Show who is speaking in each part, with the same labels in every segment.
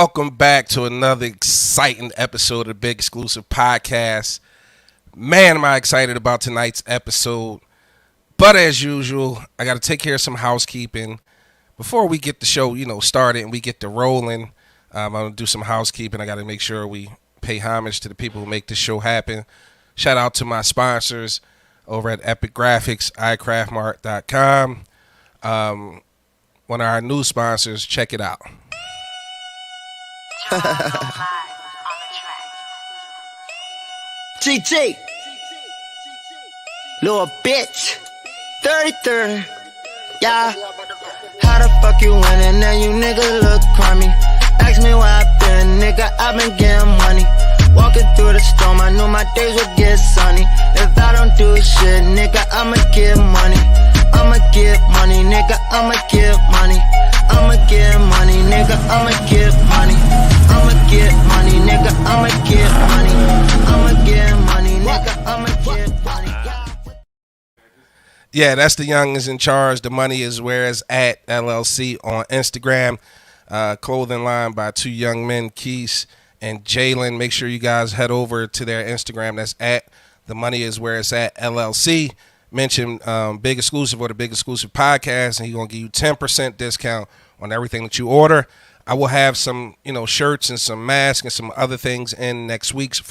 Speaker 1: Welcome back to another exciting episode of the Big Exclusive Podcast. Man, am I excited about tonight's episode. But as usual, I got to take care of some housekeeping. Before we get the show, started and we get to rolling, I'm going to do some housekeeping. I got to make sure we pay homage to the people who make this show happen. Shout out to my sponsors over at Epic Graphics, iCraftMart.com. One of our new sponsors, check it out.
Speaker 2: GG, little bitch, 33rd, yeah. How the fuck you winning? Now you niggas look crummy. Ask me where I been, nigga, I been getting money. Walking through the storm, I knew my days would get sunny. If I don't do shit, nigga, I'ma get money. I'ma get money, nigga, I'ma get money. I'ma get money, nigga, I'ma get money. I'ma get money, nigga, I'ma get money. I'ma get money, nigga, I'ma get money.
Speaker 1: Yeah, that's the Young is in charge. The money is where it's at, LLC on Instagram. Clothing line by two young men, Keith and Jalen. Make sure you guys head over to their Instagram. That's at the money is where it's at, LLC. Mention Big Exclusive or the Big Exclusive Podcast, and he's going to give you 10% discount on everything that you order. I will have some, shirts and some masks and some other things in next week's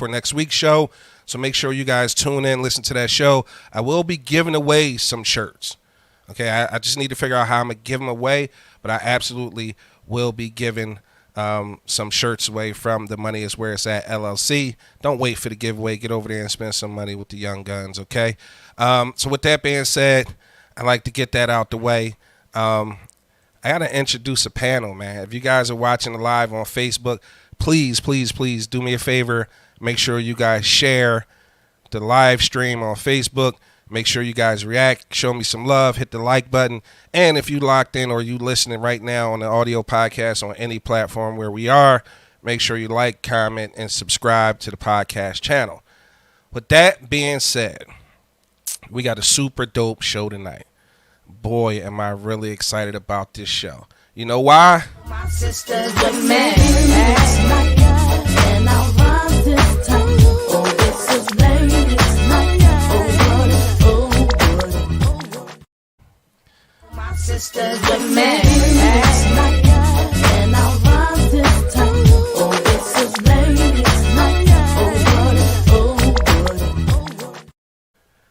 Speaker 1: show. So make sure you guys tune in, listen to that show. I will be giving away some shirts. Okay, I just need to figure out how I'm going to give them away, but I absolutely will be giving some shirts away from the Money Is Where It's At LLC. Don't wait for the giveaway. Get over there and spend some money with the young guns, okay? So with that being said, I'd like to get that out the way. I got to introduce a panel, man. If you guys are watching the live on Facebook, please, please, please do me a favor. Make sure you guys share the live stream on Facebook. Make sure you guys react, show me some love, hit the like button. And if you locked in or you listening right now on the audio podcast on any platform where we are, make sure you like, comment, and subscribe to the podcast channel. With that being said, we got a super dope show tonight. Boy, am I really excited about this show. You know why?
Speaker 3: My sister's the man. And I run this time. Oh, this is ladies' night. Oh, my sister's the man. And I run this time. Oh, this is ladies' night. Oh,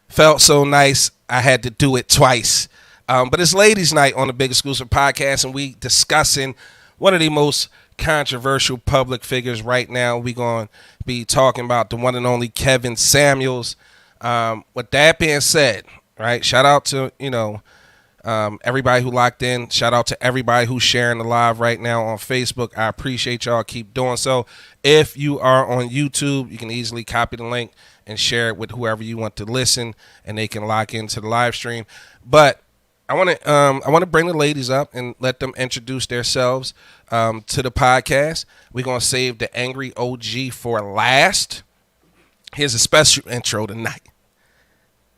Speaker 1: Felt so nice, I had to do it twice. But it's ladies' night on the Big Exclusive Podcast, and we discussing one of the most controversial public figures right now. We're going to be talking about the one and only Kevin Samuels. With that being said, right, shout out to, everybody who locked in. Shout out to everybody who's sharing the live right now on Facebook. I appreciate y'all. Keep doing so. If you are on YouTube, you can easily copy the link and share it with whoever you want to listen, and they can lock into the live stream. But I want to bring the ladies up and let them introduce themselves to the podcast. We're going to save the Angry OG for last. Here's a special intro tonight.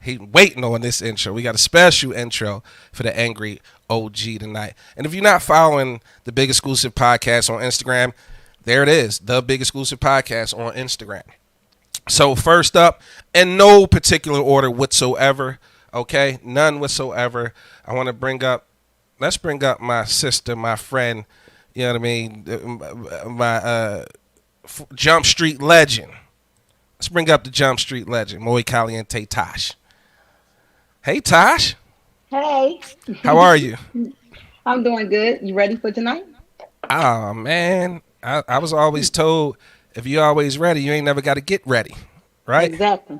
Speaker 1: He's waiting on this intro. We got a special intro for the Angry OG tonight. And if you're not following the Big Exclusive Podcast on Instagram, there it is, the Big Exclusive Podcast on Instagram. So first up, in no particular order whatsoever, okay, none whatsoever, I want to let's bring up my sister, my friend, you know what I mean, my Jump Street legend. Let's bring up the Jump Street legend, Muy Caliente Tosh. Hey, Tosh.
Speaker 4: Hey.
Speaker 1: How are you?
Speaker 4: I'm doing good. You ready for tonight?
Speaker 1: Oh, man. I was always told, if you're always ready, you ain't never got to get ready, right?
Speaker 4: Exactly.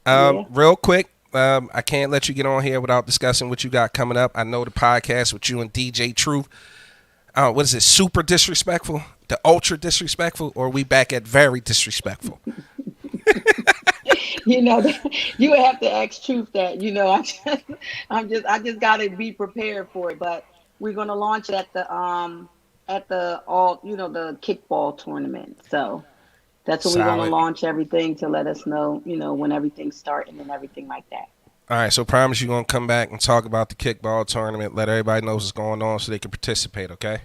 Speaker 1: Real quick, I can't let you get on here without discussing what you got coming up. I know the podcast with you and DJ Truth. What is it, super disrespectful? The ultra disrespectful? Or are we back at very disrespectful?
Speaker 4: You would have to ask Truth that. I just got to be prepared for it. But we're gonna launch at the the kickball tournament. So that's when we're gonna launch everything to let us know, when everything's starting and everything like that.
Speaker 1: All right, so promise you're going to come back and talk about the kickball tournament, let everybody know what's going on so they can participate, okay?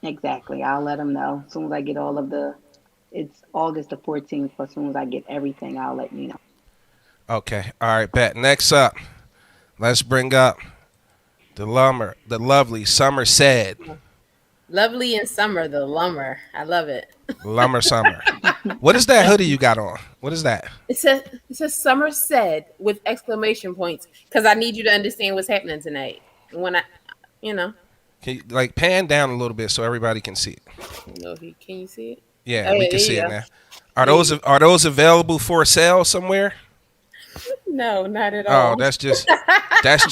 Speaker 4: Exactly. I'll let them know as soon as I get all of the. It's August the 14th. But as soon as I get everything, I'll let you know.
Speaker 1: Okay. All right, bet. Next up, let's bring up the lovely Summer Said.
Speaker 5: Lovely in summer, the lumber. I love it.
Speaker 1: Lumber Summer. What is that hoodie you got on? What is that?
Speaker 5: It says summer said with exclamation points because I need you to understand what's happening tonight. When I, you know,
Speaker 1: Can you, like, pan down a little bit so everybody can see it?
Speaker 5: I don't know if you can you see it.
Speaker 1: Yeah,
Speaker 5: Oh
Speaker 1: we
Speaker 5: yeah,
Speaker 1: can
Speaker 5: there
Speaker 1: see
Speaker 5: you
Speaker 1: it
Speaker 5: go.
Speaker 1: now.
Speaker 5: There you
Speaker 1: Are those available for sale somewhere?
Speaker 5: No, not at
Speaker 1: Oh,
Speaker 5: all.
Speaker 1: that's just
Speaker 5: That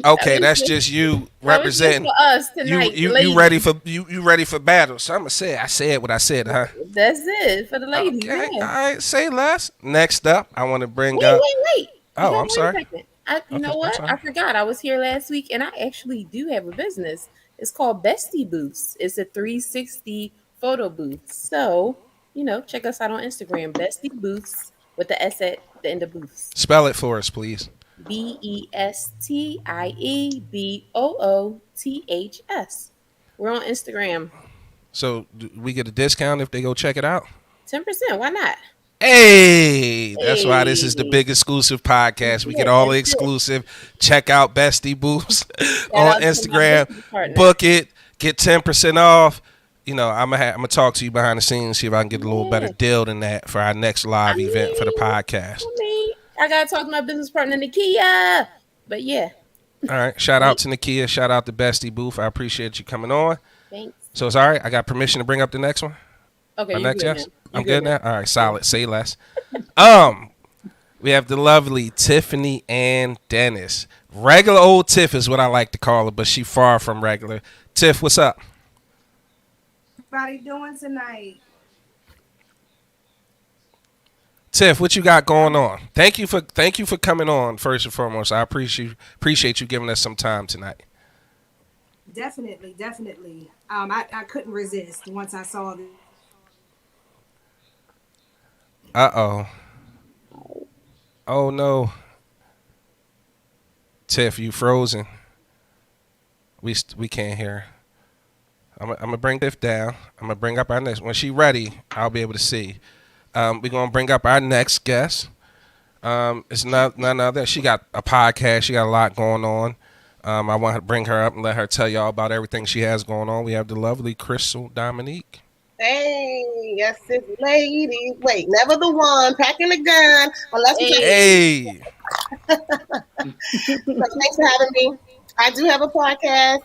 Speaker 1: okay.
Speaker 5: was
Speaker 1: That's
Speaker 5: just
Speaker 1: just you
Speaker 5: that was just
Speaker 1: representing
Speaker 5: for us
Speaker 1: you
Speaker 5: tonight, the
Speaker 1: you you ready
Speaker 5: ladies.
Speaker 1: for you ready for battle. So I said what I said, huh?
Speaker 5: That's it for the ladies.
Speaker 1: Okay, all
Speaker 5: Yeah.
Speaker 1: right. Say less. Next up, I want to bring
Speaker 5: Wait,
Speaker 1: up.
Speaker 5: wait, wait. You
Speaker 1: Oh,
Speaker 5: gotta
Speaker 1: I'm
Speaker 5: wait a
Speaker 1: sorry.
Speaker 5: second. You
Speaker 1: Okay,
Speaker 5: know
Speaker 1: I'm
Speaker 5: what?
Speaker 1: sorry.
Speaker 5: I forgot. I was here last week, and I actually do have a business. It's called Bestie Booths. It's a 360 photo booth. So, check us out on Instagram, Bestie Booths with the S at the end of booths.
Speaker 1: Spell it for us, please.
Speaker 5: BESTIEBOOTHS. We're on Instagram.
Speaker 1: So do we get a discount if they go check it out?
Speaker 5: 10%. Why not?
Speaker 1: Hey, that's why this is the
Speaker 5: Hey,
Speaker 1: big exclusive podcast. We get
Speaker 5: yeah,
Speaker 1: all the
Speaker 5: that's it.
Speaker 1: exclusive. Check out Bestie Booths
Speaker 5: Shout
Speaker 1: on
Speaker 5: out to my
Speaker 1: Instagram.
Speaker 5: business partner.
Speaker 1: Book it. Get 10% off. I'm gonna talk to you behind the scenes, see if I can get a little better
Speaker 5: Yeah.
Speaker 1: deal than that for our next
Speaker 5: I
Speaker 1: live event for the
Speaker 5: mean,
Speaker 1: podcast.
Speaker 5: I gotta talk to my business partner Nakia. But yeah,
Speaker 1: All right. Shout out
Speaker 5: wait,
Speaker 1: to Nakia. Shout out to Bestie Booth. I appreciate you coming on.
Speaker 5: thanks.
Speaker 1: So it's all right. I got permission to bring up the next one.
Speaker 5: Okay,
Speaker 1: My
Speaker 5: you
Speaker 1: next
Speaker 5: good now?
Speaker 1: guest.
Speaker 5: You
Speaker 1: I'm
Speaker 5: good
Speaker 1: good
Speaker 5: now?
Speaker 1: now. All right.
Speaker 5: Yeah.
Speaker 1: Solid. Say less. Um, we have the lovely Tiffany Ann Dennis. Regular old Tiff is what I like to call her, but she far from regular. Tiff, what's up?
Speaker 6: Everybody doing tonight?
Speaker 1: Tiff, what you got going on? Thank you for coming on first and foremost. I appreciate you giving us some time tonight.
Speaker 6: Definitely, definitely. I couldn't resist once I saw the.
Speaker 1: Uh-oh. Oh no. Tiff, you frozen. We can't hear her. I'm gonna bring Tiff down. I'm gonna bring up our next. When she ready, I'll be able to see. We're gonna bring up our next guest. It's none other. She got a podcast. She got a lot going on. I want to bring her up and let her tell y'all about everything she has going on. We have the lovely Crystal Dominique.
Speaker 7: Hey, yes, it's ladies. Wait, never the one packing the gun. Unless you take.
Speaker 5: Hey,
Speaker 1: Hey,
Speaker 7: So thanks for having me. I do have a podcast,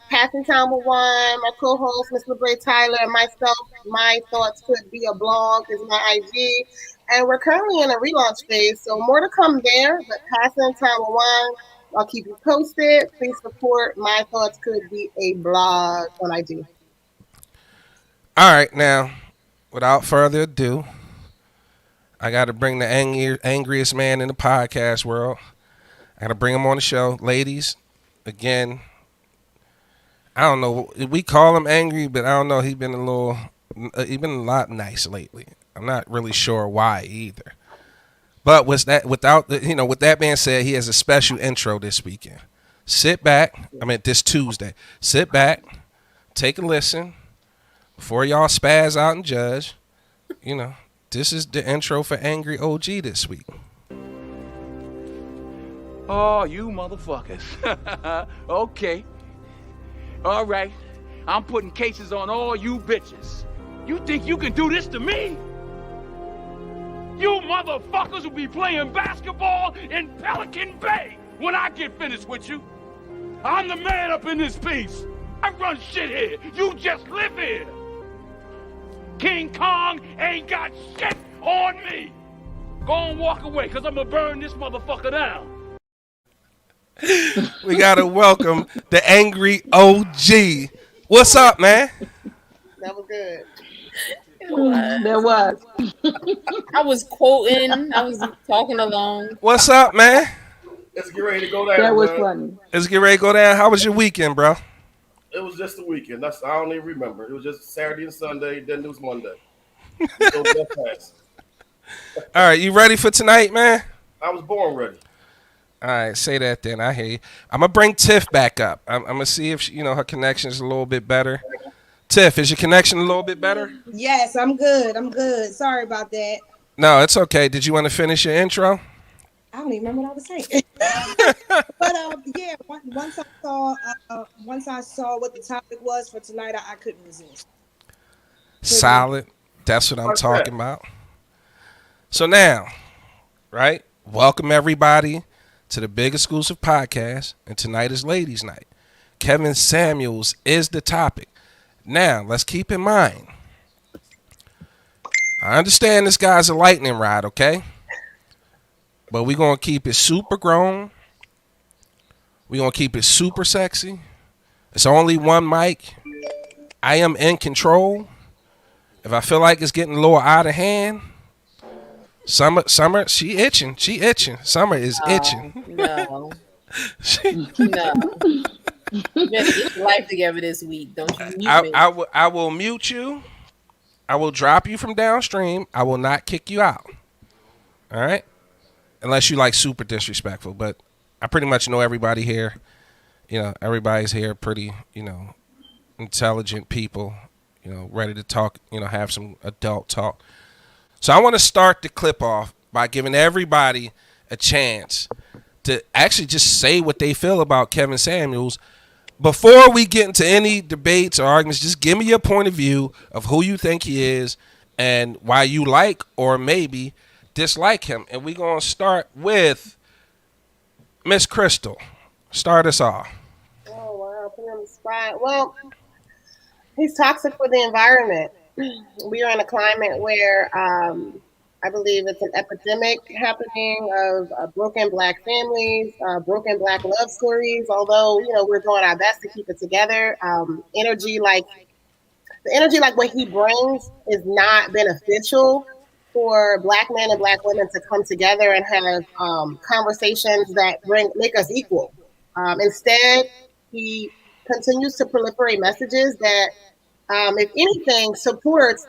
Speaker 7: Passing Time with One. My co-host, Miss LeBray Tyler, and myself. My thoughts could be a blog is my IG, and we're currently in a relaunch phase, so more to come there. But Passing Time with One, I'll keep you posted. Please support My Thoughts Could Be a Blog on IG.
Speaker 1: all right. Now, without further ado, I got to bring the angriest man in the podcast world. I got to bring him on the show, ladies. Again, I don't know. We call him angry, but I don't know. He's been a lot nice lately. I'm not really sure why either. But with that being said, he has a special intro this weekend. This Tuesday. Sit back, take a listen before y'all spaz out and judge. This is the intro for Angry OG this week.
Speaker 8: Oh, you motherfuckers. Okay. All right. I'm putting cases on all you bitches. You think you can do this to me? You motherfuckers will be playing basketball in Pelican Bay when I get finished with you. I'm the man up in this piece. I run shit here. You just live here. King Kong ain't got shit on me. Go and walk away, because I'm going to burn this motherfucker down.
Speaker 1: We gotta welcome the Angry OG. What's up, man?
Speaker 7: That was good.
Speaker 5: it was.
Speaker 4: There was.
Speaker 5: I was quoting. I was talking along.
Speaker 1: What's up, man?
Speaker 9: Let's get ready to go down,
Speaker 4: That was
Speaker 9: man.
Speaker 4: funny.
Speaker 1: Let's get ready to go down. How was your weekend, bro?
Speaker 9: It was just a weekend. I don't even remember. It was just Saturday and Sunday. Then it was Monday. It was that fast.
Speaker 1: All right, you ready for tonight, man?
Speaker 9: I was born ready.
Speaker 1: All right, say that then. I hear you. I'm gonna bring Tiff back up. I'm gonna see if her connection's a little bit better. Tiff, is your connection a little bit better?
Speaker 6: Yes, I'm good. I'm good. Sorry about that.
Speaker 1: No, it's okay. Did you want to finish your intro?
Speaker 6: I don't even remember what I was saying. But yeah, once I saw what the topic was for tonight, I couldn't resist. Couldn't.
Speaker 1: Solid. That's what I'm
Speaker 9: Fuck that.
Speaker 1: talking about. So now, right? Welcome everybody to the Big Exclusive Podcast, and tonight is Ladies' Night. Kevin Samuels is the topic. Now, let's keep in mind, I understand this guy's a lightning rod, okay? But we're going to keep it super grown. We're going to keep it super sexy. It's only one mic. I am in control. If I feel like it's getting a little out of hand, Summer, she itching. She itching. Summer is itching.
Speaker 5: No,
Speaker 1: She-
Speaker 5: no. You better get your life together this week. Don't you mute me.
Speaker 1: I will mute you. I will drop you from downstream. I will not kick you out. All right? Unless you like super disrespectful. But I pretty much know everybody here. You know, everybody's here pretty, intelligent people, ready to talk, have some adult talk. So I want to start the clip off by giving everybody a chance to actually just say what they feel about Kevin Samuels. Before we get into any debates or arguments, just give me your point of view of who you think he is and why you like or maybe dislike him. And we're going to start with Miss Crystal. Start us off.
Speaker 7: Oh wow, put me on the spot. Well, he's toxic for the environment. We are in a climate where I believe it's an epidemic happening of broken Black families, broken Black love stories. Although we're doing our best to keep it together, energy like the energy like what he brings is not beneficial for Black men and Black women to come together and have conversations that make us equal. Instead, he continues to proliferate messages that, if anything, supports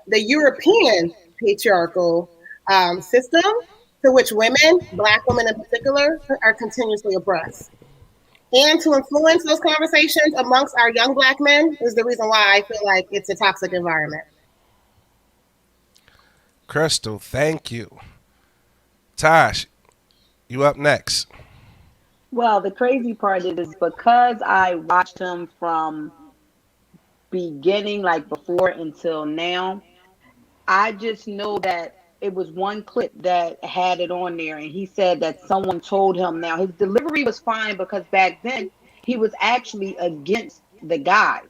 Speaker 7: the European patriarchal system to which women, Black women in particular, are continuously oppressed. And to influence those conversations amongst our young Black men is the reason why I feel like it's a toxic environment.
Speaker 1: Crystal, thank you. Tosh, you up next.
Speaker 4: Well, the crazy part is because I watched him from beginning, like before until now, I just know that it was one clip that had it on there, and he said that someone told him. Now, his delivery was fine because back then he was actually against the guys.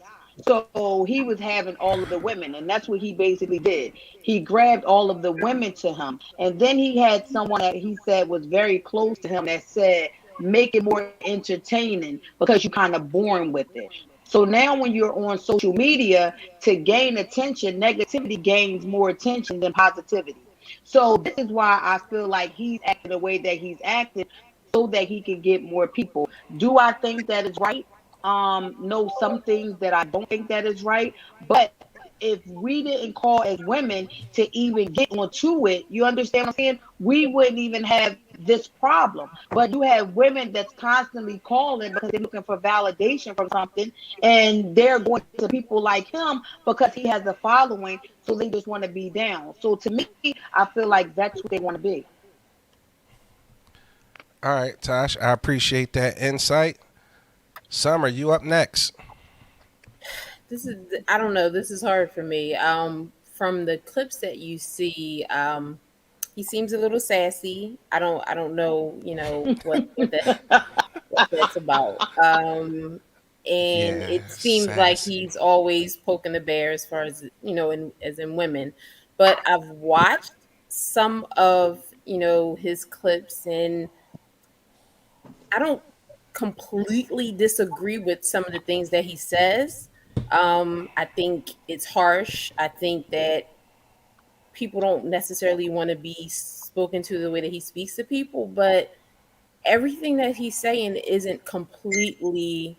Speaker 4: So he was having all of the women, and that's what he basically did. He grabbed all of the women to him, and then he had someone that he said was very close to him that said, make it more entertaining because you're kind of boring with it. So now when you're on social media to gain attention, negativity gains more attention than positivity. So this is why I feel like he's acting the way that he's acting so that he can get more people. Do I think that is right? No, some things that I don't think that is right. But if we didn't call as women to even get onto it, you understand what I'm saying? We wouldn't even have this problem. But you have women that's constantly calling because they're looking for validation from something, and they're going to people like him because he has a following, so they just want to be down. So to me, I feel like that's what they want to be.
Speaker 1: All right, Tosh, I appreciate that insight. Summer, you up next.
Speaker 5: This is I don't know. This is hard for me. From the clips that you see, he seems a little sassy. I don't know. What that's about. And
Speaker 1: Yeah,
Speaker 5: it seems like
Speaker 1: sassy.
Speaker 5: he's always poking the bear as far as as in women. But I've watched some of his clips, and I don't completely disagree with some of the things that he says. I think it's harsh. I think that people don't necessarily want to be spoken to the way that he speaks to people, but everything that he's saying isn't completely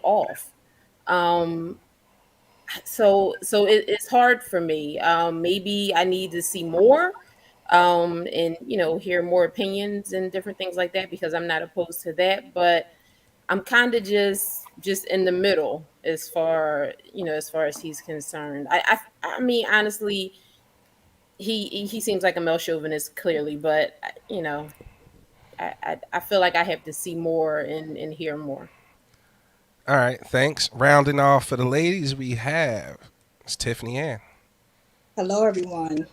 Speaker 5: off. Um, so it's hard for me. Maybe I need to see more, and hear more opinions and different things like that because I'm not opposed to that. But I'm kind of just just in the middle as far as far as he's concerned. I mean, honestly, he seems like a male chauvinist clearly, but I feel like I have to see more and hear more.
Speaker 1: All right, thanks. Rounding off for the ladies, we have it's Tiffany Ann.
Speaker 6: Hello, everyone.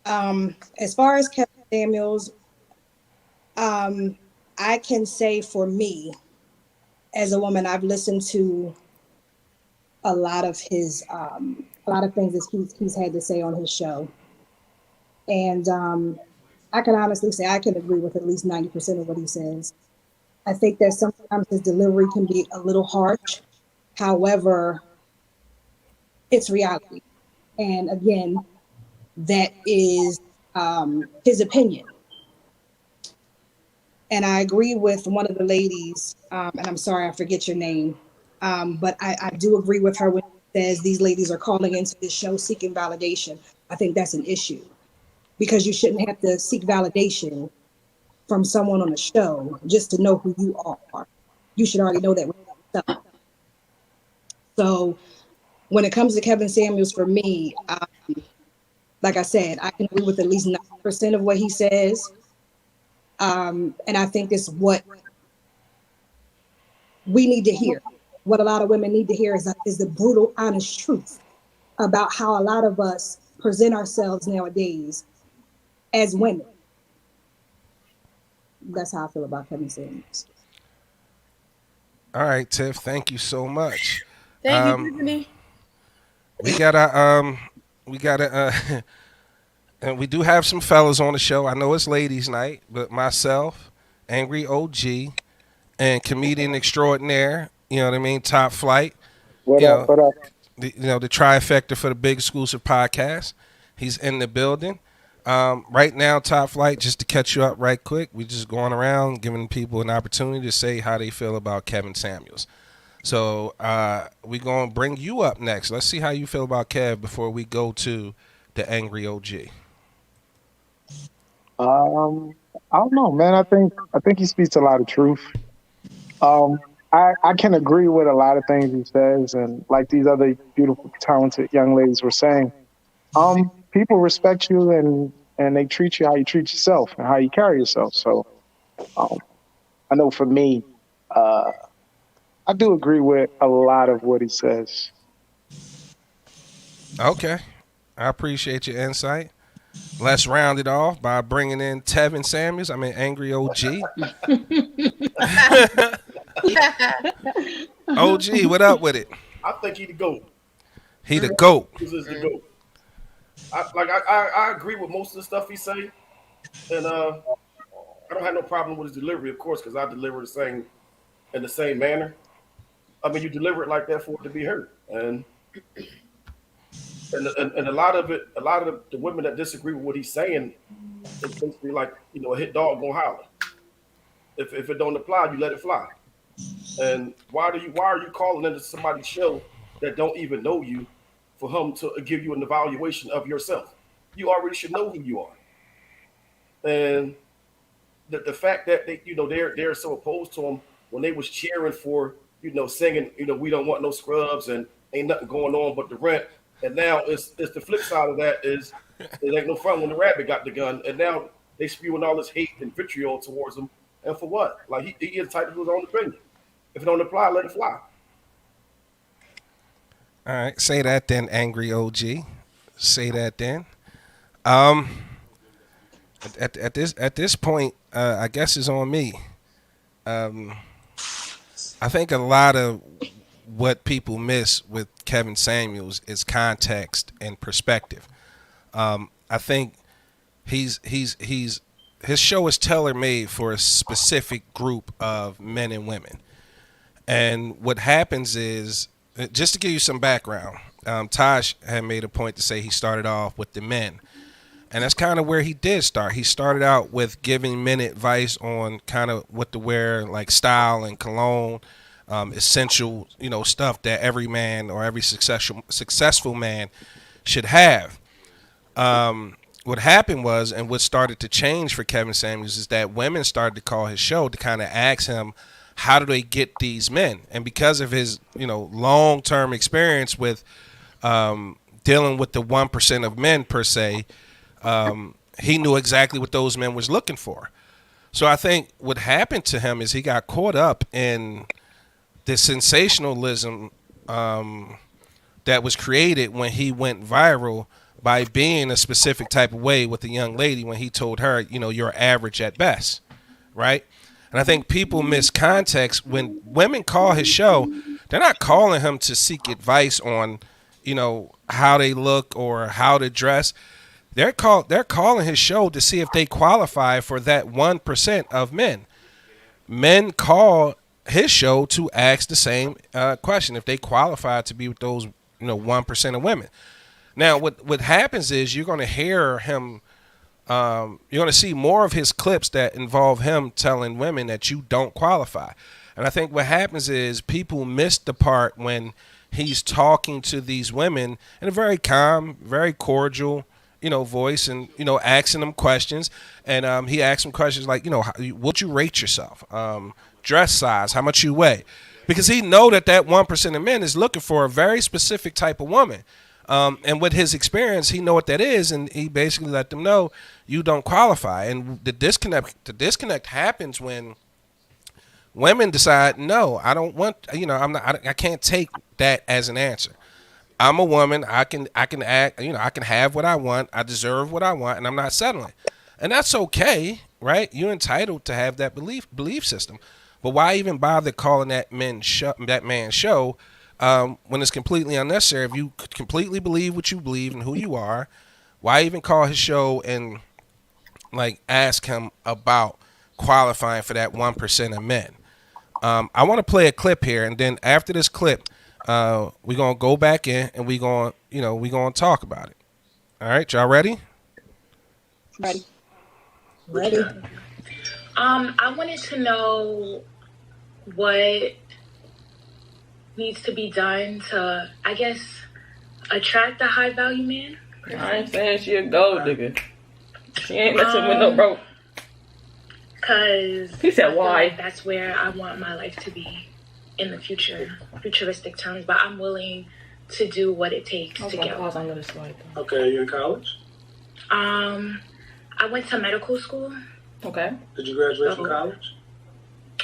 Speaker 6: As far as Kevin Samuels, I can say for me, as a woman, I've listened to a lot of things that he's had to say on his show, and I can honestly say I can agree with at least 90% of what he says. I think that sometimes his delivery can be a little harsh. However, it's reality, and again, that is his opinion. And I agree with one of the ladies, and I'm sorry I forget your name, but I do agree with her when she says these ladies are calling into this show seeking validation. I think that's an issue because you shouldn't have to seek validation from someone on a show just to know who you are. You should already know that within yourself. So when it comes to Kevin Samuels, for me, like I said, I can agree with at least 90% of what he says. And I think it's what we need to hear. What a lot of women need to hear is the brutal, honest truth about how a lot of us present ourselves nowadays as women. That's how I feel about Kevin Samuels.
Speaker 1: All right, Tiff, thank you so much.
Speaker 5: Thank you,
Speaker 1: Um,
Speaker 5: Tiffany.
Speaker 1: we gotta we gotta and we do have some fellas on the show. I know it's ladies' night, but myself, Angry OG, and comedian extraordinaire, you know what I mean, Top Flight,
Speaker 10: What
Speaker 1: you
Speaker 10: up?
Speaker 1: know,
Speaker 10: What up?
Speaker 1: the trifecta for the Big Exclusive Podcast. He's in the building. Right now, Top Flight, just to catch you up right quick, we just going around giving people an opportunity to say how they feel about Kevin Samuels. So we going to bring you up next. Let's see how you feel about Kev before we go to the Angry OG.
Speaker 10: I don't know, man. I think he speaks a lot of truth. Um, I can agree with a lot of things he says, and like these other beautiful, talented young ladies were saying, people respect you and they treat you how you treat yourself and how you carry yourself. So, um, I know for me, uh, I do agree with a lot of what he says.
Speaker 1: Okay. I appreciate your insight. Let's round it off by bringing in Tevin Samuels. I mean, Angry OG. OG, what up with it?
Speaker 9: I think he the goat.
Speaker 1: He the GOAT.
Speaker 9: This is the goat. I agree with most of the stuff he say, and I don't have no problem with his delivery, of course, because I deliver the same in the same manner. I mean, you deliver it like that for it to be heard, and a lot of it, a lot of the women that disagree with what he's saying, it's basically like a hit dog gonna holler. If it don't apply, you let it fly. And why are you calling into somebody's show that don't even know you for him to give you an evaluation of yourself? You already should know who you are. And the fact that they're so opposed to him when they was cheering for singing we don't want no scrubs and ain't nothing going on but the rent, and now it's the flip side of that is it ain't no fun when the rabbit got the gun, and now they spewing all this hate and vitriol towards him, and for what? Like he is entitled to his own opinion. If it don't apply, let it fly.
Speaker 1: All right, say that then, Angry OG. Say that then. Um, at this point, I guess it's on me. Um, I think a lot of what people miss with Kevin Samuels is context and perspective. I think his show is tailor made for a specific group of men and women. And what happens is, just to give you some background, Tosh had made a point to say he started off with the men. And that's kind of where he did start. He started out with giving men advice on kind of what to wear, like style and cologne, essential, stuff that every man or every successful man should have. What happened was, and what started to change for Kevin Samuels is that women started to call his show to kind of ask him how do they get these men? And because of his, long-term experience with dealing with the 1% of men per se, he knew exactly what those men was looking for. So I think what happened to him is he got caught up in the sensationalism that was created when he went viral by being a specific type of way with a young lady when he told her, you're average at best, right? And I think people miss context when women call his show. They're not calling him to seek advice on, how they look or how to dress. They're calling his show to see if they qualify for that 1% of men. Men call his show to ask the same question if they qualify to be with those 1% of women. Now, what happens is you're going to hear him. You're going to see more of his clips that involve him telling women that you don't qualify. And I think what happens is people miss the part when he's talking to these women in a very calm, very cordial, voice, and asking them questions. And he asks them questions like, would you rate yourself? Dress size, how much you weigh? Because he know that 1% of men is looking for a very specific type of woman. And with his experience, he know what that is, and he basically let them know you don't qualify. And the disconnect happens when women decide, no, I don't want, I can't take that as an answer. I'm a woman. I can act, I can have what I want. I deserve what I want, and I'm not settling. And that's okay, right? You're entitled to have that belief system. But why even bother calling that man's show when it's completely unnecessary? If you completely believe what you believe and who you are, why even call his show and ask him about qualifying for that 1% of men? I want to play a clip here, and then after this clip, we're gonna go back in and we're gonna talk about it. All right, y'all ready?
Speaker 6: Ready.
Speaker 11: I wanted to know what needs to be done to, I guess, attract a high value man.
Speaker 12: I ain't saying she a gold digger. She ain't messing with no broke.
Speaker 11: Cause
Speaker 12: he said why?
Speaker 11: Like that's where I want my life to be in the futuristic terms. But I'm willing to do what it takes to get.
Speaker 12: Pause on this slide.
Speaker 13: Okay, you in college?
Speaker 11: I went to medical school.
Speaker 12: Okay.
Speaker 13: Did you graduate from college?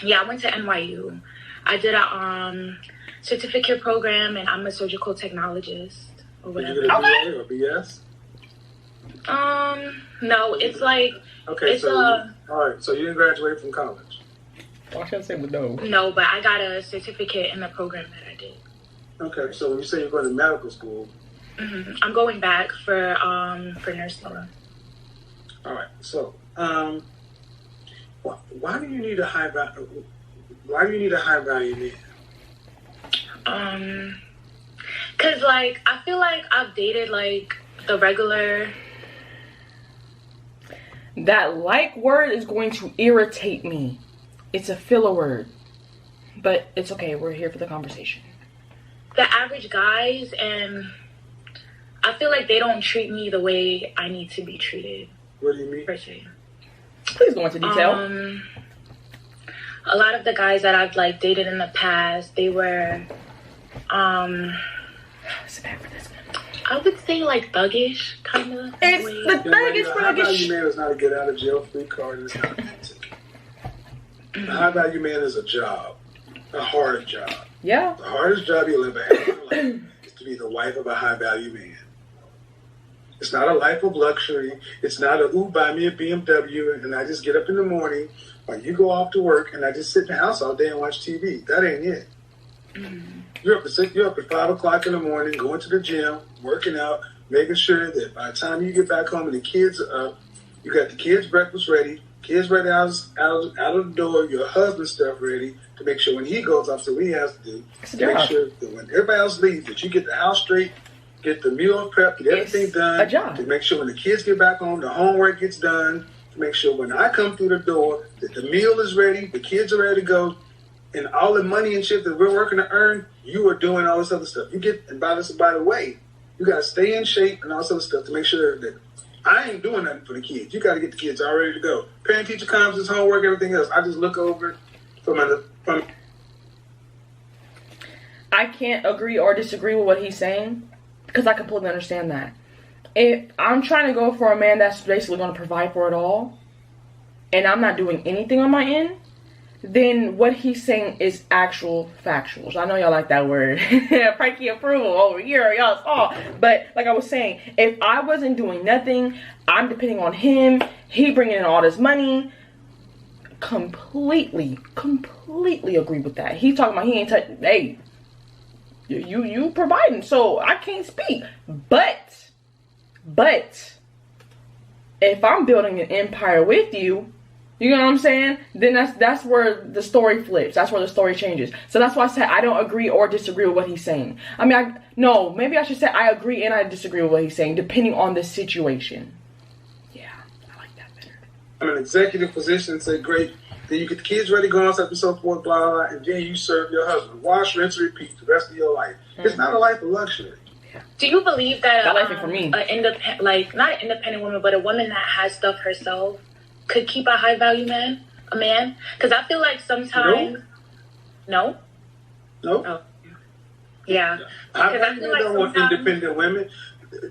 Speaker 11: Yeah, I went to NYU. I did a certificate program, and I'm a surgical technologist or whatever.
Speaker 13: Did you get a BA or BS?
Speaker 11: No, it's like
Speaker 13: okay. All right. So you didn't graduate from college.
Speaker 12: Why should I say no?
Speaker 11: No, but I got a certificate in the program that I did.
Speaker 13: Okay, so when you say you're going to medical school,
Speaker 11: I'm going back for nursing.
Speaker 13: All right. So, why do you need a high value? Why do you need a high value man?
Speaker 11: Cause I feel like I've dated the regular.
Speaker 12: That word is going to irritate me. It's a filler word, but it's okay. We're here for the conversation.
Speaker 11: The average guys, and I feel like they don't treat me the way I need to be treated.
Speaker 13: What do you mean?
Speaker 11: Per se.
Speaker 12: Please go into detail.
Speaker 11: A lot of the guys that I've dated in the past, they were,
Speaker 12: It's bad for this one.
Speaker 11: I would say thuggish kind of.
Speaker 12: It's the thuggish.
Speaker 13: High value man is not a get out of jail free card. It's not that ticket. The high value man is a job, a hard job.
Speaker 12: Yeah.
Speaker 13: The hardest job you'll ever have in your life is to be the wife of a high value man. It's not a life of luxury. It's not a, buy me a BMW and I just get up in the morning or you go off to work and I just sit in the house all day and watch TV. That ain't it. You're up at 5 o'clock in the morning, going to the gym, working out, making sure that by the time you get back home and the kids are up, you got the kids' breakfast ready, kids ready out of the door, your husband's stuff ready to make sure when he goes off, so what he has to do, to make sure that when everybody else leaves, that you get the house straight, get the meal prep, get everything done, to make sure when the kids get back home, the homework gets done, to make sure when I come through the door, that the meal is ready, the kids are ready to go, and all the money and shit that we're working to earn, you are doing all this other stuff. You get, and by the way, you got to stay in shape and all this other stuff to make sure that I ain't doing nothing for the kids. You got to get the kids all ready to go. Parent-teacher conferences, homework, everything else. I just look over it from
Speaker 12: I can't agree or disagree with what he's saying because I completely understand that. If I'm trying to go for a man that's basically going to provide for it all, and I'm not doing anything on my end, then what he's saying is actual factuals. I know y'all like that word. Frankie approval over here, y'all saw. But like I was saying, if I wasn't doing nothing, I'm depending on him, he bringing in all this money, completely agree with that. He talking about he ain't touching, hey, you providing, so I can't speak. But if I'm building an empire with you, you know what I'm saying? Then that's where the story flips. That's where the story changes. So that's why I said I don't agree or disagree with what he's saying. I mean, maybe I should say I agree and I disagree with what he's saying, depending on the situation. Yeah, I like that better.
Speaker 13: I'm an executive position, say great. Then you get the kids ready, go on, so and so forth, blah, blah, blah, and then you serve your husband. Wash, rinse, repeat the rest of your life. It's not a life of luxury.
Speaker 11: Do you believe that
Speaker 12: for me.
Speaker 11: not an independent woman, but a woman that has stuff herself could keep a high value man? A man? Because I feel like sometimes. No. Oh. Yeah.
Speaker 13: I don't want independent women.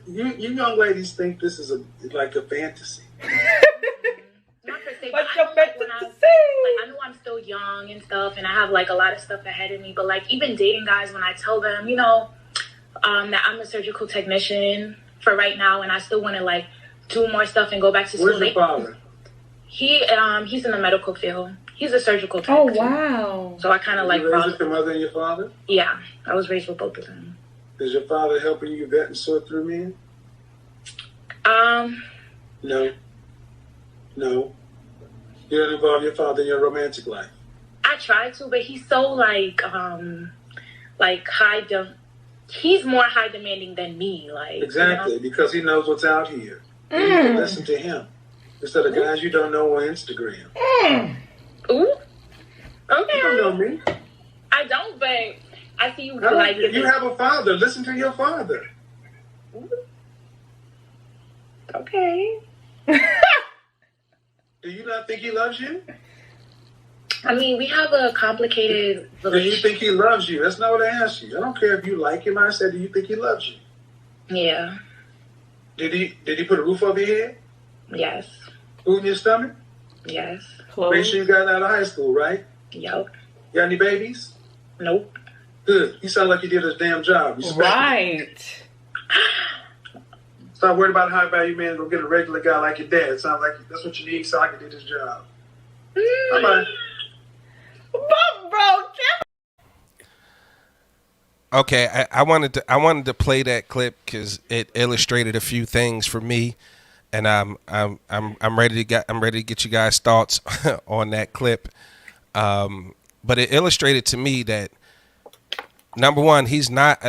Speaker 13: You young ladies think this is like a fantasy.
Speaker 11: Not per se, but I know I'm still young and stuff, and I have like a lot of stuff ahead of me. But like even dating guys, when I tell them, that I'm a surgical technician for right now, and I still want to like do more stuff and go back to school.
Speaker 13: Where's your father?
Speaker 11: He's in the medical field. He's a surgical tech.
Speaker 12: Oh wow!
Speaker 11: So I kind of like.
Speaker 13: You raised with your mother and your father?
Speaker 11: Yeah, I was raised with both of them.
Speaker 13: Is your father helping you vet and sort through men? No. You don't involve your father in your romantic life.
Speaker 11: I try to, but he's so like he's more high demanding than me. Like
Speaker 13: exactly, because he knows what's out here. You need to listen to him instead of guys you don't know on Instagram.
Speaker 11: Ooh. Okay.
Speaker 13: You don't know me.
Speaker 11: I don't, but I see you
Speaker 13: you have a father. Listen to your father.
Speaker 11: Okay.
Speaker 13: Do you not think he loves you?
Speaker 11: I mean, we have a complicated relationship.
Speaker 13: Do you think he loves you? That's not what I asked you. I don't care if you like him. I said, do you think he loves you?
Speaker 11: Yeah.
Speaker 13: Did he put a roof over your head?
Speaker 11: Yes.
Speaker 13: Food in your stomach?
Speaker 11: Yes.
Speaker 13: Make sure you got out of high school, right?
Speaker 11: Yep.
Speaker 13: Got any babies?
Speaker 11: Nope.
Speaker 13: Good. You sound like you did his damn job.
Speaker 12: Right.
Speaker 13: Stop worrying about a high value man. Go get a regular guy like your dad. It sounds like that's what you need so I can do this job. Bye-bye.
Speaker 12: Bro,
Speaker 1: Okay, I wanted to play that clip because it illustrated a few things for me, and I'm ready to get you guys' thoughts on that clip. But it illustrated to me that number one, he's not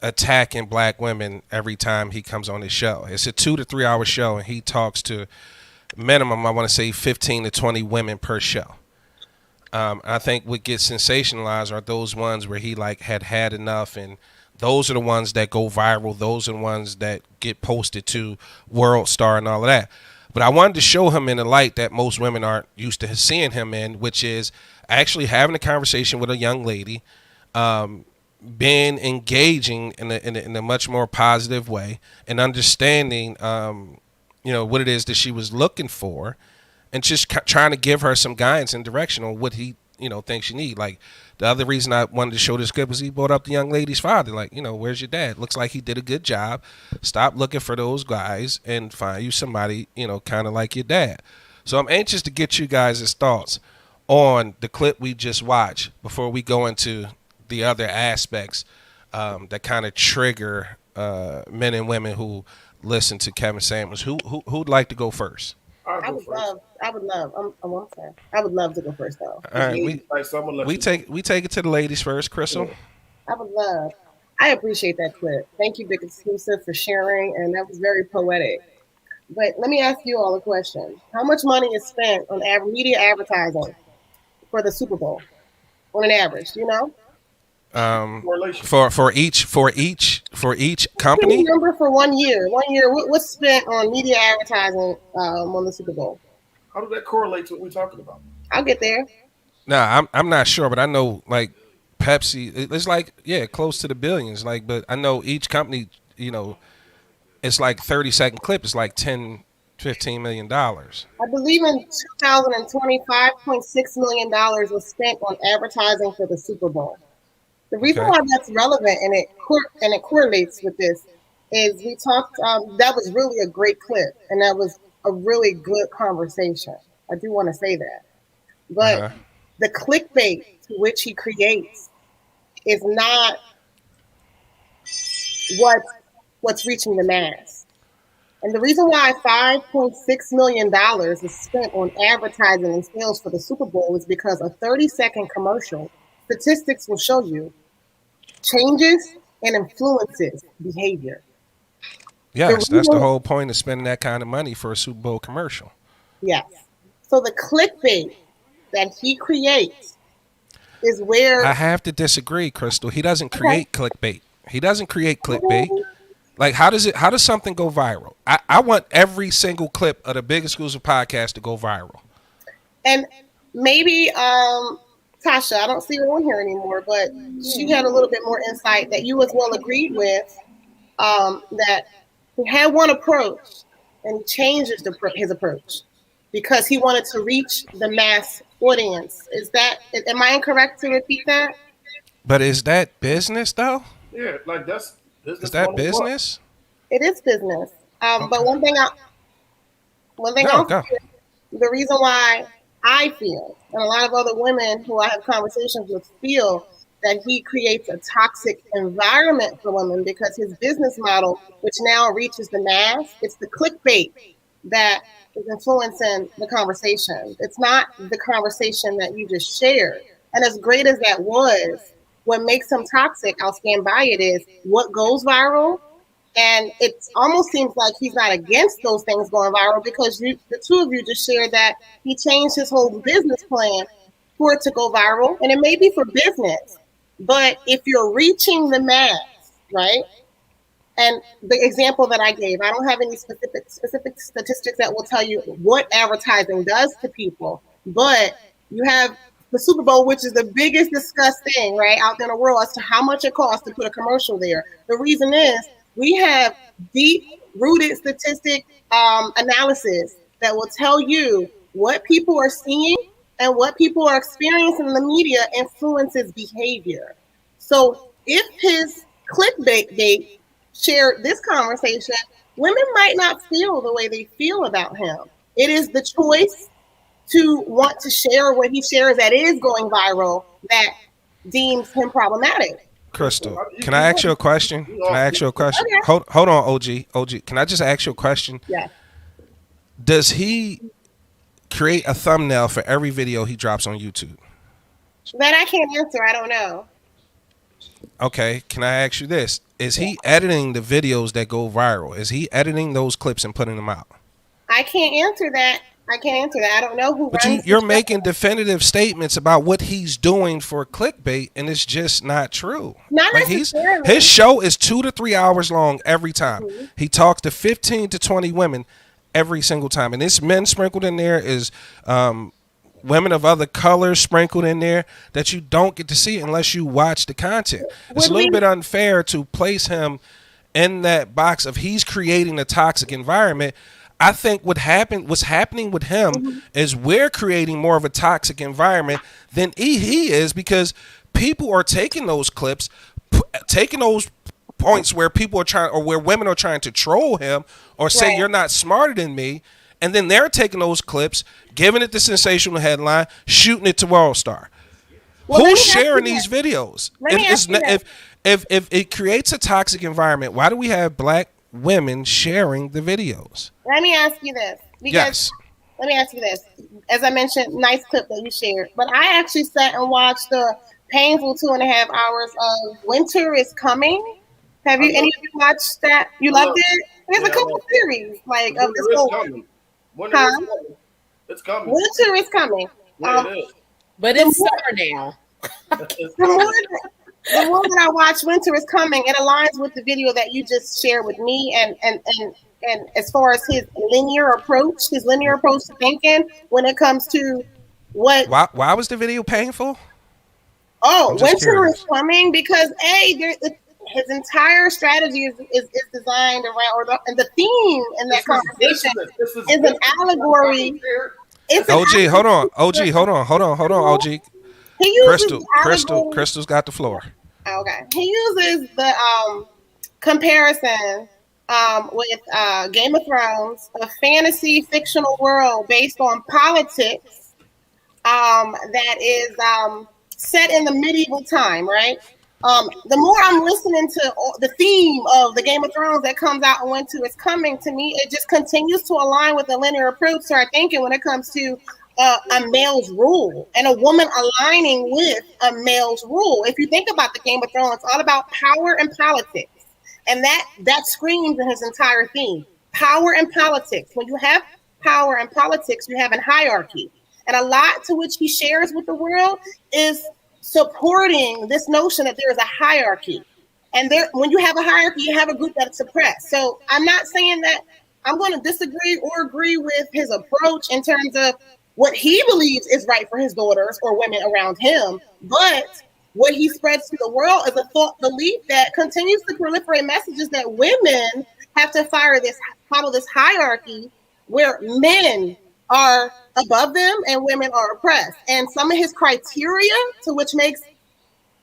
Speaker 1: attacking black women every time he comes on his show. It's a 2 to 3 hour show, and he talks to minimum, I want to say 15 to 20 women per show. I think what gets sensationalized are those ones where he like had enough, and those are the ones that go viral. Those are the ones that get posted to World Star and all of that. But I wanted to show him in a light that most women aren't used to seeing him in, which is actually having a conversation with a young lady, being engaging in a much more positive way, and understanding what it is that she was looking for, and just trying to give her some guidance and direction on what he thinks she need. Like the other reason I wanted to show this clip was he brought up the young lady's father. Like, where's your dad? Looks like he did a good job. Stop looking for those guys and find you somebody kind of like your dad. So I'm anxious to get you guys' thoughts on the clip we just watched before we go into the other aspects that kind of trigger men and women who listen to Kevin Samuels. Who'd like to go first?
Speaker 7: I would love to go first though.
Speaker 1: All right, we take it to the ladies first. Crystal.
Speaker 7: Yeah. I would love. I appreciate that clip. Thank you, Big Exclusive, for sharing, and that was very poetic. But let me ask you all a question: how much money is spent on media advertising for the Super Bowl on an average? Do you know?
Speaker 1: For each company.
Speaker 7: Remember for 1 year. 1 year, what's spent on media advertising on the Super Bowl?
Speaker 9: How does that correlate to what we're talking about?
Speaker 7: I'll get there.
Speaker 1: Nah, I'm not sure, but I know like Pepsi. It's like close to the billions. Like, but I know each company, it's like 30-second clip. It's like 10, $15 million.
Speaker 7: I believe in 2020, $5.6 million was spent on advertising for the Super Bowl. The reason
Speaker 1: Okay.
Speaker 7: why that's relevant and it correlates with this is we talked. That was really a great clip, and that was a really good conversation. I do want to say that,
Speaker 1: Uh
Speaker 7: but
Speaker 1: huh.
Speaker 7: the clickbait to which he creates is not what what's reaching the mass. And the reason why $5.6 million is spent on advertising and sales for the Super Bowl is because a 30-second commercial, statistics will show you, changes and influences behavior. The
Speaker 1: Yes, that's the
Speaker 7: reason,
Speaker 1: whole point of spending that kind of money for a Super Bowl commercial.
Speaker 7: yes. So the clickbait that he creates is where,
Speaker 1: I have to disagree, Crystal. He doesn't
Speaker 7: okay,
Speaker 1: create clickbait. He doesn't create clickbait. Like, how does something go viral? I want every single clip of the Big Exclusive podcast to go viral.
Speaker 7: and maybe Tasha, I don't see her on here anymore, but she had a little bit more insight that you as well agreed with. That he had one approach and he changed his approach because he wanted to reach the mass audience. Am I incorrect to repeat that?
Speaker 1: But is that business though?
Speaker 9: Yeah, like that's
Speaker 1: Is
Speaker 9: business
Speaker 1: that
Speaker 9: 101.
Speaker 1: business?
Speaker 7: It is business. But
Speaker 1: Okay.
Speaker 7: one thing
Speaker 1: No,
Speaker 7: I'll
Speaker 1: go.
Speaker 7: say, the reason why I feel, and a lot of other women who I have conversations with feel that he creates a toxic environment for women because his business model, which now reaches the mass, it's the clickbait that is influencing the conversation. It's not the conversation that you just shared. And as great as that was, what makes him toxic, I'll stand by it, is what goes viral, and it almost seems like he's not against those things going viral because the two of you just shared that he changed his whole business plan for it to go viral. And it may be for business, but if you're reaching the mass, right? And the example that I gave, I don't have any specific statistics that will tell you what advertising does to people, but you have the Super Bowl, which is the biggest discussed thing, right, out there in the world as to how much it costs to put a commercial there. The reason is we have deep rooted statistic analysis that will tell you what people are seeing and what people are experiencing in the media influences behavior. So if his clickbait shared this conversation, women might not feel the way they feel about him. It is the choice to want to share what he shares that is going viral that deems him problematic.
Speaker 9: Crystal,
Speaker 1: Crystal, can I ask you a question? Can I ask you a question?
Speaker 7: Okay.
Speaker 1: Hold on, OG. Can I just ask you a question?
Speaker 7: Yeah.
Speaker 1: Does he create a thumbnail for every video he drops on YouTube?
Speaker 7: That I can't answer. I don't know.
Speaker 1: Okay, can I ask you this? Is he editing the videos that go viral? Is he editing those clips and putting them out?
Speaker 7: I can't answer that. I can't answer that. I don't know who
Speaker 1: But
Speaker 7: runs the
Speaker 1: you're
Speaker 7: show.
Speaker 1: making definitive statements about what he's doing for clickbait, and it's just not true.
Speaker 7: Not
Speaker 1: Like
Speaker 7: necessarily.
Speaker 1: his show is 2 to 3 hours long every time.
Speaker 7: Mhm.
Speaker 1: He talks to 15 to 20 women every single time, and it's men sprinkled in there, is women of other colors sprinkled in there that you don't get to see unless you watch the content. It's
Speaker 7: Would
Speaker 1: a little
Speaker 7: we?
Speaker 1: bit unfair to place him in that box of he's creating a toxic environment. I think what's happening with him
Speaker 7: Mhm.
Speaker 1: is we're creating more of a toxic environment than he is, because people are taking those clips, taking those points where people are trying, or where women are trying to troll him or say
Speaker 7: Right.
Speaker 1: you're not smarter than me, and then they're taking those clips, giving it the sensational headline, shooting it to World Star.
Speaker 7: Well, let
Speaker 1: Who's
Speaker 7: me ask you
Speaker 1: sharing
Speaker 7: that.
Speaker 1: these videos?
Speaker 7: Let me ask you that.
Speaker 1: If it creates a toxic environment, why do we have black women sharing the videos?
Speaker 7: Let me ask you this. Because
Speaker 1: Yes.
Speaker 7: let me ask you this. As I mentioned, nice clip that you shared. But I actually sat and watched the painful 2.5 hours of Winter is Coming. Have
Speaker 9: I
Speaker 7: you any
Speaker 9: love,
Speaker 7: of you watched that? You
Speaker 9: I
Speaker 7: loved
Speaker 9: love,
Speaker 7: it? There's a
Speaker 9: yeah, I
Speaker 7: couple
Speaker 9: love.
Speaker 7: series like of this
Speaker 9: Winter is
Speaker 7: whole
Speaker 9: coming. Winter is
Speaker 7: huh?
Speaker 9: coming. It's coming.
Speaker 7: Winter is coming.
Speaker 9: Yeah, it is.
Speaker 5: But
Speaker 7: The
Speaker 5: it's
Speaker 7: more
Speaker 5: summer now.
Speaker 9: It's
Speaker 7: the more
Speaker 9: coming.
Speaker 7: that, the more that I watch Winter is Coming, it aligns with the video that you just shared with me, and as far as his linear approach to thinking when it comes to What?
Speaker 1: Why was the video painful?
Speaker 7: Oh,
Speaker 1: I'm just
Speaker 7: winter is
Speaker 1: curious.
Speaker 7: coming because his entire strategy is designed around, and the theme in that
Speaker 9: It's his
Speaker 7: conversation
Speaker 9: business. It's his
Speaker 7: is an
Speaker 9: business. I don't
Speaker 7: allegory.
Speaker 9: care.
Speaker 7: It's
Speaker 9: It's
Speaker 7: an
Speaker 9: his
Speaker 1: OG, hold on. OG,
Speaker 7: allegory.
Speaker 1: hold on. OG,
Speaker 7: He uses the allegory.
Speaker 1: Crystal's got the floor.
Speaker 7: Okay, he uses the comparison with Game of Thrones, a fantasy fictional world based on politics that is set in the medieval time, right? The more I'm listening to the theme of the Game of Thrones that comes out and when to is coming to me, it just continues to align with the linear approach to our thinking when it comes to a male's rule and a woman aligning with a male's rule. If you think about the Game of Thrones, it's all about power and politics, and that screams in his entire theme: power and politics. When you have power and politics, you have a hierarchy. And a lot to which he shares with the world is supporting this notion that there is a hierarchy. And there, when you have a hierarchy, you have a group that's suppressed. So I'm not saying that I'm going to disagree or agree with his approach in terms of what he believes is right for his daughters or women around him. But what he spreads to the world is a thought belief that continues to proliferate messages that women have to follow this hierarchy where men are above them and women are oppressed. And some of his criteria to which makes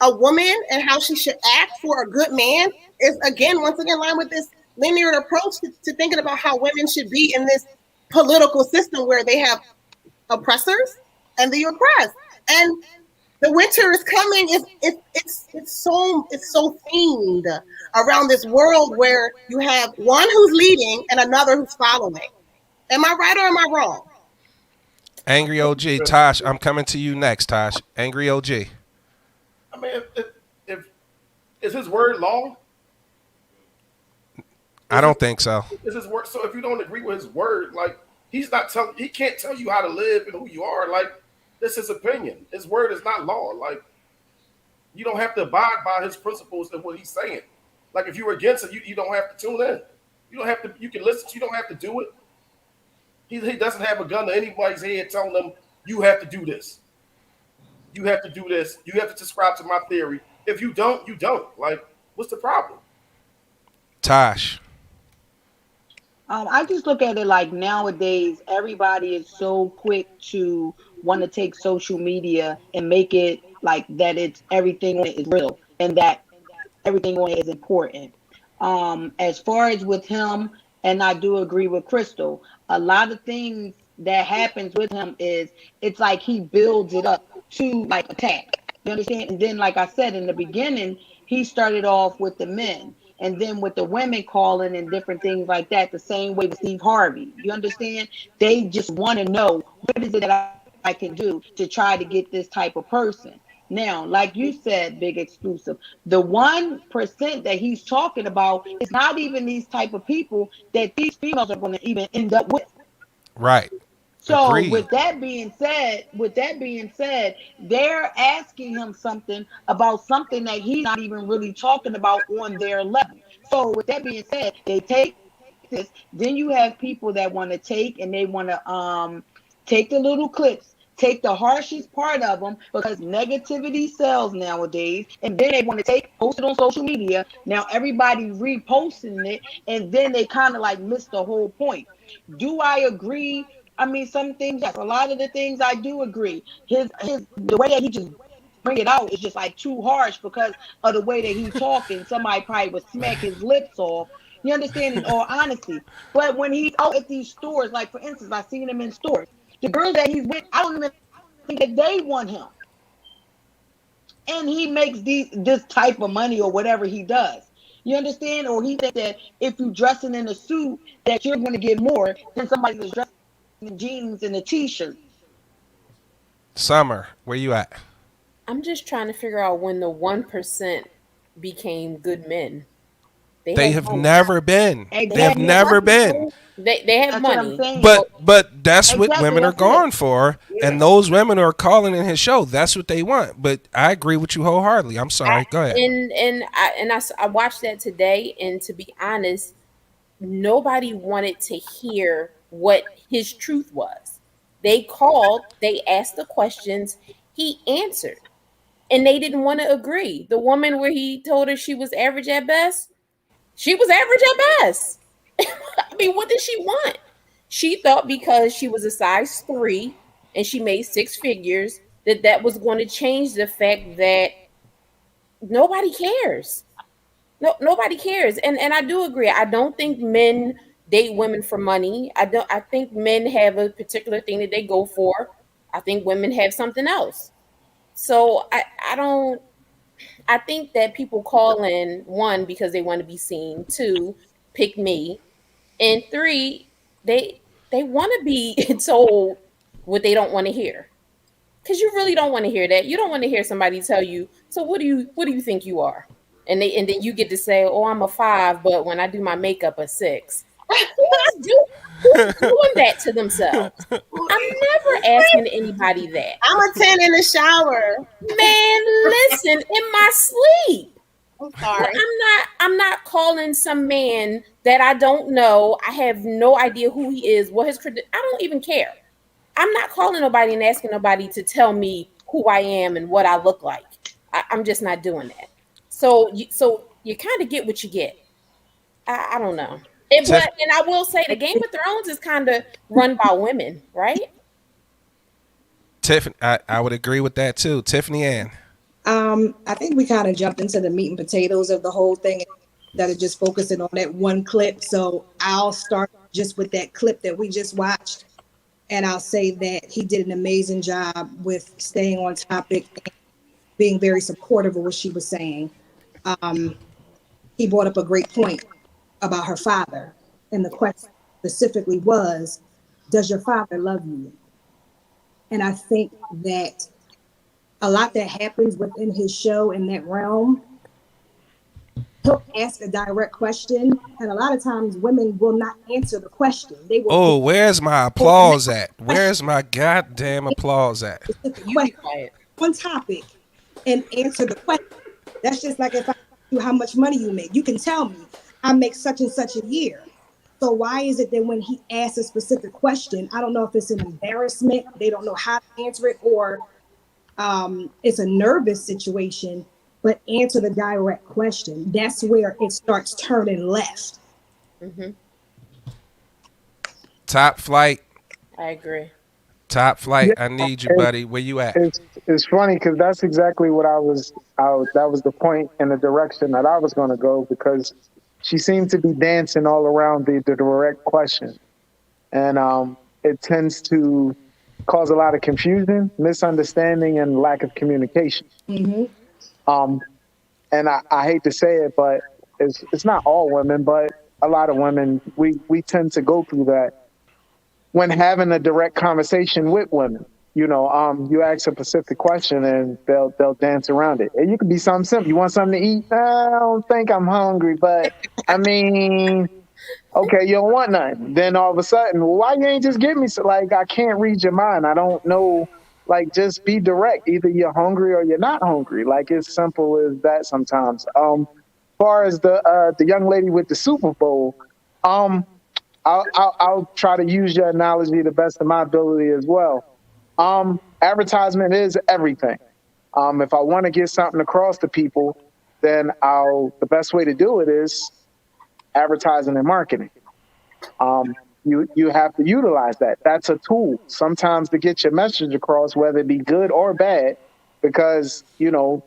Speaker 7: a woman and how she should act for a good man is once again, line with this linear approach to thinking about how women should be in this political system where they have oppressors and the oppressed. And the winter is coming. It's so themed around this world where you have one who's leading and another who's following. Am I right or am I wrong?
Speaker 1: Angry OG, Tosh, I'm coming to you next, Tosh. Angry OG.
Speaker 9: I mean, if is his word law?
Speaker 1: I don't think so.
Speaker 9: Is his word? So if you don't agree with his word, like he's not telling, he can't tell you how to live and who you are. Like this is his opinion. His word is not law. Like you don't have to abide by his principles and what he's saying. Like if you're against it, you don't have to tune in. You don't have to. You can listen. You don't have to do it. He doesn't have a gun to anybody's head telling them you have to do this. You have to do this. You have to subscribe to my theory. If you don't, you don't. Like, what's the problem?
Speaker 1: Tosh.
Speaker 4: I just look at it like nowadays everybody is so quick to want to take social media and make it like that it's everything on it is real and that everything on it is important. As far as with him, and I do agree with Crystal, a lot of things that happens with him is it's like he builds it up to like attack. You understand? And then, like I said in the beginning, he started off with the men. And then with the women calling and different things like that, the same way with Steve Harvey. You understand? They just want to know what is it that I can do to try to get this type of person. Now, like you said, Big Exclusive, the 1% that he's talking about is not even these type of people that these females are going to even end up with.
Speaker 1: Right.
Speaker 4: So
Speaker 1: Agreed.
Speaker 4: with that being said, they're asking him something about something that he's not even really talking about on their level. So with that being said, they take this. Then you have people that want to take and they want to take the little clips, take the harshest part of them because negativity sells nowadays, and then they want to post it on social media. Now everybody reposting it, and then they kind of like miss the whole point. Do I agree? I mean, some things, yes. A lot of the things I do agree. The way that he just bring it out is just like too harsh because of the way that he talking. Somebody probably would smack his lips off. You understand? In all honesty, but when he's out at these stores, like for instance, I seen him in stores. The girls that he's with, I don't even think that they want him, and he makes this type of money or whatever he does. You understand? Or he thinks that if you're dressing in a suit, that you're going to get more than somebody that's dressing in jeans and a t-shirt.
Speaker 1: Summer, where you at?
Speaker 5: I'm just trying to figure out when the 1% became good men.
Speaker 1: They have never been.
Speaker 4: Exactly.
Speaker 1: They have never been.
Speaker 5: They have
Speaker 4: That's
Speaker 5: money.
Speaker 4: what I'm saying.
Speaker 1: But that's what
Speaker 4: Exactly,
Speaker 1: women are
Speaker 4: that's
Speaker 1: going
Speaker 4: it.
Speaker 1: for,
Speaker 4: Yeah.
Speaker 1: and those women are calling in his show. That's what they want. But I agree with you wholeheartedly. I'm sorry. Go ahead.
Speaker 5: I watched that today, and to be honest, nobody wanted to hear what his truth was. They called, they asked the questions, he answered, and they didn't want to agree. The woman where he told her she was average at best, she was average at best. I mean, what did she want? She thought because she was a size 3 and she made 6 figures that that was going to change the fact that nobody cares. No, nobody cares. And I do agree. I don't think men date women for money. I think men have a particular thing that they go for. I think women have something else. So I don't I think that people call in, one, because they want to be seen, two, pick me, and three, they want to be told what they don't want to hear. Because you really don't want to hear that. You don't want to hear somebody tell you, so what do you think you are? And then you get to say, oh, I'm a 5, but when I do my makeup, a 6. Who's doing that to themselves? I'm never asking anybody that.
Speaker 7: I'm a 10 in the shower.
Speaker 5: Man, listen, in my sleep.
Speaker 7: I'm sorry.
Speaker 5: I'm not calling some man that I don't know. I have no idea who he is, what his I don't even care. I'm not calling nobody and asking nobody to tell me who I am and what I look like. I'm just not doing that. So you kind of get what you get. I don't know. And I will say the Game of Thrones is kind of run by women, right?
Speaker 1: Tiffany, I would agree with that too. Tiffany Ann.
Speaker 6: I think we kind of jumped into the meat and potatoes of the whole thing that is just focusing on that one clip. So I'll start just with that clip that we just watched. And I'll say that he did an amazing job with staying on topic and being very supportive of what she was saying. He brought up a great point about her father. And the question specifically was, does your father love you? And I think that a lot that happens within his show in that realm, he'll ask a direct question, and a lot of times women will not answer the question. They will.
Speaker 1: Oh, where's my applause at? Where's my goddamn applause at?
Speaker 5: You be quiet.
Speaker 6: One topic and answer the question. That's just like if I ask you how much money you make. You can tell me I make such and such a year. So why is it that when he asks a specific question, I don't know if it's an embarrassment, they don't know how to answer it, or it's a nervous situation, but answer the direct question. That's where it starts turning left.
Speaker 5: Mm-hmm.
Speaker 1: Top flight.
Speaker 5: I agree.
Speaker 1: Top flight. I need you, buddy. Where you at?
Speaker 10: It's funny because that's exactly what that was the point and the direction that I was going to go, because she seemed to be dancing all around the direct question. And it tends to cause a lot of confusion, misunderstanding, and lack of communication.
Speaker 6: Mm-hmm.
Speaker 10: And I hate to say it, but it's not all women, but a lot of women, we tend to go through that when having a direct conversation with women. You know, you ask a specific question and they'll dance around it. And you could be something simple. You want something to eat? I don't think I'm hungry, but I mean, okay, you don't want nothing. Then all of a sudden, well, why you ain't just give me some? Like, I can't read your mind. I don't know. Like, just be direct. Either you're hungry or you're not hungry. Like, it's simple as that sometimes. As far as the young lady with the Super Bowl, I'll try to use your analogy to the best of my ability as well. Advertisement is everything. If I want to get something across to people, then the best way to do it is advertising and marketing. You have to utilize that. That's a tool sometimes to get your message across, whether it be good or bad, because, you know,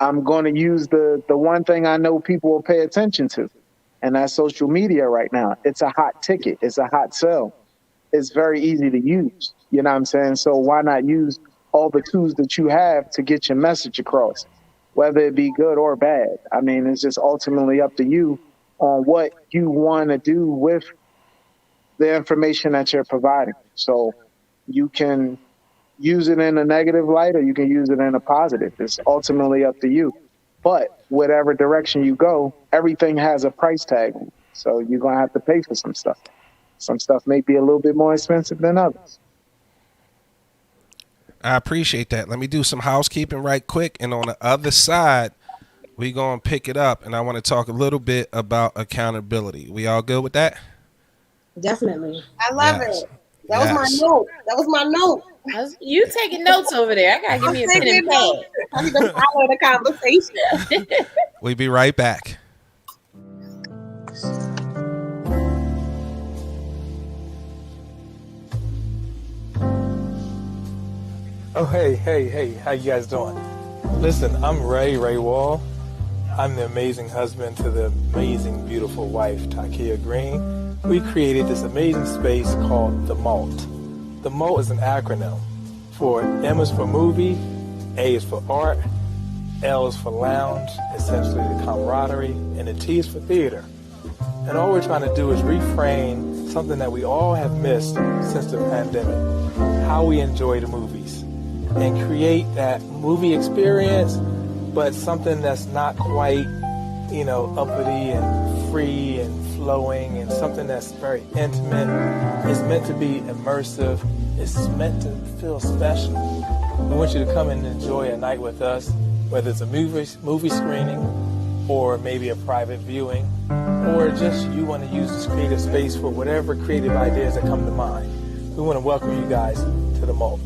Speaker 10: I'm going to use the one thing I know people will pay attention to, and that's social media right now. It's a hot ticket. It's a hot sell. It's very easy to use. You know what I'm saying? So why not use all the tools that you have to get your message across, whether it be good or bad? I mean, it's just ultimately up to you on what you want to do with the information that you're providing. So you can use it in a negative light or you can use it in a positive. It's ultimately up to you. But whatever direction you go, everything has a price tag. So you're going to have to pay for some stuff. Some stuff may be a little bit more expensive than others.
Speaker 1: I appreciate that. Let me do some housekeeping right quick. And on the other side, we're going to pick it up. And I want to talk a little bit about accountability. We all good with that?
Speaker 6: Definitely.
Speaker 7: I love it. That was my
Speaker 1: Yes.
Speaker 7: note. That was my note.
Speaker 5: You taking notes over there? I gotta give
Speaker 7: I'm
Speaker 5: me a pen
Speaker 7: taking
Speaker 5: and
Speaker 7: notes. I need to follow the conversation.
Speaker 1: We'll be right back.
Speaker 14: Oh, hey, how you guys doing? Listen, I'm Ray Wall. I'm the amazing husband to the amazing, beautiful wife, Takia Green. We created this amazing space called The Malt. The Malt is an acronym. M is for movie, A is for art, L is for lounge, essentially the camaraderie, and the T is for theater. And all we're trying to do is reframe something that we all have missed since the pandemic, how we enjoy the movies, and create that movie experience, but something that's not quite, uppity and free and flowing, and something that's very intimate. It's meant to be immersive. It's meant to feel special. We want you to come and enjoy a night with us, whether it's a movie screening or maybe a private viewing, or just you want to use this creative space for whatever creative ideas that come to mind. We want to welcome you guys to the Malt.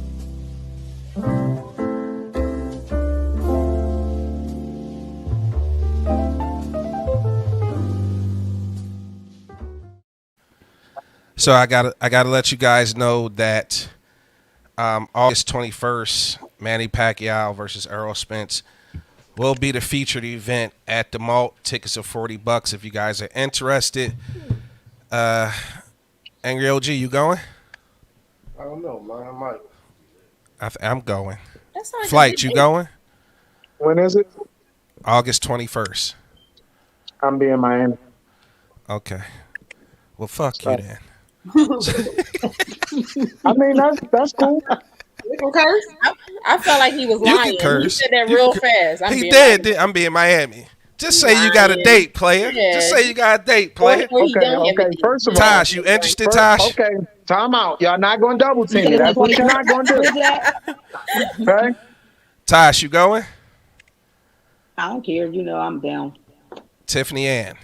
Speaker 1: So I gotta let you guys know that August 21st, Manny Pacquiao versus Errol Spence will be the featured event at the Malt. Tickets are $40 if you guys are interested. Angry OG, you going?
Speaker 9: I don't know, man. I might.
Speaker 1: I'm going.
Speaker 5: That's not
Speaker 1: Flight, you going?
Speaker 10: When is it?
Speaker 1: August 21st.
Speaker 10: I'm being Miami.
Speaker 1: Okay. Well, fuck you then.
Speaker 10: I mean, that's cool.
Speaker 7: You can curse.
Speaker 5: I felt like he was
Speaker 1: You
Speaker 5: lying.
Speaker 1: can curse.
Speaker 5: He said that
Speaker 1: You
Speaker 5: real
Speaker 1: can
Speaker 5: fast.
Speaker 1: He did. I'm being Miami. Just say you got a date, player.
Speaker 5: Yeah.
Speaker 1: Just say you got a date, player.
Speaker 10: Okay. First of all,
Speaker 1: Tosh, you interested, Tosh?
Speaker 10: Okay, time out. Y'all not going to double team me. That's what you're not going to do. Okay.
Speaker 1: Tosh, you going?
Speaker 4: I don't care. I'm down.
Speaker 1: Tiffany Ann.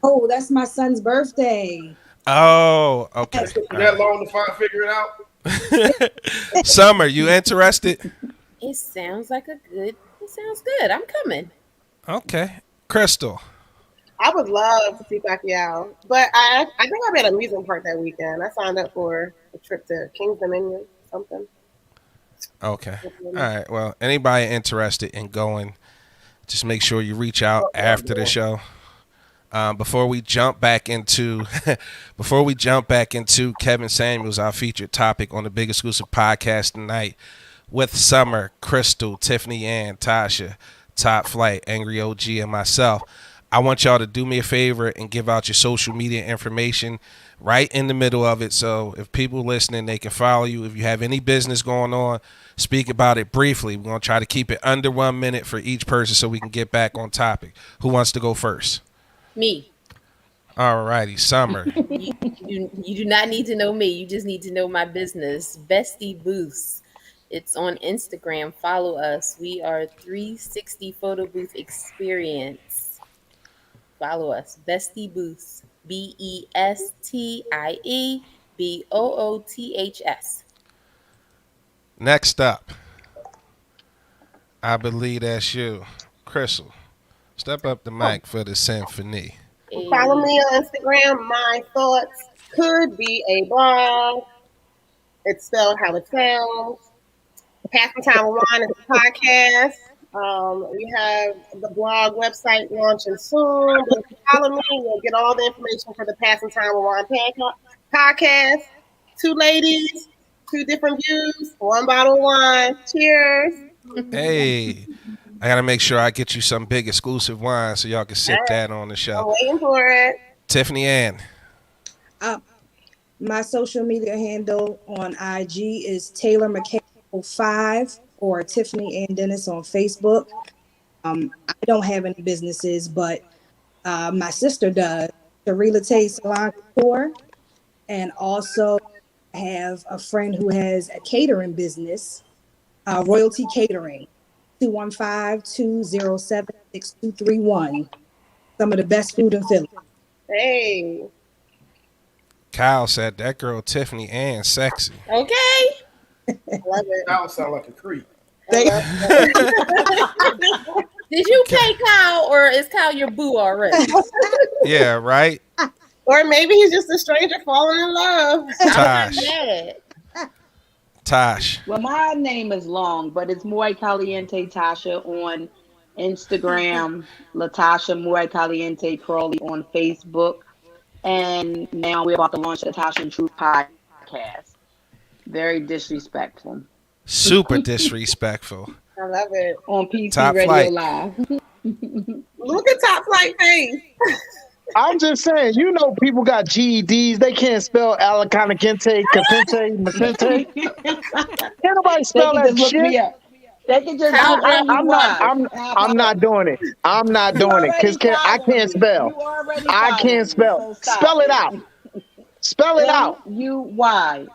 Speaker 6: Oh, that's my son's birthday.
Speaker 1: Oh, okay.
Speaker 9: That long to figure it out?
Speaker 1: Summer, you interested?
Speaker 5: It sounds good. I'm coming.
Speaker 1: Okay. Crystal.
Speaker 7: I would love to see Pacquiao, but I think I'm at an amusement park that weekend. I signed up for a trip to King's Dominion, something.
Speaker 1: Okay. All right. Well, anybody interested in going, just make sure you reach out after the show. Before we jump back into Kevin Samuels, our featured topic on the Big Exclusive podcast tonight, with Summer, Crystal, Tiffany Ann, Tasha, Top Flight, Angry OG, and myself, I want y'all to do me a favor and give out your social media information right in the middle of it. So if people listening, they can follow you. If you have any business going on, speak about it briefly. We're going to try to keep it under 1 minute for each person so we can get back on topic. Who wants to go first?
Speaker 5: Me.
Speaker 1: All righty, Summer.
Speaker 5: You do not need to know me. You just need to know my business, Bestie Booths. It's on Instagram. Follow us. We are 360 Photo Booth Experience. Follow us, Bestie Booths. BESTIE
Speaker 1: Next up, I believe that's you, Crystal. Step up the mic for the symphony.
Speaker 7: Follow me on Instagram. My thoughts could be a blog. It's spelled how it sounds. Passing Time with Wine is a podcast. We have the blog website launching soon. But if you follow me, you'll get all the information for the Passing Time with Wine podcast. 2 ladies, 2 different views, 1 bottle of wine. Cheers.
Speaker 1: Hey, I got to make sure I get you some big exclusive wine so y'all can sip that on the
Speaker 7: I'm
Speaker 1: show.
Speaker 7: waiting for it.
Speaker 1: Tiffany Ann.
Speaker 6: My social media handle on IG is Taylor McHale 5 or Tiffany Ann Dennis on Facebook. I don't have any businesses, but my sister does. The Relate Salon Couture, and also have a friend who has a catering business, Royalty Catering, 215-207-6231. Some of the best food in Philly.
Speaker 7: Hey.
Speaker 1: Kyle said that girl Tiffany and sexy.
Speaker 5: Okay.
Speaker 7: I love it.
Speaker 9: Kyle sound like a creep.
Speaker 7: I love
Speaker 5: Did you pay Kyle, or is Kyle your boo already?
Speaker 1: Yeah, right.
Speaker 7: Or maybe he's just a stranger falling in love.
Speaker 1: Tosh.
Speaker 5: Yeah.
Speaker 1: Tosh.
Speaker 4: Well, my name is long, but it's Muy Caliente Tasha on Instagram, Latasha Muy Caliente Crawley on Facebook, and now we're about to launch the Tasha and Truth podcast. Very disrespectful
Speaker 1: Super disrespectful.
Speaker 7: I love it.
Speaker 4: on PC
Speaker 1: Top
Speaker 4: Radio
Speaker 1: flight.
Speaker 4: Live.
Speaker 7: Look at Top Flight face.
Speaker 10: I'm just saying, you know, people got GEDs. They can't spell Alicante, Capente, Macente. Can't nobody
Speaker 4: They
Speaker 10: spell
Speaker 4: can
Speaker 10: that
Speaker 4: just look me
Speaker 10: shit.
Speaker 4: up. They can just
Speaker 5: Kyle,
Speaker 4: look on
Speaker 10: I'm not. I'm not doing it. I'm not
Speaker 4: You
Speaker 10: doing it
Speaker 4: already
Speaker 10: because I
Speaker 4: following
Speaker 10: can't
Speaker 4: me.
Speaker 10: spell.
Speaker 4: You already
Speaker 10: I
Speaker 4: following
Speaker 10: can't
Speaker 4: me,
Speaker 10: spell.
Speaker 4: so stop
Speaker 10: Spell it out. Spell it out.
Speaker 4: MUYCALIENTE.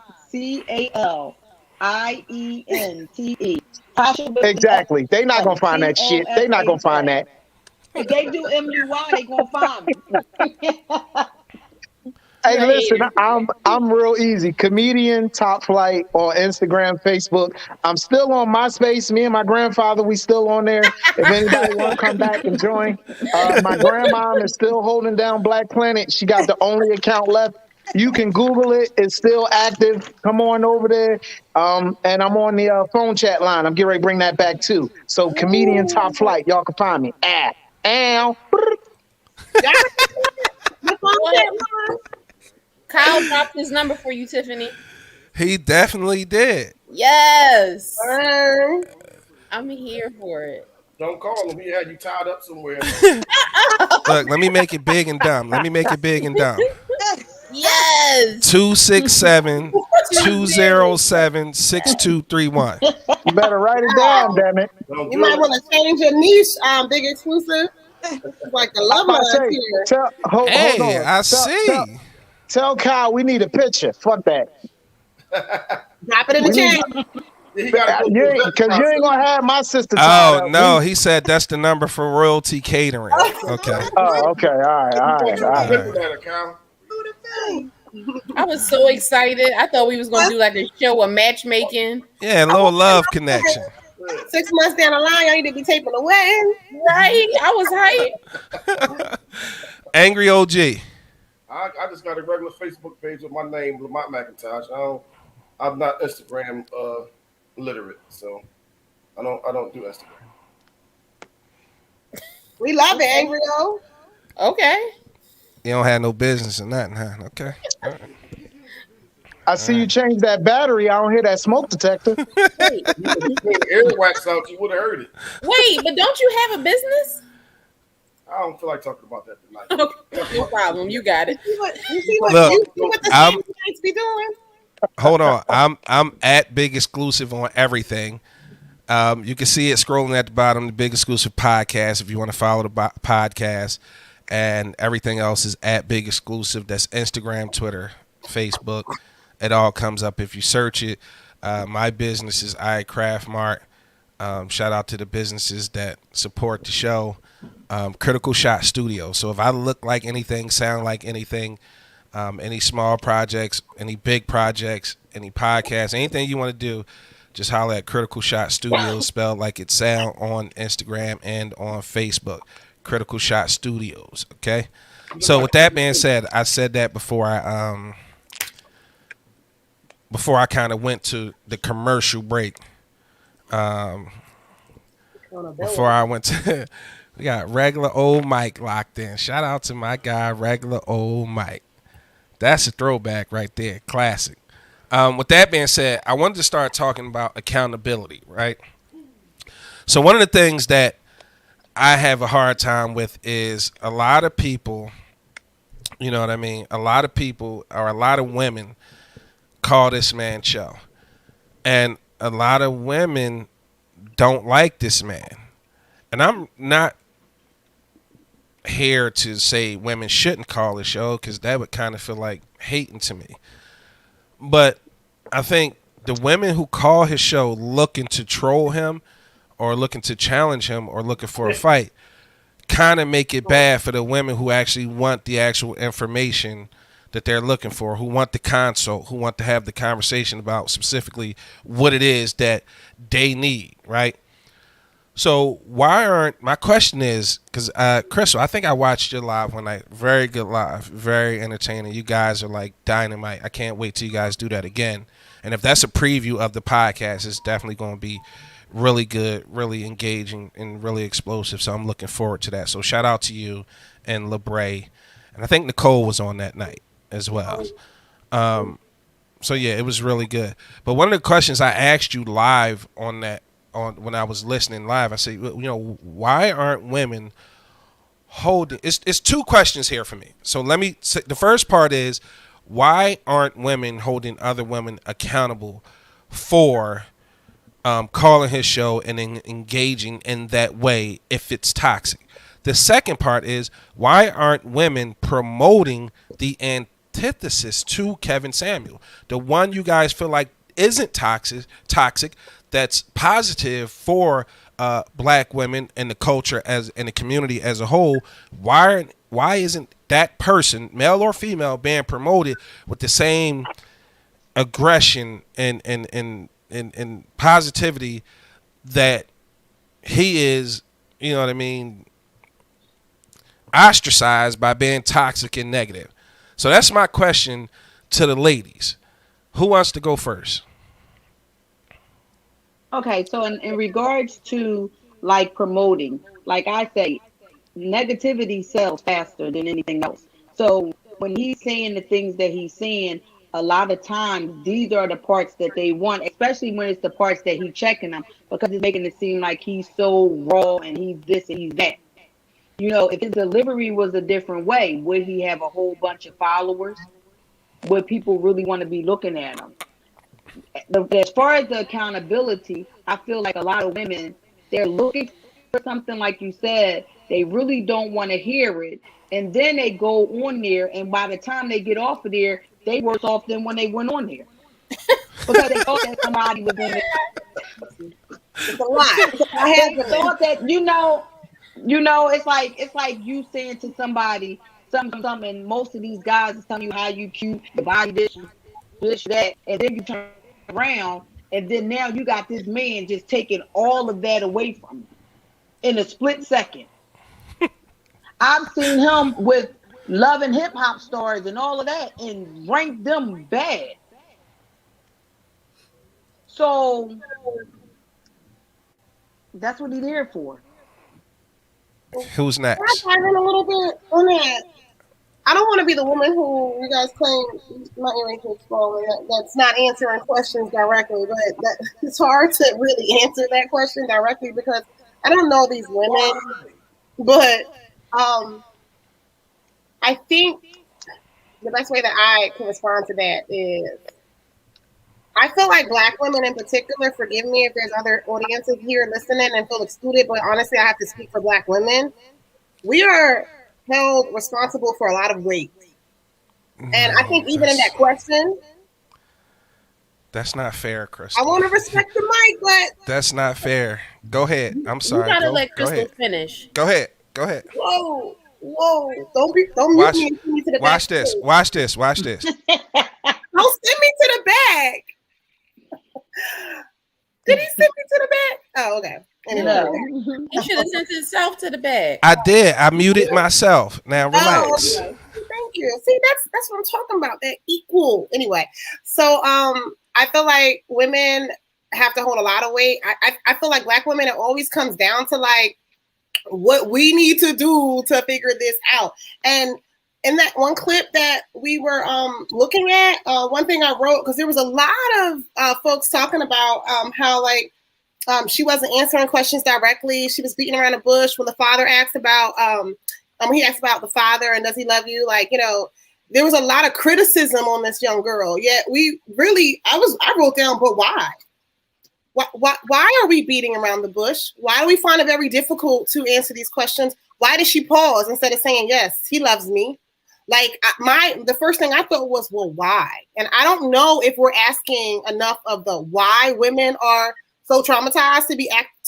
Speaker 4: Tasha with an
Speaker 10: Exactly. They not gonna find that shit. They not gonna find
Speaker 4: TOSHA.
Speaker 10: that.
Speaker 4: If they do MUY, they gonna find me.
Speaker 10: Hey,
Speaker 5: You're a
Speaker 10: listen,
Speaker 5: hater.
Speaker 10: I'm real easy. Comedian Top Flight on Instagram, Facebook. I'm still on MySpace. Me and my grandfather, we still on there. If anybody want to come back and join, my grandma is still holding down Black Planet. She got the only account left. You can Google it. It's still active. Come on over there. And I'm on the phone chat line. I'm getting ready to bring that back too. So Comedian Top Flight, y'all can find me. Ow.
Speaker 5: Kyle dropped his number for you, Tiffany.
Speaker 1: He definitely did.
Speaker 5: Yes. I'm here for it.
Speaker 9: Don't call him. He had you tied up somewhere.
Speaker 1: Look, let me make it big and dumb. Let me make it big and dumb.
Speaker 5: Yes.
Speaker 1: 267-207-6231.
Speaker 10: You better write it down, damn it.
Speaker 7: You might want to change your niche, Big Exclusive. It's like the love
Speaker 10: I
Speaker 7: line
Speaker 10: say,
Speaker 7: here.
Speaker 10: hold
Speaker 1: Hey,
Speaker 10: on.
Speaker 1: I see.
Speaker 10: Tell Kyle we need a picture. Fuck that.
Speaker 7: Drop it in the chat.
Speaker 10: Because you ain't gonna have my sister tied
Speaker 1: Oh
Speaker 10: up.
Speaker 1: no, he said that's the number for royalty catering. Okay.
Speaker 10: Oh, okay. All right.
Speaker 5: I was so excited. I thought we was gonna do like a show of matchmaking.
Speaker 1: Yeah, a little love connection.
Speaker 7: 6 months down the line, y'all need to be taping the wedding.
Speaker 5: Right? I was hyped.
Speaker 1: Angry OG.
Speaker 9: I just got a regular Facebook page with my name, Lamont McIntosh. I'm not Instagram literate, so I don't do Instagram.
Speaker 7: We love it, Angry O.
Speaker 5: Okay.
Speaker 1: You don't have no business in that, huh? Okay. All right.
Speaker 10: I see you change that battery. I don't hear that smoke detector.
Speaker 5: Wait.
Speaker 9: Earwax out, you would have heard it.
Speaker 5: Wait, but don't you have a business?
Speaker 9: I don't feel like talking about that tonight.
Speaker 5: Okay, no problem. You got it.
Speaker 7: You see what
Speaker 1: Look,
Speaker 7: the
Speaker 1: I'm-
Speaker 7: Saints be doing?
Speaker 1: Hold on. I'm at Big Exclusive on everything. You can see it scrolling at the bottom, the Big Exclusive podcast, if you want to follow the podcast. And everything else is at Big Exclusive. That's Instagram, Twitter, Facebook. It all comes up if you search it. My business is iCraft Mart. Shout out to the businesses that support the show. Critical Shot Studio. So if I look like anything, sound like anything, any small projects, any big projects, any podcasts, anything you want to do, just holler at Critical Shot Studios, spelled like it sound, on Instagram and on Facebook. Critical Shot Studios. Okay. So with that being said, I said that before I kind of went to the commercial break. Before I went to, we got regular old Mike locked in. Shout out to my guy, regular old Mike. That's a throwback right there. Classic. With that being said, I wanted to start talking about accountability, right? So one of the things that I have a hard time with is a lot of people, you know what I mean? A lot of people, or a lot of women, call this man Cho. And a lot of women don't like this man. And I'm not here to say women shouldn't call the show, because that would kind of feel like hating to me. But I think the women who call his show looking to troll him or looking to challenge him or looking for a fight kind of make it bad for the women who actually want the actual information that they're looking for, who want the consult, who want to have the conversation about specifically what it is that they need, right? So why aren't, my question is, because Crystle, I think I watched your live one night. Very good live, very entertaining. You guys are like dynamite. I can't wait till you guys do that again. And if that's a preview of the podcast, it's definitely going to be really good, really engaging, and really explosive. So I'm looking forward to that. So shout out to you and LeBray. And I think Nicole was on that night as well. So yeah, it was really good. But one of the questions I asked you live on when I was listening live, I said, why aren't women holding? It's two questions here for me. So let me say, the first part is, why aren't women holding other women accountable for calling his show and engaging in that way if it's toxic? The second part is, why aren't women promoting the antithesis to Kevin Samuel, the one you guys feel like isn't toxic, that's positive for black women and the culture and the community as a whole? Why isn't that person, male or female, being promoted with the same aggression and positivity that he is, you know what I mean, ostracized by being toxic and negative? So that's my question to the ladies. Who wants to go first?
Speaker 4: Okay, so in regards to like promoting, like I say, negativity sells faster than anything else. So when he's saying the things that he's saying, a lot of times these are the parts that they want, especially when it's the parts that he's checking them, because it's making it seem like he's so raw and he's this and he's that. If his delivery was a different way, would he have a whole bunch of followers? Would people really want to be looking at him? As far as the accountability, I feel like a lot of women, they're looking for something, like you said, they really don't want to hear it. And then they go on there, and by the time they get off of there, they worse off than when they went on there. Because they thought that somebody was in there.
Speaker 7: It's a lot.
Speaker 4: They thought that, it's like you saying to somebody something, and most of these guys is telling you how you cute, your body this, that, and then you turn around, and then now you got this man just taking all of that away from you in a split second. I've seen him with Love and Hip Hop stars and all of that, and rank them bad. So that's what he's here for.
Speaker 1: Who's next?
Speaker 7: Can I dive in a little bit on that? I don't want to be the woman who you guys claim my earrings are small and that's not answering questions directly, but it's hard to really answer that question directly because I don't know these women. But I think the best way that I can respond to that is I feel like black women in particular, forgive me if there's other audiences here listening and feel excluded, but honestly, I have to speak for black women. We are held responsible for a lot of weight. And I think even in that question,
Speaker 1: that's not fair, Crystle.
Speaker 7: I want to respect the mic, but
Speaker 1: that's not fair. Go ahead. I'm sorry.
Speaker 5: You gotta let Crystle finish.
Speaker 1: Go ahead.
Speaker 7: Whoa. Don't mute me to the back.
Speaker 1: Watch this. Watch this.
Speaker 7: Don't send me to the back. Did he send me to the back? Oh, okay.
Speaker 5: Anyway. He should have sent himself to the back.
Speaker 1: I did. I muted myself. Now relax.
Speaker 7: Okay. Thank you. See, that's what I'm talking about. That equal. Anyway, so I feel like women have to hold a lot of weight. I feel like black women, it always comes down to like what we need to do to figure this out. And in that one clip that we were looking at, one thing I wrote, because there was a lot of folks talking about how like she wasn't answering questions directly. She was beating around the bush when the father asked about he asked about the father and does he love you? Like, there was a lot of criticism on this young girl. Yet we really, I wrote down, but why? Why are we beating around the bush? Why do we find it very difficult to answer these questions? Why did she pause instead of saying, yes, he loves me? Like the first thing I thought was, well, why? And I don't know if we're asking enough of the why women are so traumatized to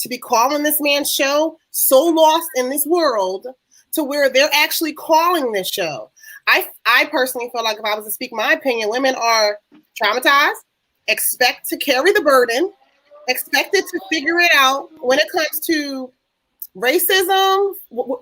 Speaker 7: be calling this man's show, so lost in this world to where they're actually calling this show. I personally feel like if I was to speak my opinion, women are traumatized, expect to carry the burden, expected to figure it out when it comes to racism.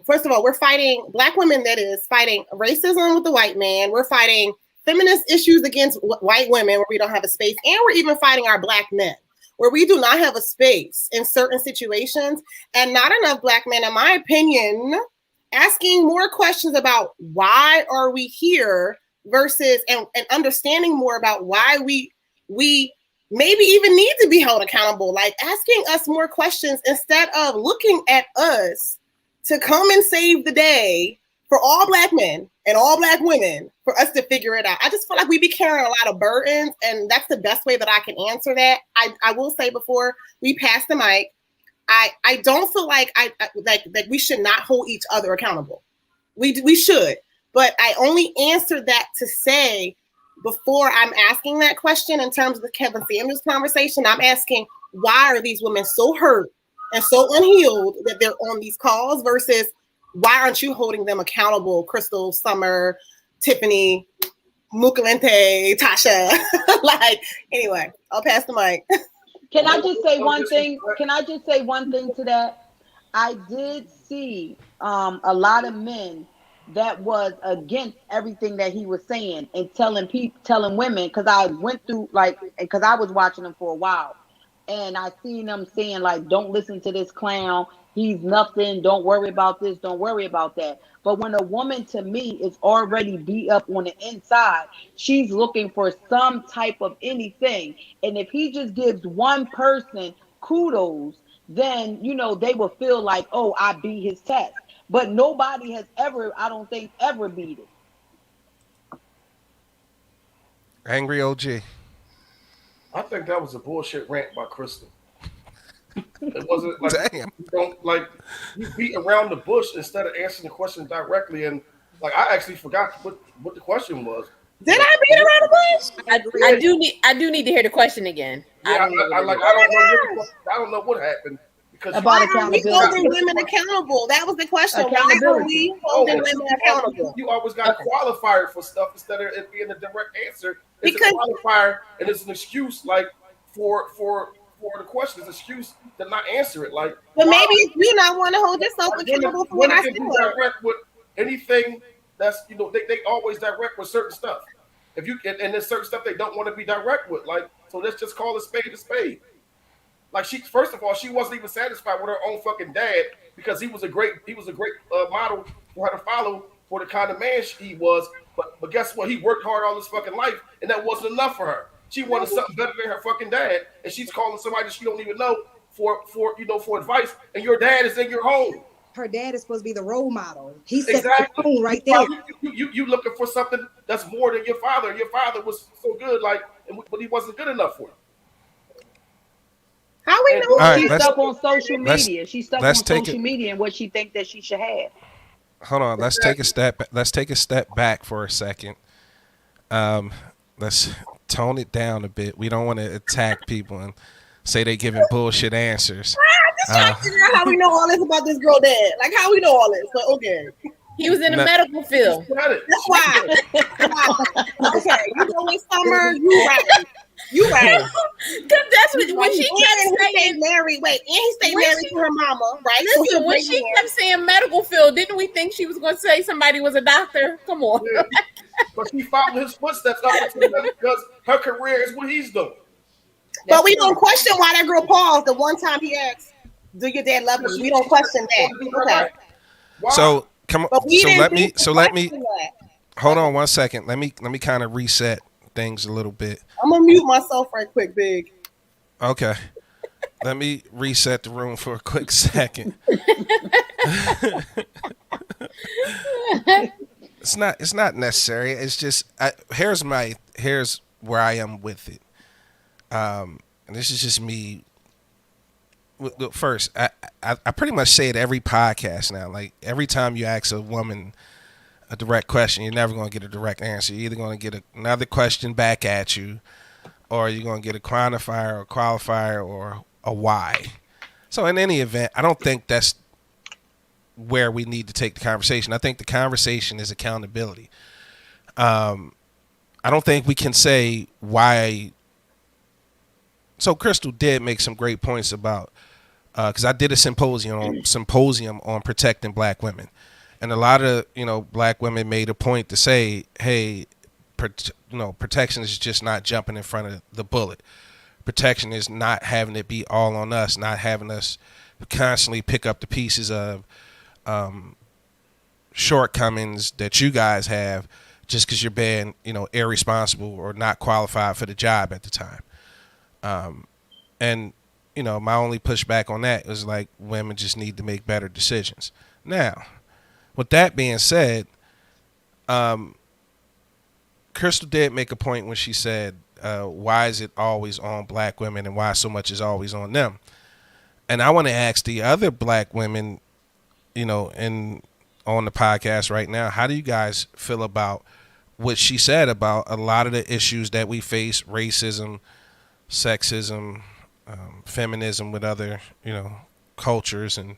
Speaker 7: First of all, we're fighting Black women, that is fighting racism with the white man. We're fighting feminist issues against white women where we don't have a space, and we're even fighting our Black men where we do not have a space in certain situations, and not enough Black men, in my opinion, asking more questions about why are we here versus and understanding more about why we maybe even need to be held accountable, like asking us more questions instead of looking at us to come and save the day for all Black men and all Black women for us to figure it out. I just feel like we be carrying a lot of burdens, and that's the best way that I can answer that. I will say before we pass the mic, I don't feel like like we should not hold each other accountable. We should, but I only answered that to say before I'm asking that question in terms of the Kevin Samuels conversation, I'm asking why are these women so hurt and so unhealed that they're on these calls versus why aren't you holding them accountable? Crystal, Summer, Tiffany, Mukalente, Tasha. Like, anyway, I'll pass the mic.
Speaker 4: Can I just say one thing? Can I just say one thing to that? I did see a lot of men that was against everything that he was saying and telling women, because I went through because I was watching him for a while, and I seen them saying like, don't listen to this clown, he's nothing, don't worry about this, don't worry about that. But when a woman, to me, is already beat up on the inside, she's looking for some type of anything. And if he just gives one person kudos, then they will feel like, oh, I beat his test. But nobody has ever, I don't think, ever beat it.
Speaker 1: Angry OG.
Speaker 9: I think that was a bullshit rant by Crystal. It wasn't like
Speaker 1: Damn.
Speaker 9: You beat around the bush instead of answering the question directly. And like I actually forgot what the question was.
Speaker 7: Did I beat around the bush?
Speaker 5: I do need to hear the question again.
Speaker 9: Yeah, I don't know what happened. Because
Speaker 7: about accountability. We holding women accountable. That was the question. Why are we holding women accountable?
Speaker 9: You always got a qualifier for stuff instead of it being a direct answer. It's a qualifier and it's an excuse like for the question. It's an excuse to not answer it. Like,
Speaker 7: but maybe you not want to hold yourself accountable for what I said.
Speaker 9: Direct with anything that's they always direct with certain stuff. If you and there's certain stuff they don't want to be direct with. Like, so let's just call a spade a spade. Like first of all, she wasn't even satisfied with her own fucking dad because he was a great model for her to follow for the kind of man he was. But guess what? He worked hard all his fucking life, and that wasn't enough for her. She wanted something better than her fucking dad, and she's calling somebody that she don't even know for advice. And your dad is in your home.
Speaker 6: Her dad is supposed to be the role model. He's
Speaker 9: exactly
Speaker 6: the right there.
Speaker 9: You looking for something that's more than your father. Your father was so good, but he wasn't good enough for you.
Speaker 7: How we know
Speaker 4: she's stuck on social media? She's stuck on social media and what she thinks that she should have.
Speaker 1: Hold on, let's take a step back for a second. Let's tone it down a bit. We don't want to attack people and say they giving bullshit answers.
Speaker 7: I'm just trying to figure out how we know all this about this girl dad. Like how we know all this. But okay.
Speaker 5: He was in the medical field.
Speaker 7: That's why. Okay, you know in summer, you right. You right.
Speaker 5: Because that's when she kept saying
Speaker 7: married. Wait, and he stayed married to her mama, right?
Speaker 5: Listen, when she kept saying medical field, didn't we think she was going to say somebody was a doctor? Come on.
Speaker 9: Yeah. But she followed his footsteps up because her career is what he's doing.
Speaker 7: But we don't question why that girl paused the one time he asked, "Do your dad love you?" We don't question that. Okay.
Speaker 1: So come on. So let me hold on 1 second. Let me kind of reset things a little bit.
Speaker 7: I'm gonna mute myself right quick, Big.
Speaker 1: Okay. Let me reset the room for a quick second. It's not necessary. It's just here's where I am with it. And this is just me. First, I pretty much say it every podcast now. Like every time you ask a woman a direct question, you're never going to get a direct answer. You're either going to get another question back at you, or you're going to get a quantifier or qualifier or a why. So in any event, I don't think that's where we need to take the conversation. I think the conversation is accountability. Um, I don't think we can say why. So Crystal did make some great points about because I did a symposium on protecting black women, and a lot of black women made a point to say, hey, protection is just not jumping in front of the bullet. Protection is not having it be all on us, not having us constantly pick up the pieces of shortcomings that you guys have just because you're being irresponsible or not qualified for the job at the time. And my only pushback on that is like women just need to make better decisions. Now, with that being said, Crystal did make a point when she said, why is it always on black women and why so much is always on them? And I want to ask the other black women, in on the podcast right now, how do you guys feel about what she said about a lot of the issues that we face, racism, sexism, feminism with other, cultures, and,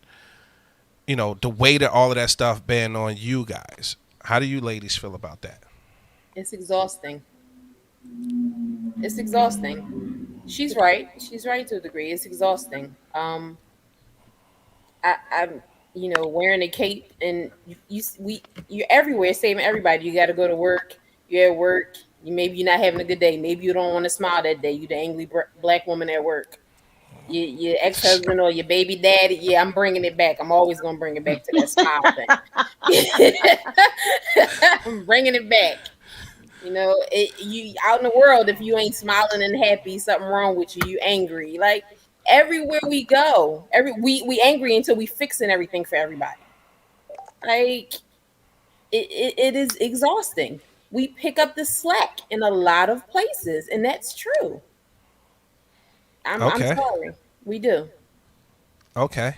Speaker 1: the weight of all of that stuff being on you guys. How do you ladies feel about that?
Speaker 5: It's exhausting. It's exhausting. She's right. She's right to a degree. It's exhausting. I'm wearing a cape and you're everywhere saving everybody. You got to go to work. You're at work. Maybe you're not having a good day. Maybe you don't want to smile that day. You're the angry black woman at work. Your ex-husband or your baby daddy. Yeah, I'm bringing it back. I'm always gonna bring it back to that smile thing. I'm bringing it back. You out in the world, if you ain't smiling and happy, something wrong with you. You angry. Like everywhere we go, we angry until we fixing everything for everybody. Like it is exhausting. We pick up the slack in a lot of places, and that's true. I'm
Speaker 1: Okay.
Speaker 5: sorry. We do.
Speaker 1: Okay.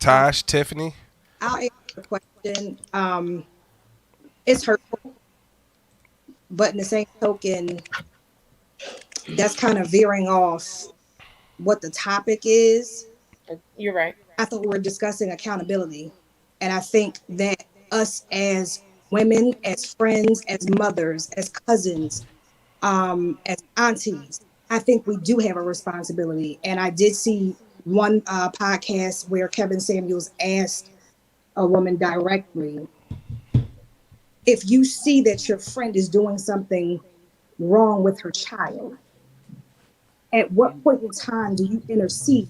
Speaker 1: Tosh, Tiffany.
Speaker 6: I'll answer the question. It's hurtful, but in the same token, that's kind of veering off what the topic is.
Speaker 5: You're right.
Speaker 6: I thought we were discussing accountability, and I think that us as women, as friends, as mothers, as cousins, as aunties, I think we do have a responsibility. And I did see one podcast where Kevin Samuels asked a woman directly, if you see that your friend is doing something wrong with her child, at what point in time do you intercede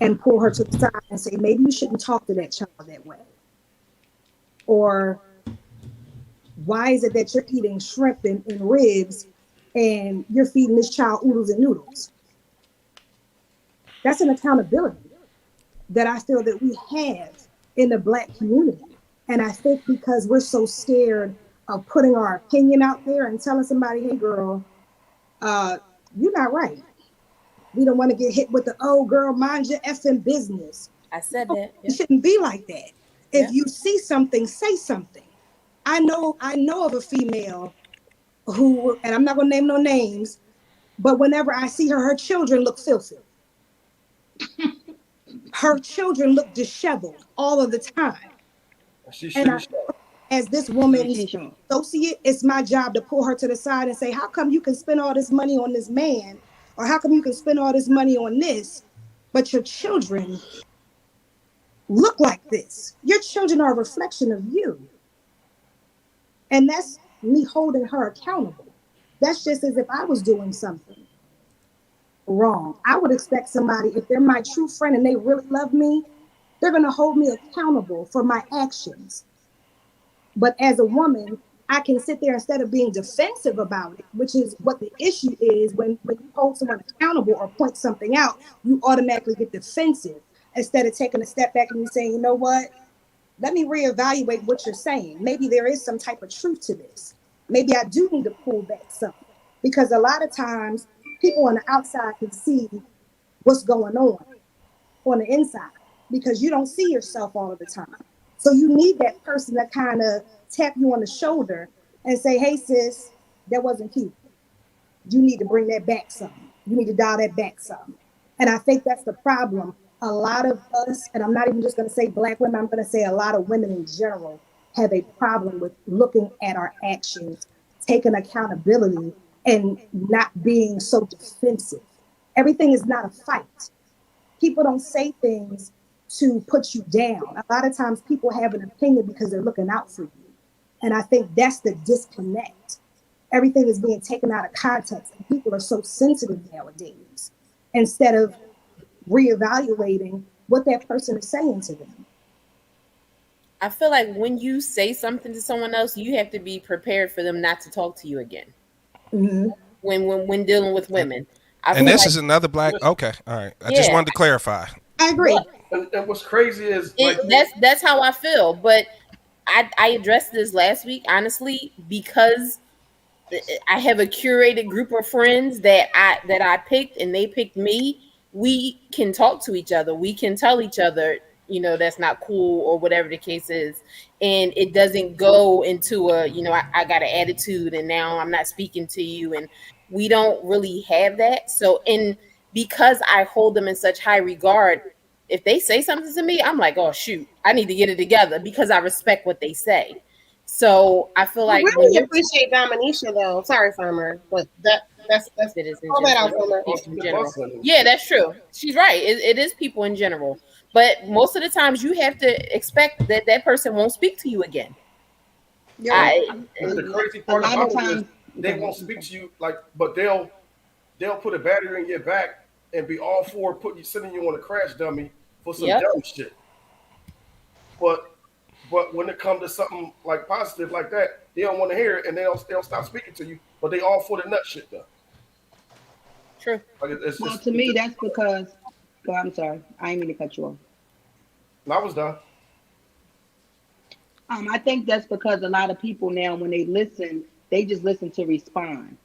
Speaker 6: and pull her to the side and say, maybe you shouldn't talk to that child that way? Or why is it that you're eating shrimp and ribs and you're feeding this child oodles and noodles? That's an accountability that I feel that we have in the Black community. And I think because we're so scared of putting our opinion out there and telling somebody, hey, girl, you're not right. We don't want to get hit with the, oh, girl, mind your effing business.
Speaker 5: I said that. Yeah.
Speaker 6: It shouldn't be like that. If you see something, say something. I know of a female who, and I'm not going to name no names, but whenever I see her, her children look filthy. Her children look disheveled all of the time. As this woman's associate, it's my job to pull her to the side and say, how come you can spend all this money on this man? Or how come you can spend all this money on this, but your children look like this? Your children are a reflection of you. And that's me holding her accountable. That's just as if I was doing something wrong. I would expect somebody, if they're my true friend and they really love me, they're going to hold me accountable for my actions. But as a woman, I can sit there instead of being defensive about it, which is what the issue is. When you hold someone accountable or point something out, you automatically get defensive instead of taking a step back and you saying, you know what? Let me reevaluate what you're saying. Maybe there is some type of truth to this. Maybe I do need to pull back something, because a lot of times people on the outside can see what's going on the inside, because you don't see yourself all of the time. So you need that person to kind of tap you on the shoulder and say, hey, sis, that wasn't cute. You need to bring that back some. You need to dial that back some. And I think that's the problem. A lot of us, and I'm not even just going to say Black women, I'm going to say a lot of women in general, have a problem with looking at our actions, taking accountability, and not being so defensive. Everything is not a fight. People don't say things to put you down. A lot of times people have an opinion because they're looking out for you. And I think that's the disconnect. Everything is being taken out of context, and people are so sensitive nowadays instead of reevaluating what that person is saying to them.
Speaker 5: I feel like when you say something to someone else, you have to be prepared for them not to talk to you again.
Speaker 6: Mm-hmm.
Speaker 5: When dealing with women, I
Speaker 1: And
Speaker 5: feel
Speaker 1: this
Speaker 5: like
Speaker 1: is another black. Okay, all right. I just
Speaker 5: yeah,
Speaker 1: wanted to clarify.
Speaker 6: I agree.
Speaker 9: And what's crazy is like
Speaker 5: that's how I feel. But I addressed this last week, honestly, because I have a curated group of friends that I picked and they picked me. We can talk to each other. We can tell each other, that's not cool or whatever the case is. And it doesn't go into I got an attitude and now I'm not speaking to you. And we don't really have that. So, and because I hold them in such high regard, if they say something to me, I'm like, oh shoot, I need to get it together because I respect what they say. So I feel
Speaker 7: I
Speaker 5: like when
Speaker 7: really
Speaker 5: you're
Speaker 7: appreciate Dominisha though. Sorry, Farmer, but that's
Speaker 5: it is in
Speaker 7: all that out,
Speaker 5: general.
Speaker 7: Farmer.
Speaker 5: People in general. Yeah, that's true. She's right. It is people in general. But most of the times, you have to expect that that person won't speak to you again.
Speaker 4: You're right.
Speaker 5: I
Speaker 9: the crazy
Speaker 4: A
Speaker 9: part
Speaker 4: lot
Speaker 9: about
Speaker 4: of
Speaker 9: it is
Speaker 4: times.
Speaker 9: they won't speak to you like, but they'll put a battery in your back and be all for sending you on a crash dummy for some
Speaker 5: Yep.
Speaker 9: dumb shit. But when it comes to something like positive like that, they don't want to hear it and they'll stop speaking to you. But they all for the nut shit though.
Speaker 5: True.
Speaker 9: Like
Speaker 4: Well, to me, that's because. Go, I'm sorry. I didn't mean to cut you off.
Speaker 9: I was done.
Speaker 4: I think that's because a lot of people now, when they listen, they just listen to respond.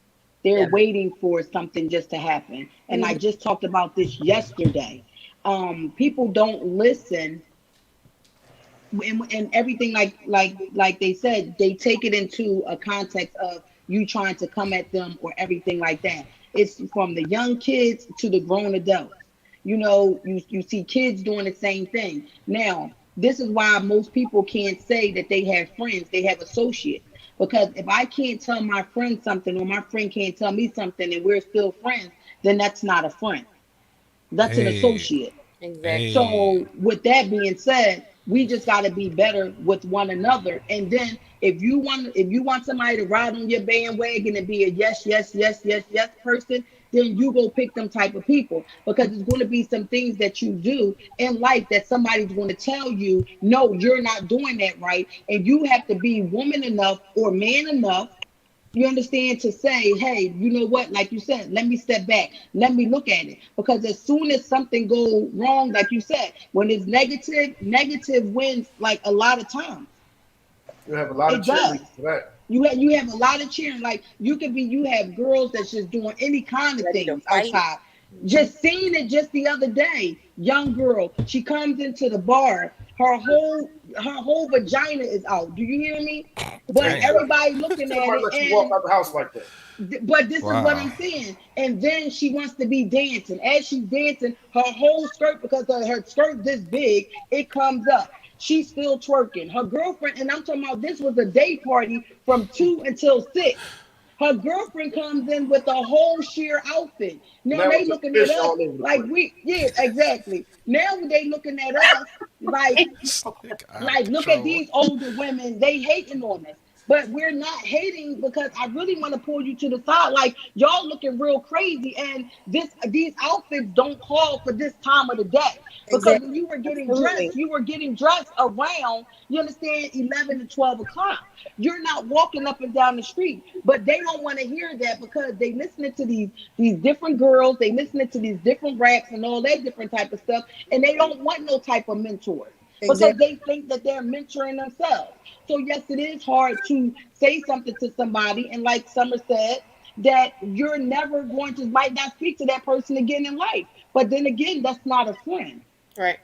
Speaker 4: They're
Speaker 5: Yeah.
Speaker 4: waiting for something just to happen. And I just talked about this yesterday. People don't listen, and everything like they said, they take it into a context of you trying to come at them or everything like that. It's from the young kids to the grown adults. You see kids doing the same thing. Now, this is why most people can't say that they have friends, they have associates. Because if I can't tell my friend something or my friend can't tell me something and we're still friends, then that's not a friend. That's an
Speaker 1: Hey,
Speaker 4: associate.
Speaker 5: Exactly.
Speaker 1: hey.
Speaker 4: So with that being said, we just got to be better with one another. And then if you want somebody to ride on your bandwagon and be a yes, yes, yes, yes, yes person, then you go pick them type of people because it's going to be some things that you do in life that somebody's going to tell you, no, you're not doing that right. And you have to be woman enough or man enough, you understand, to say, hey, you know what, like you said, let me step back, let me look at it, because as soon as something go wrong, like you said, when it's negative wins, like a lot of times
Speaker 9: You have a lot of
Speaker 4: it does.
Speaker 9: cheerleaders for that.
Speaker 4: You have a lot of cheering. Like you have girls that's just doing any kind of
Speaker 5: Ready to
Speaker 4: things
Speaker 5: fight.
Speaker 4: outside. Just seeing it just the other day. Young girl, she comes into the bar. Her whole vagina is out. Do you hear me? But
Speaker 1: Damn.
Speaker 4: everybody looking at
Speaker 9: Somebody
Speaker 4: it,
Speaker 9: let you walk out the house like that.
Speaker 4: but this is what
Speaker 1: Wow.
Speaker 4: I'm saying. And then she wants to be dancing. As she's dancing, her whole skirt, because her skirt this big, it comes up. She's still twerking. Her girlfriend, and I'm talking about, this was a day party from 2 until 6. Her girlfriend comes in with a whole sheer outfit. Now
Speaker 9: Now
Speaker 4: they
Speaker 9: it's a
Speaker 4: looking at
Speaker 9: fish
Speaker 4: us
Speaker 9: all over the
Speaker 4: like
Speaker 9: place.
Speaker 4: yeah, exactly. Now they looking at us like
Speaker 1: This nigga out of
Speaker 4: like, look at
Speaker 1: control.
Speaker 4: these older women, they hating on us. But we're not hating, because I really want to pull you to the side. Like, y'all looking real crazy, and these outfits don't call for this time of the day. Because when
Speaker 6: Exactly.
Speaker 4: you were getting
Speaker 7: Absolutely.
Speaker 4: dressed, you were getting dressed around, you understand, 11 to 12 o'clock. You're not walking up and down the street. But they don't want to hear that, because they listening to these different girls, they listening to these different raps and all that different type of stuff, and they don't want no type of mentors, because
Speaker 6: Exactly.
Speaker 4: they think that they're mentoring themselves. So yes, it is hard to say something to somebody, and like Summer said, that you're never going to, might not speak to that person again in life. But then again, that's not a friend.
Speaker 5: Right.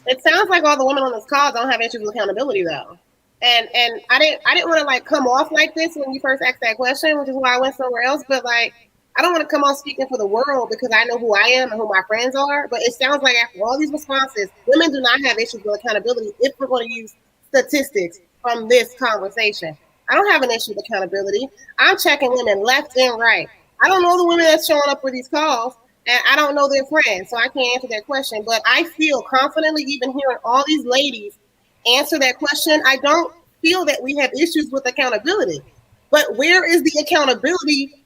Speaker 7: It sounds like all the women on this call don't have issues with accountability though. And I didn't want to like come off like this when you first asked that question, which is why I went somewhere else. But like I don't want to come off speaking for the world because I know who I am and who my friends are. But it sounds like after all these responses, women do not have issues with accountability if we're going to use statistics from this conversation. I don't have an issue with accountability. I'm checking women left and right. I don't know the women that's showing up for these calls, and I don't know their friends, so I can't answer that question. But I feel confidently, even hearing all these ladies answer that question, I don't feel that we have issues with accountability. But where is the accountability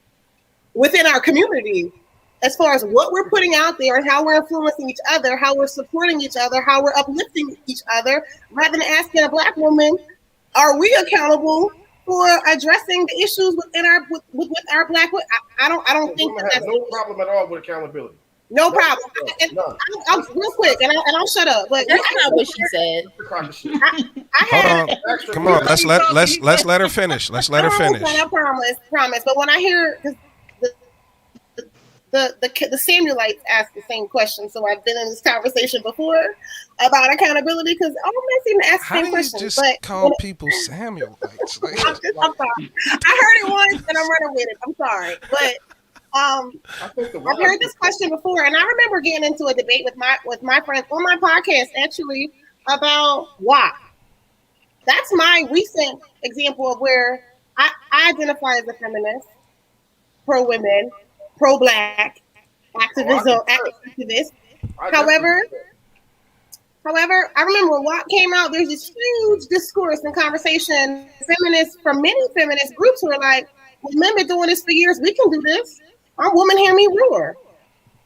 Speaker 7: within our community as far as what we're putting out there and how we're influencing each other, how we're supporting each other, how we're uplifting each other, rather than asking a Black woman, are we accountable for addressing the issues within our with our Black women? I don't think
Speaker 9: that's no problem at all with accountability.
Speaker 7: No problem. I'll real quick, and I'll shut up. But
Speaker 5: that's not what she said.
Speaker 1: Hold on. Come on. Let's let her finish. Let's let her finish.
Speaker 7: I promise. But when I hear the Samuelites ask the same question, so I've been in this conversation before about accountability because all men seem to ask the same question.
Speaker 1: Just call people Samuelites?
Speaker 7: I'm sorry. I heard it once and I'm running with it. I'm sorry, but. I've heard this question before, and I remember getting into a debate with my friends on my podcast actually about WAP. That's my recent example of where I identify as a feminist, pro-women, pro-Black, activist. However, I remember when WAP came out, there's this huge discourse and conversation from many feminist groups who are like, well, men been doing this for years, we can do this. Our woman hear me roar.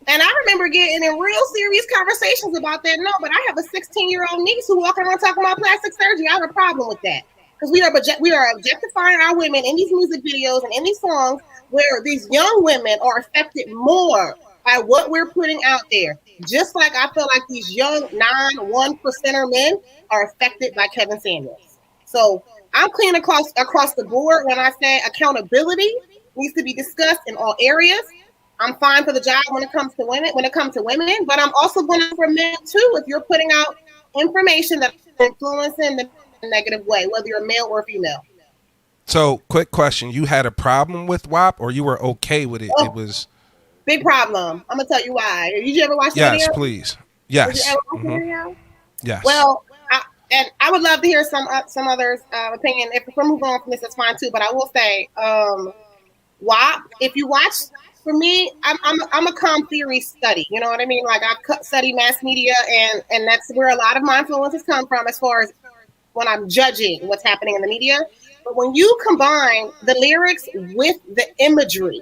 Speaker 7: And I remember getting in real serious conversations about that. No, but I have a 16-year-old niece who walking around talking about plastic surgery. I have a problem with that. Because we are objectifying our women in these music videos and in these songs where these young women are affected more by what we're putting out there. Just like I feel like these young 1%er men are affected by Kevin Samuels. So I'm clean across the board when I say accountability needs to be discussed in all areas. I'm fine for the job when it comes to women, but I'm also going for men too. If you're putting out information that's influencing the negative way, whether you're male or female.
Speaker 1: So, quick question: you had a problem with WAP, or you were okay with it? It was
Speaker 7: big problem. I'm gonna tell you why. Did you ever watch the video?
Speaker 1: Yes, please. Yes.
Speaker 7: Did you ever watch the video?
Speaker 1: Yes.
Speaker 7: Well, I would love to hear some others' opinion. If we're moving on from this, that's fine too. But I will say, WAP. If you watch, for me, I'm a com theory study. You know what I mean? Like I study mass media, and that's where a lot of my influences come from as far as when I'm judging what's happening in the media. But when you combine the lyrics with the imagery,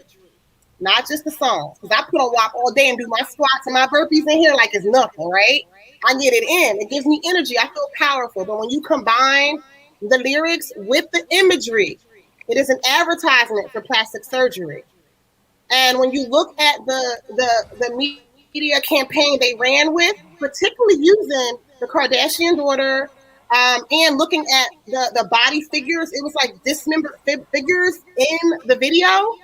Speaker 7: not just the songs, because I put on WAP all day and do my squats and my burpees in here like it's nothing, right? I get it in. It gives me energy. I feel powerful. But when you combine the lyrics with the imagery, it is an advertisement for plastic surgery. And when you look at the media campaign they ran with, particularly using the Kardashian daughter, and looking at the body figures, it was like dismembered figures in the video.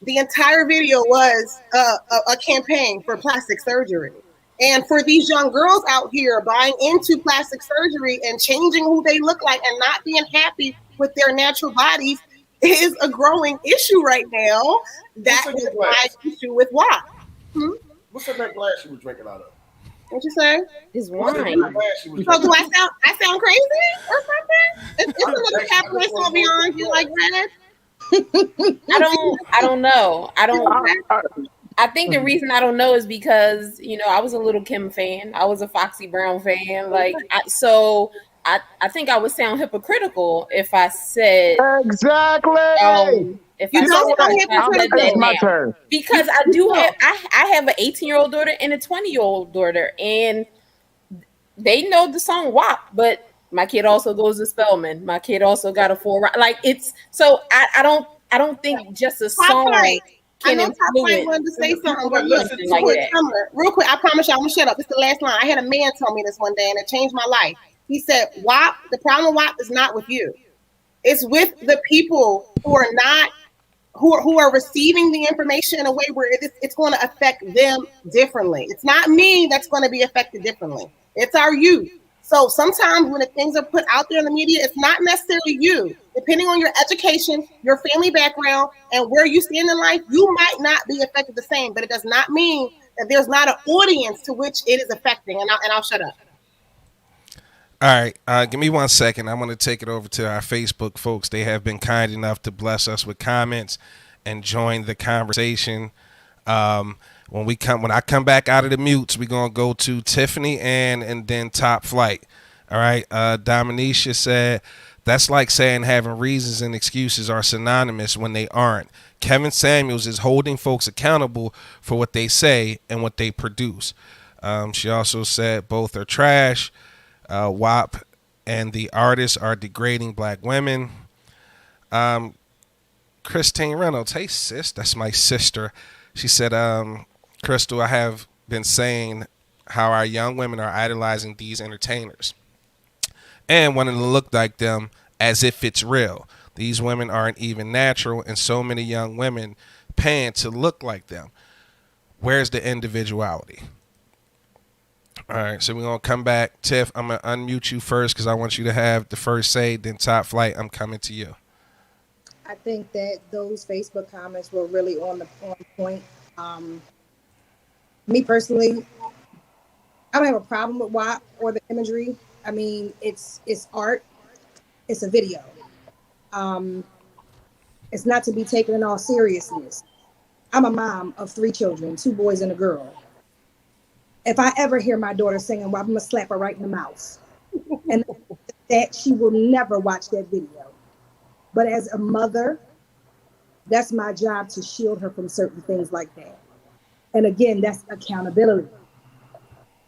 Speaker 7: The entire video was a campaign for plastic surgery. And for these young girls out here buying into plastic surgery and changing who they look like and not being happy with their natural bodies is a growing issue right now. That is my issue with WAP.
Speaker 9: What's in that glass you were drinking out of?
Speaker 7: What you say?
Speaker 5: His wine.
Speaker 7: So do I sound crazy or something? It's another Cabernet Sauvignon. You like red?
Speaker 5: I don't know. I think the reason I don't know is because, I was a little Kim fan. I was a Foxy Brown fan. I think I would sound hypocritical if I said
Speaker 10: exactly.
Speaker 5: If
Speaker 10: you
Speaker 5: I
Speaker 10: know
Speaker 5: said
Speaker 10: what? That's my turn.
Speaker 5: Because I do have I have an 18-year-old daughter and a 20-year-old daughter, and they know the song WAP, but my kid also goes to Spelman. My kid also got a 4. Like it's so I don't think just a song can influence.
Speaker 7: I wanted to say something, but listen,
Speaker 5: like that.
Speaker 7: Real quick, I promise you, I'm gonna shut up. It's the last line. I had a man tell me this one day, and it changed my life. He said, "WAP. The problem with WAP is not with you. It's with the people who are not." Who are receiving the information in a way where it's going to affect them differently. It's not me that's going to be affected differently. It's our youth. So sometimes when the things are put out there in the media, it's not necessarily you. Depending on your education, your family background, and where you stand in life, you might not be affected the same, but it does not mean that there's not an audience to which it is affecting. And I'll shut up.
Speaker 1: All right, give me 1 second. I want to take it over to our Facebook folks. They have been kind enough to bless us with comments and join the conversation. When I come back out of the mutes, we're gonna go to Tiffany and then Top Flight. All right. Dominisha said that's like saying having reasons and excuses are synonymous when they aren't. Kevin Samuels is holding folks accountable for what they say and what they produce. She also said both are trash. WAP and the artists are degrading black women. Christine Reynolds, hey sis, that's my sister. She said, Crystal, I have been saying how our young women are idolizing these entertainers and wanting to look like them as if it's real. These women aren't even natural, and so many young women paying to look like them. Where's the individuality? All right, so we're going to come back. Tiff, I'm going to unmute you first because I want you to have the first say. Then Top Flight, I'm coming to you.
Speaker 6: I think that those Facebook comments were really on point. Me personally, I don't have a problem with WAP or the imagery. I mean, it's art. It's a video. It's not to be taken in all seriousness. I'm a mom of 3 children, 2 boys and a girl. If I ever hear my daughter singing, well, I'm gonna slap her right in the mouth. And that she will never watch that video. But as a mother, that's my job to shield her from certain things like that. And again, that's accountability.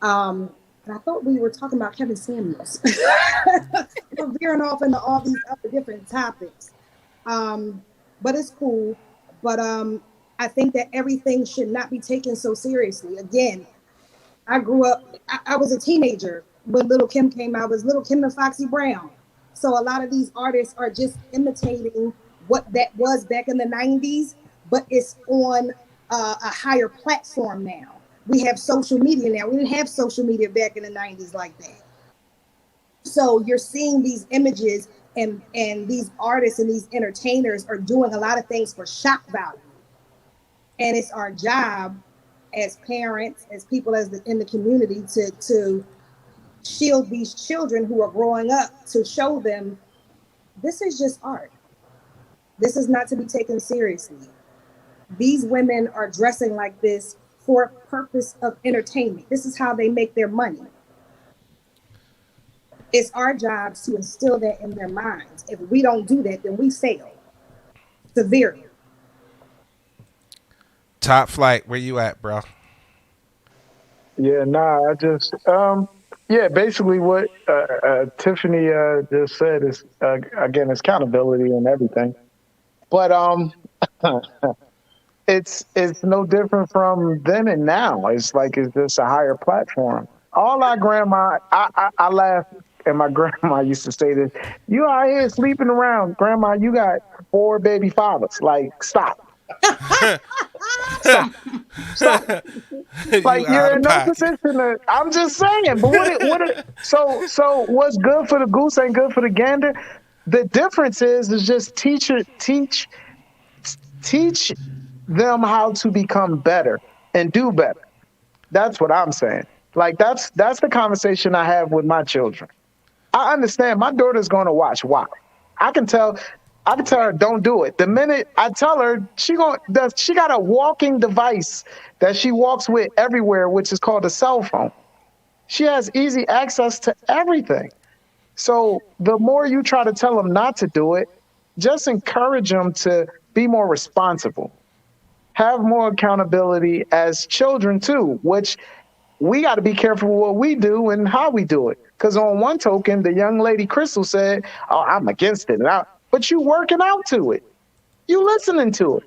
Speaker 6: And I thought we were talking about Kevin Samuels. We're veering off into all these other different topics. But it's cool. But I think that everything should not be taken so seriously. Again, I grew up, I was a teenager when Little Kim came out. It was Little Kim and Foxy Brown. So a lot of these artists are just imitating what that was back in the 90s, but it's on a higher platform now. We have social media now. We didn't have social media back in the 90s like that. So you're seeing these images and these artists and these entertainers are doing a lot of things for shock value. And it's our job as parents, as people in the community to shield these children who are growing up, to show them this is just art. This is not to be taken seriously. These women are dressing like this for a purpose of entertainment. This is how they make their money. It's our job to instill that in their minds. If we don't do that, then we fail severely.
Speaker 1: Top Flight, where you at, bro?
Speaker 10: Yeah, nah, I just yeah, basically what Tiffany just said is again, it's accountability and everything. But it's no different from then and now. It's like it's just a higher platform. All our grandma, I laugh, and my grandma used to say this: "You out here sleeping around, grandma. You got 4 baby fathers. Like, stop, stop, stop.
Speaker 1: You
Speaker 10: Like
Speaker 1: out
Speaker 10: you're
Speaker 1: of
Speaker 10: in no
Speaker 1: pocket.
Speaker 10: position to." I'm just saying. But so what's good for the goose ain't good for the gander. The difference is just teach them how to become better and do better. That's what I'm saying. Like that's the conversation I have with my children. I understand my daughter's going to watch. Why? I can tell. I can tell her don't do it. The minute I tell her, she got a walking device that she walks with everywhere, which is called a cell phone. She has easy access to everything. So the more you try to tell them not to do it, just encourage them to be more responsible, have more accountability as children too, which we got to be careful what we do and how we do it. Because on one token, the young lady Crystal said, "Oh, I'm against it," but you working out to it, you listening to it.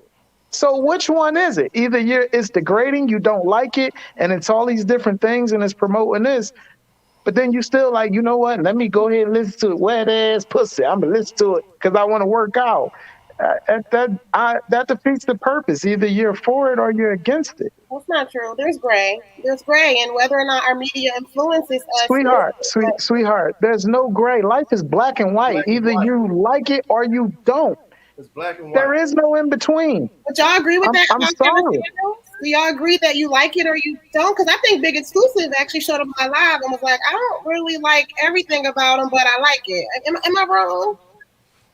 Speaker 10: So which one is it? Either it's degrading, you don't like it, and it's all these different things, and it's promoting this. But then you still like, you know what? Let me go ahead and listen to it. Wet ass pussy. I'm gonna listen to it because I want to work out. That defeats the purpose. Either you're for it or you're against it.
Speaker 7: That's not true. There's gray. There's gray, and whether or not our media influences us.
Speaker 10: Sweetheart. There's no gray. Life is black and white.
Speaker 9: Black and
Speaker 10: Either
Speaker 9: white.
Speaker 10: you like it or you don't.
Speaker 9: It's black and white.
Speaker 10: There is no in between.
Speaker 7: But y'all agree with that
Speaker 10: I'm
Speaker 7: about Kevin
Speaker 10: sorry.
Speaker 7: Samuels? Do y'all agree that you like it or you don't? Because I think Big Exclusive actually showed up on my live and was like, I don't really like everything about him, but I like it. Am I wrong?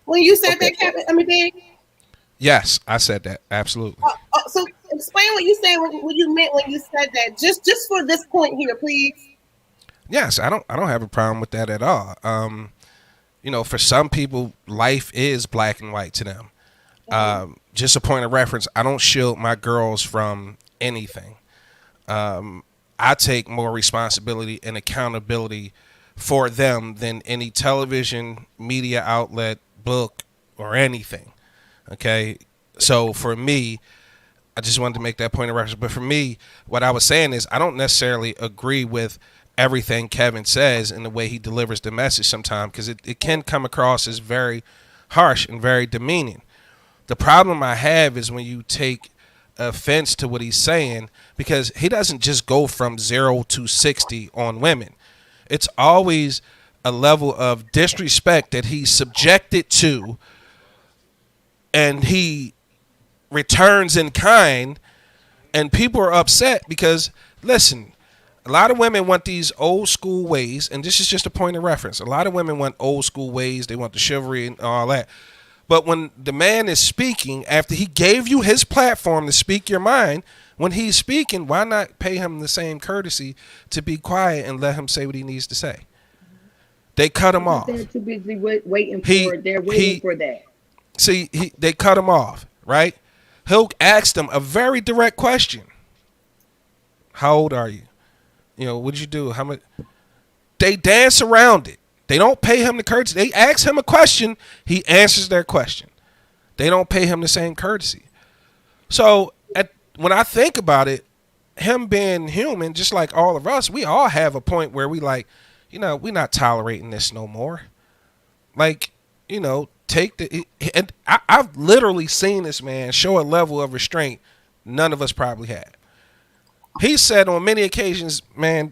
Speaker 7: When you said that, Kevin, Big?
Speaker 1: Yes, I said that. Absolutely.
Speaker 7: So explain what you said, what you meant when you said that. Just for this point here, please.
Speaker 1: Yes, I don't have a problem with that at all. For some people, life is black and white to them. Just a point of reference, I don't shield my girls from anything. I take more responsibility and accountability for them than any television, media outlet, book, or anything. Okay? So for me, I just wanted to make that point of reference. But for me, what I was saying is I don't necessarily agree with everything Kevin says and the way he delivers the message sometimes, because it can come across as very harsh and very demeaning. The problem I have is when you take offense to what he's saying, because he doesn't just go from 0 to 60 on women. It's always a level of disrespect that he's subjected to, and he returns in kind, and people are upset because, listen, a lot of women want these old school ways, and this is just a point of reference. A lot of women want old school ways. They want the chivalry and all that. But when the man is speaking, after he gave you his platform to speak your mind, when he's speaking, why not pay him the same courtesy to be quiet and let him say what he needs to say? They cut him off.
Speaker 4: They're too busy waiting for it. They're waiting for that.
Speaker 1: See, they cut him off, right? He'll ask them a very direct question. How old are you? What did you do? How much? They dance around it. They don't pay him the courtesy. They ask him a question. He answers their question. They don't pay him the same courtesy. So when I think about it, him being human, just like all of us, we all have a point where we like, we're not tolerating this no more. Like, and I've literally seen this man show a level of restraint none of us probably had. He said on many occasions, man,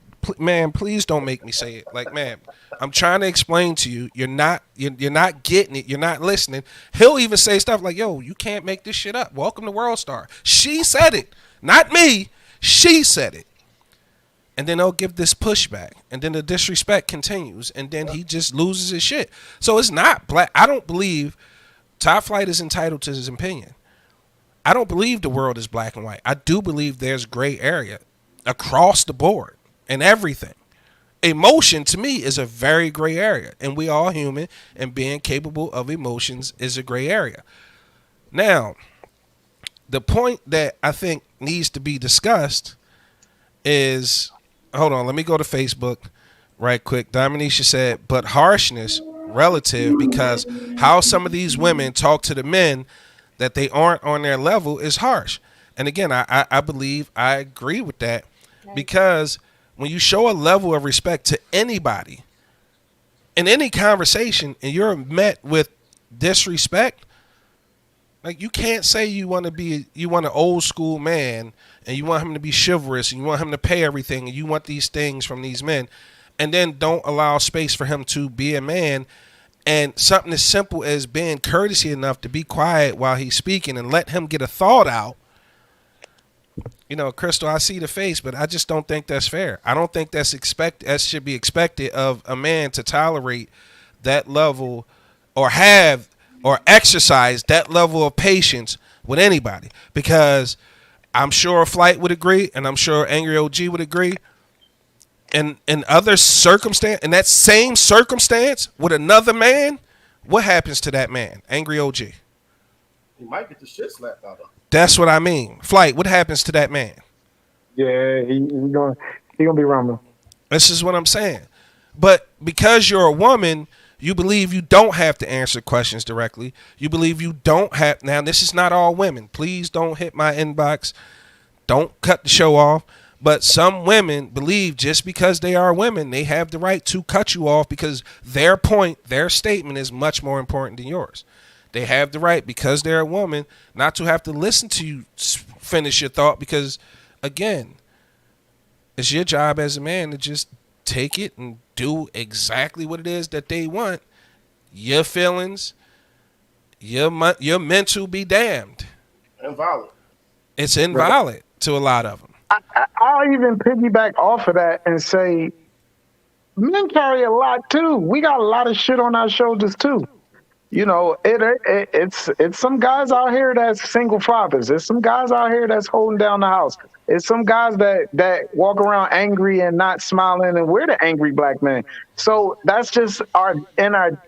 Speaker 1: please don't make me say it. Like, man, I'm trying to explain to you. You're not getting it. You're not listening. He'll even say stuff like, yo, you can't make this shit up. Welcome to World Star. She said it, not me. She said it. And then they'll give this pushback. And then the disrespect continues. And then he just loses his shit. So it's not black. I don't believe Top Flight is entitled to his opinion. I don't believe the world is black and white. I do believe there's gray area across the board and everything. Emotion to me is a very gray area, and we all human, and being capable of emotions is a gray area. Now, the point that I think needs to be discussed is, hold on, let me go to Facebook right quick. Dominisha said, but harshness relative, because how some of these women talk to the men that they aren't on their level is harsh. And again, I believe I agree with that, because when you show a level of respect to anybody in any conversation and you're met with disrespect, like, you can't say you want an old school man and you want him to be chivalrous and you want him to pay everything and you want these things from these men, and then don't allow space for him to be a man. And something as simple as being courtesy enough to be quiet while he's speaking and let him get a thought out. Crystal, I see the face, but I just don't think that's fair. I don't think that should be expected of a man to tolerate that level or exercise that level of patience with anybody. Because I'm sure Flight would agree, and I'm sure Angry OG would agree. In other circumstance, in that same circumstance with another man, what happens to that man? Angry OG.
Speaker 9: He might get the shit slapped out of him.
Speaker 1: That's what I mean. Flight, what happens to that man?
Speaker 10: Yeah, he's gonna be rumbling.
Speaker 1: This is what I'm saying. But because you're a woman, you believe you don't have to answer questions directly. You believe you don't have. Now, this is not all women. Please don't hit my inbox. Don't cut the show off. But some women believe just because they are women, they have the right to cut you off because their point, their statement is much more important than yours. They have the right, because they're a woman, not to have to listen to you finish your thought, because, again, it's your job as a man to just take it and do exactly what it is that they want. Your feelings, your mental be damned.
Speaker 9: Invalid.
Speaker 1: It's invalid. to a lot of them.
Speaker 10: I'll even piggyback off of that and say men carry a lot too. We got a lot of shit on our shoulders too. You know, it's some guys out here that's single fathers. There's some guys out here that's holding down the house. It's some guys that walk around angry and not smiling, and we're the angry black men. So that's just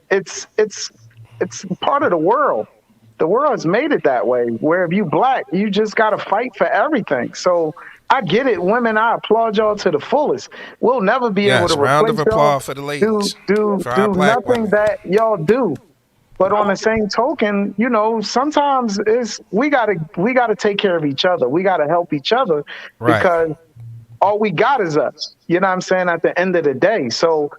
Speaker 10: it's part of the world. The world has made it that way. Where if you black, you just got to fight for everything. So I get it, women. I applaud y'all to the fullest. We'll never be able to
Speaker 1: Yes, round of
Speaker 10: replace y'all.
Speaker 1: applause for the ladies,
Speaker 10: Do
Speaker 1: for our black
Speaker 10: nothing
Speaker 1: women.
Speaker 10: that y'all do. But on the same token, you know, sometimes we gotta take care of each other. We gotta help each other
Speaker 1: Right.
Speaker 10: because all we got is us. You know what I'm saying? At the end of the day. So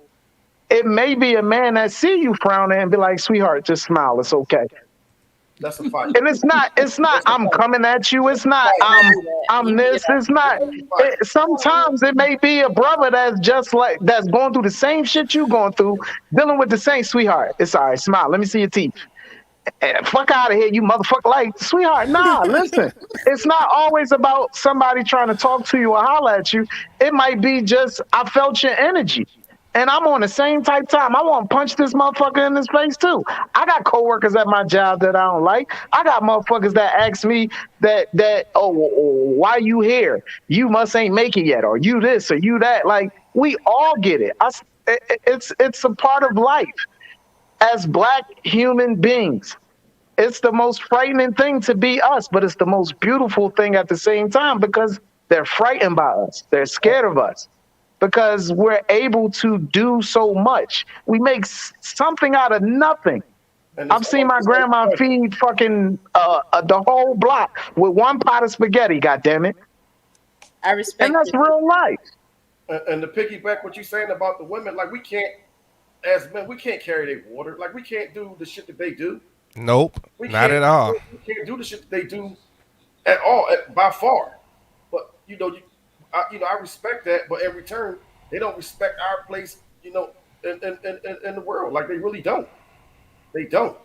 Speaker 10: it may be a man that see you frowning and be like, sweetheart, just smile. It's okay.
Speaker 9: That's a fight.
Speaker 10: And it's not I'm coming at you. It's not I'm this. It's not. Sometimes it may be a brother that's going through the same shit you going through, dealing with the same sweetheart. It's all right. Smile. Let me see your teeth. Fuck out of here, you motherfucker. Like, sweetheart, nah, listen. It's not always about somebody trying to talk to you or holler at you. It might be just, I felt your energy. And I'm on the same type time. I want to punch this motherfucker in his face too. I got coworkers at my job that I don't like. I got motherfuckers that ask me oh, why you here? You must ain't make it yet, or you this or you that. Like, we all get it. It's a part of life as black human beings. It's the most frightening thing to be us, but it's the most beautiful thing at the same time because they're frightened by us. They're scared of us because we're able to do so much. We make something out of nothing. I've seen my grandma feed fucking the whole block with one pot of spaghetti, goddammit.
Speaker 5: I respect
Speaker 10: And that's real life.
Speaker 9: And to piggyback what you're saying about the women, like we can't, as men, we can't carry their water. Like we can't do the shit that they do.
Speaker 1: Nope, not at all.
Speaker 9: We can't do the shit that they do at all, by far. But I respect that. But in return, they don't respect our place, in the world. Like they really don't. They don't.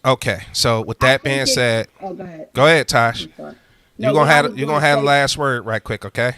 Speaker 1: Okay, so with that being said,
Speaker 4: go ahead.
Speaker 1: Go ahead, Tosh.
Speaker 4: No,
Speaker 1: you're gonna have the last word right quick, okay?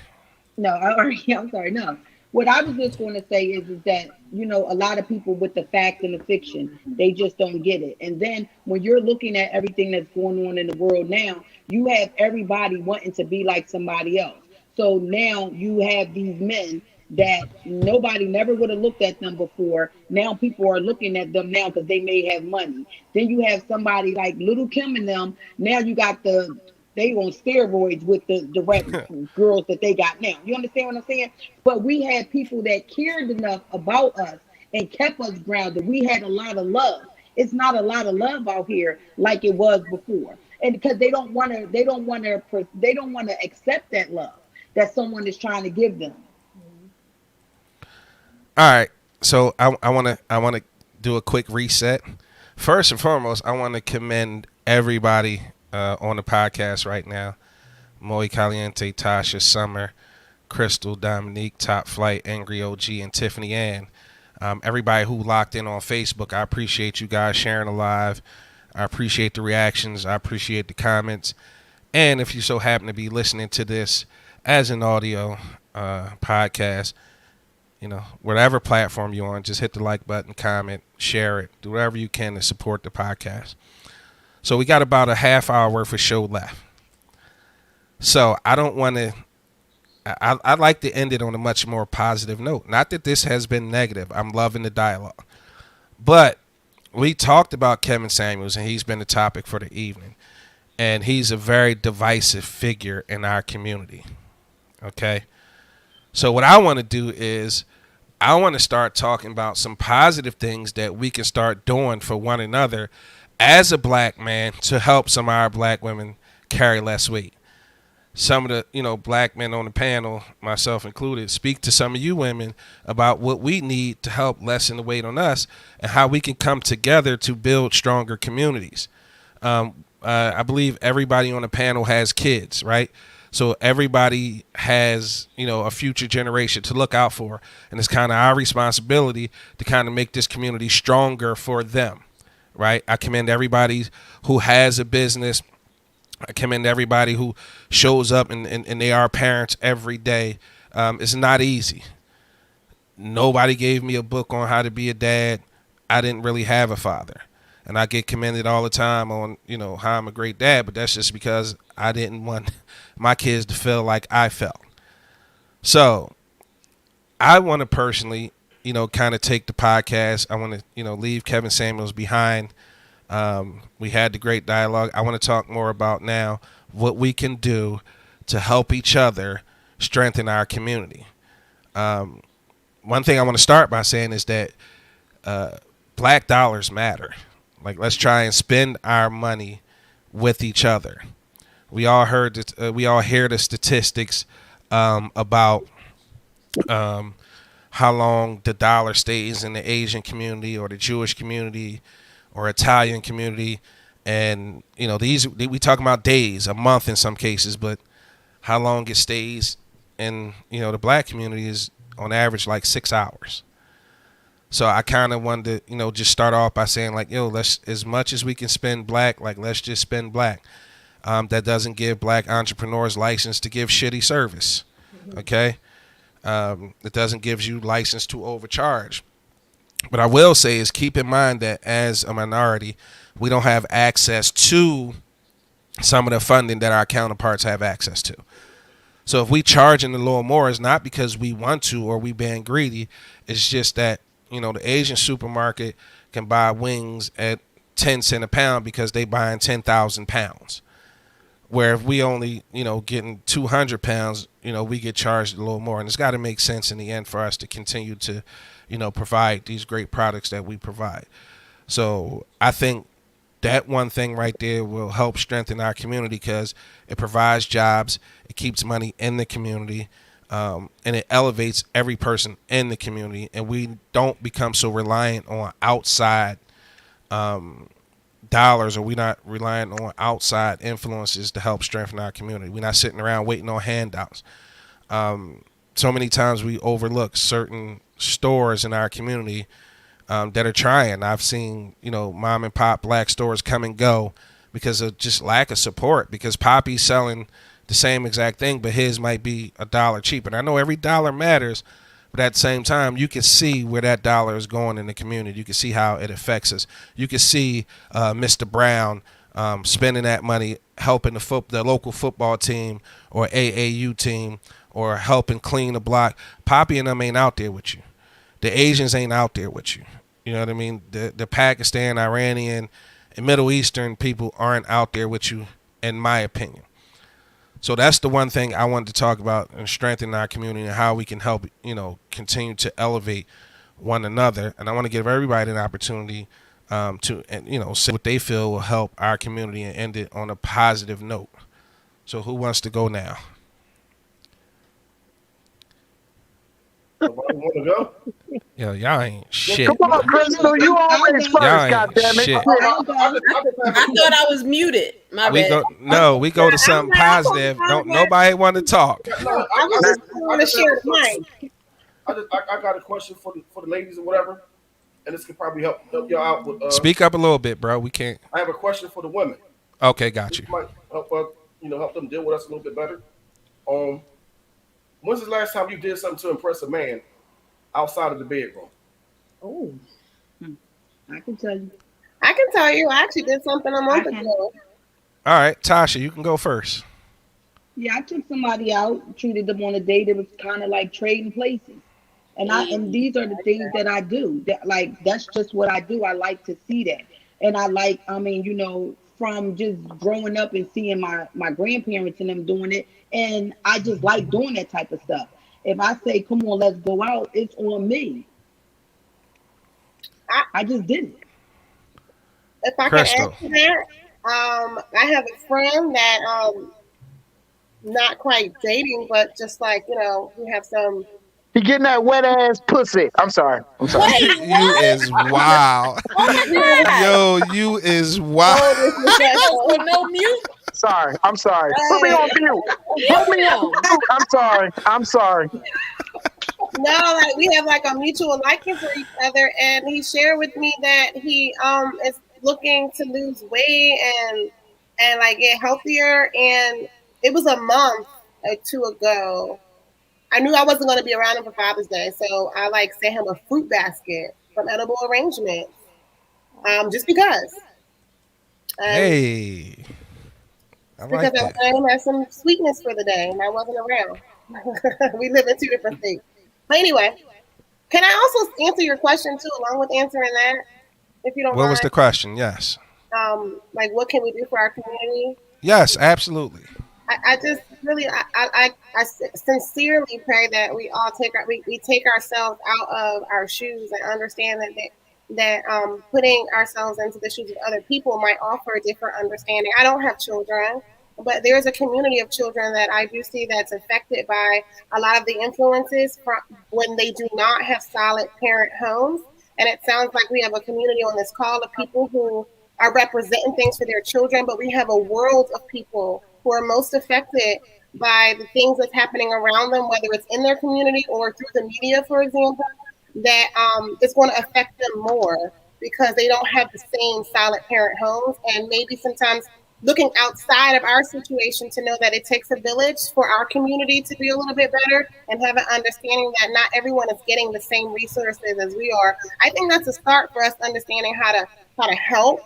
Speaker 4: No, I'm sorry. No, what I was just going to say is that a lot of people with the fact and the fiction, they just don't get it. And then when you're looking at everything that's going on in the world now, you have everybody wanting to be like somebody else. So now you have these men that nobody never would have looked at them before. Now people are looking at them now because they may have money. Then you have somebody like Little Kim and them. Now you got they on steroids with the rap girls that they got now. You understand what I'm saying? But we had people that cared enough about us and kept us grounded. We had a lot of love. It's not a lot of love out here like it was before. And because they don't want to accept that love that someone is trying to give them.
Speaker 1: All right, so I want to do a quick reset. First and foremost, I want to commend everybody on the podcast right now: Moe Caliente, Tasha, Summer, Crystal, Dominique, Top Flight, Angry OG, and Tiffany Ann. Everybody who locked in on Facebook, I appreciate you guys sharing the live. I appreciate the reactions. I appreciate the comments. And if you so happen to be listening to this as an audio podcast, whatever platform you're on, just hit the like button, comment, share it, do whatever you can to support the podcast. So we got about a half hour worth of show left. So I don't want to, I'd like to end it on a much more positive note. Not that this has been negative. I'm loving the dialogue. But we talked about Kevin Samuels, and he's been the topic for the evening. And he's a very divisive figure in our community. Okay? So what I want to do is I want to start talking about some positive things that we can start doing for one another as a black man to help some of our black women carry less weight. Some of the, black men on the panel, myself included, speak to some of you women about what we need to help lessen the weight on us and how we can come together to build stronger communities. I believe everybody on the panel has kids, right? So everybody has, a future generation to look out for. And it's kind of our responsibility to kind of make this community stronger for them, right? I commend everybody who has a business, I commend everybody who shows up and they are parents every day. It's not easy. Nobody gave me a book on how to be a dad. I didn't really have a father. And I get commended all the time on, how I'm a great dad, but that's just because I didn't want my kids to feel like I felt. So I want to personally, kind of take the podcast. I want to, leave Kevin Samuels behind. We had the great dialogue. I want to talk more about now what we can do to help each other strengthen our community. One thing I want to start by saying is that black dollars matter. Like, let's try and spend our money with each other. We all hear the statistics about how long the dollar stays in the Asian community or the Jewish community or Italian community, and we talk about days, a month in some cases, but how long it stays in the black community is on average like 6 hours. So I kind of wanted to just start off by saying, like, let's, as much as we can spend black, like, let's just spend black. That doesn't give black entrepreneurs license to give shitty service. Okay. It doesn't give you license to overcharge. But I will say is keep in mind that as a minority, we don't have access to some of the funding that our counterparts have access to. So if we charging a little more, it's not because we want to or we being greedy. It's just that, the Asian supermarket can buy wings at 10 cents a pound because they buying 10,000 pounds. Where if we only, getting 200 pounds, we get charged a little more. And it's got to make sense in the end for us to continue to, provide these great products that we provide. So I think that one thing right there will help strengthen our community because it provides jobs, it keeps money in the community, and it elevates every person in the community. And we don't become so reliant on outside dollars, or we're not relying on outside influences to help strengthen our community. We're not sitting around waiting on handouts. So many times we overlook certain stores in our community that are trying. I've seen, mom and pop black stores come and go because of just lack of support, because Poppy's selling the same exact thing, but his might be $1 cheaper. And I know every dollar matters, but at the same time, you can see where that dollar is going in the community. You can see how it affects us. You can see Mr. Brown spending that money, helping the local football team or AAU team, or helping clean the block. Poppy and them ain't out there with you. The Asians ain't out there with you. You know what I mean? The Pakistan, Iranian, and Middle Eastern people aren't out there with you, in my opinion. So that's the one thing I wanted to talk about and strengthen our community and how we can help, continue to elevate one another. And I want to give everybody an opportunity to, say what they feel will help our community and end it on a positive note. So who wants to go now?
Speaker 9: Nobody want to go?
Speaker 1: Yo, y'all ain't shit.
Speaker 10: Come on, Crystal, you always first,
Speaker 1: Y'all ain't
Speaker 10: goddammit.
Speaker 1: shit.
Speaker 5: I thought I was muted. My bad.
Speaker 1: We go to something positive. Don't nobody want to talk.
Speaker 7: I was just want to share the mic.
Speaker 9: I got a question for the ladies or whatever, and this could probably help y'all out with.
Speaker 1: Speak up a little bit, bro. We can't.
Speaker 9: I have a question for the women.
Speaker 1: Okay, got you.
Speaker 9: This might help help them deal with us a little bit better. When's the last time you did something to impress a man outside of the bedroom?
Speaker 4: Oh, I can tell you.
Speaker 7: I can tell you. I actually did something a month ago.
Speaker 1: All right, Tasha, you can go first.
Speaker 4: Yeah, I took somebody out, treated them on a date. It was kind of like trading places. And these are the things that I do. That's just what I do. I like to see that. And from just growing up and seeing my grandparents and them doing it, and I just like doing that type of stuff. If I say, come on, let's go out, it's on me. I just did it.
Speaker 7: If I
Speaker 1: Crystal.
Speaker 7: can answer that, I have a friend that not quite dating, but just like, we have some.
Speaker 10: He getting that wet ass pussy. I'm sorry.
Speaker 1: You is wild. Yo, you is wild.
Speaker 5: No mute.
Speaker 10: Sorry. I'm sorry. Put me on mute. Put me on mute. I'm sorry.
Speaker 7: No, we have a mutual liking for each other, and he shared with me that he is looking to lose weight and like get healthier. And it was a month or two ago. I knew I wasn't going to be around him for Father's Day, so I like sent him a fruit basket from Edible Arrangements, just because. And
Speaker 1: Hey, I
Speaker 7: because
Speaker 1: like
Speaker 7: I
Speaker 1: that.
Speaker 7: wanted him to have some sweetness for the day, and I wasn't around. We live in two different states. But anyway, can I also answer your question too, along with answering that, if you don't
Speaker 1: What was
Speaker 7: mind?
Speaker 1: the question? Yes.
Speaker 7: Like what can we do for our community?
Speaker 1: Yes, absolutely.
Speaker 7: I just really sincerely pray that we all we take ourselves out of our shoes and understand that putting ourselves into the shoes of other people might offer a different understanding. I don't have children, but there's a community of children that I do see that's affected by a lot of the influences from when they do not have solid parent homes. And it sounds like we have a community on this call of people who are representing things for their children, but we have a world of people who are most affected by the things that's happening around them, whether it's in their community or through the media, for example, that is going to affect them more because they don't have the same solid parent homes. And maybe sometimes looking outside of our situation to know that it takes a village for our community to be a little bit better and have an understanding that not everyone is getting the same resources as we are. I think that's a start for us understanding how to help,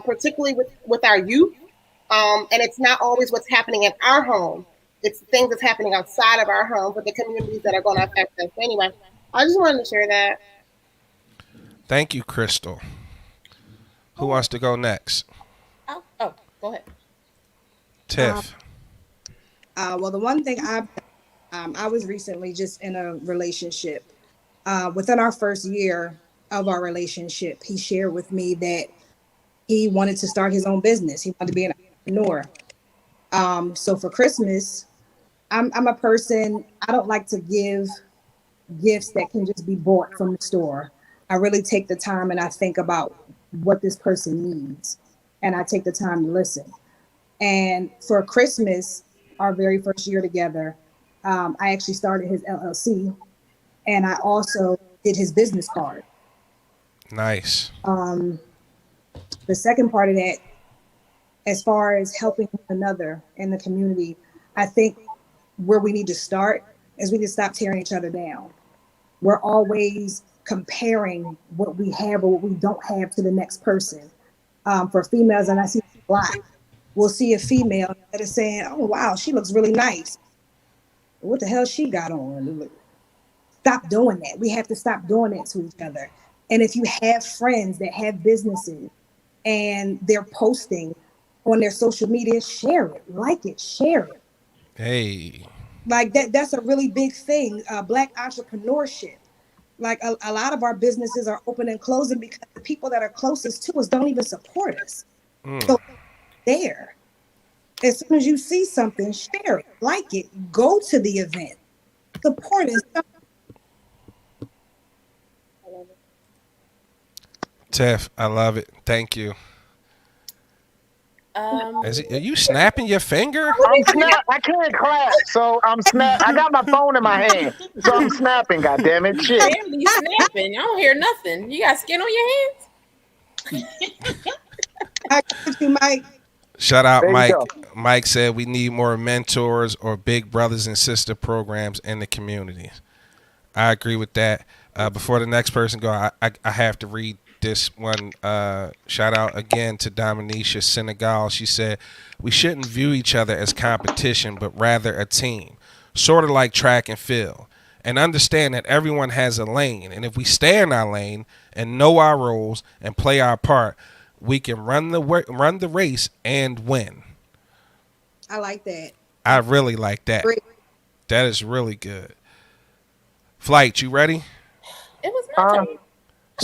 Speaker 7: particularly with our youth. And it's not always what's happening in our home. It's things that's happening outside of our home for the communities that are going to affect us. Anyway, I just wanted to share that.
Speaker 1: Thank you, Crystal. Who wants to go next?
Speaker 5: Oh, go ahead.
Speaker 1: Tiff.
Speaker 6: Well, the one thing I was recently just in a relationship. Within our first year of our relationship, he shared with me that he wanted to start his own business. He wanted to be an entrepreneur. So for Christmas, I'm a person, I don't like to give gifts that can just be bought from the store. I really take the time and I think about what this person needs. And I take the time to listen. And for Christmas, our very first year together, I actually started his LLC and I also did his business card.
Speaker 1: Nice.
Speaker 6: The second part of that, as far as helping one another in the community, I think where we need to start is we need to stop tearing each other down. We're always comparing what we have or what we don't have to the next person. For females, and I see a lot, we'll see a female that is saying, "Oh wow, she looks really nice. What the hell she got on?" Stop doing that. We have to stop doing that to each other. And if you have friends that have businesses and they're posting on their social media, share it, like it, share it.
Speaker 1: Hey.
Speaker 6: Like that's a really big thing. Black entrepreneurship. Like a lot of our businesses are open and closing because the people that are closest to us don't even support us. So there. As soon as you see something, share it, like it, go to the event, support it.
Speaker 1: Tiff, I love it. Thank you. Are you snapping your finger?
Speaker 10: I can't clap, so I'm snap. I got my phone in my hand, so I'm snapping. God damn it, shit.
Speaker 5: Damn, you snapping. I don't hear nothing. You got skin on your hands?
Speaker 6: I got you, Mike.
Speaker 1: Shout out
Speaker 10: There you
Speaker 1: Mike.
Speaker 10: go.
Speaker 1: Mike said we need more mentors or big brothers and sister programs in the community. I agree with that. Before the next person go, I have to read this one. Shout out again to Dominisha Senegal. She said we shouldn't view each other as competition, but rather a team, sort of like track and field. And understand that everyone has a lane, and if we stay in our lane and know our roles and play our part, we can run the race and win.
Speaker 6: I like that.
Speaker 1: I really like that.
Speaker 6: Great.
Speaker 1: That is really good. Flight, you ready?
Speaker 5: It was my turn.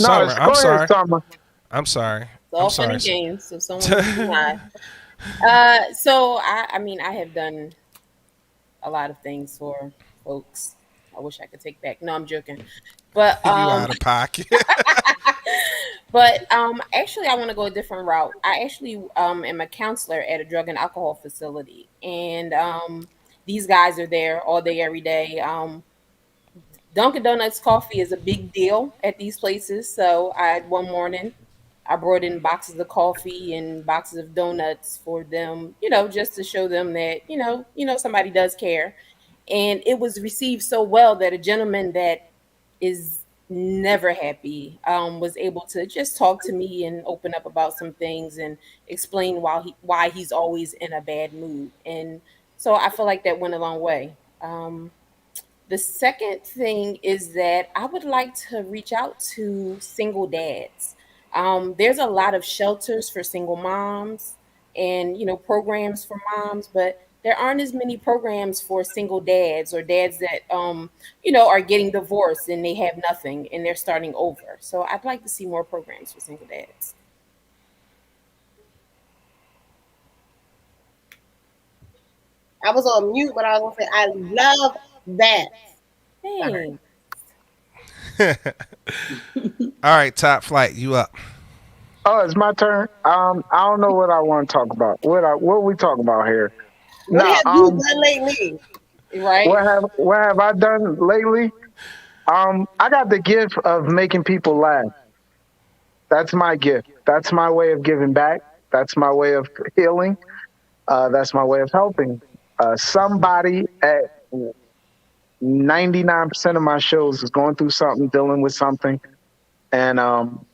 Speaker 10: No,
Speaker 1: Summer,
Speaker 10: go
Speaker 1: I'm
Speaker 10: ahead,
Speaker 1: sorry.
Speaker 10: Summer.
Speaker 1: I'm sorry.
Speaker 5: It's all
Speaker 1: I'm
Speaker 5: fun
Speaker 1: sorry.
Speaker 5: and games. So someone high. So I mean, I have done a lot of things for folks. I wish I could take back. No, I'm joking. But
Speaker 1: You out of pocket.
Speaker 5: but actually, I want to go a different route. I actually am a counselor at a drug and alcohol facility, and these guys are there all day, every day. Dunkin' Donuts coffee is a big deal at these places. So I one morning I brought in boxes of coffee and boxes of donuts for them, just to show them that, somebody does care. And it was received so well that a gentleman that is never happy was able to just talk to me and open up about some things and explain why he's always in a bad mood. And so I feel like that went a long way. The second thing is that I would like to reach out to single dads. There's a lot of shelters for single moms and programs for moms, but there aren't as many programs for single dads or dads that are getting divorced and they have nothing and they're starting over. So I'd like to see more programs for single dads.
Speaker 7: I was on mute, but I was gonna say I love that.
Speaker 5: Thanks.
Speaker 1: All right, Top Flight, you up?
Speaker 10: Oh, it's my turn. I don't know what I want to talk about. What are we talking about here?
Speaker 7: What have you done lately?
Speaker 5: Right?
Speaker 10: What have I done lately? I got the gift of making people laugh. That's my gift. That's my way of giving back. That's my way of healing. That's my way of helping. Somebody at 99% of my shows is going through something, dealing with something, and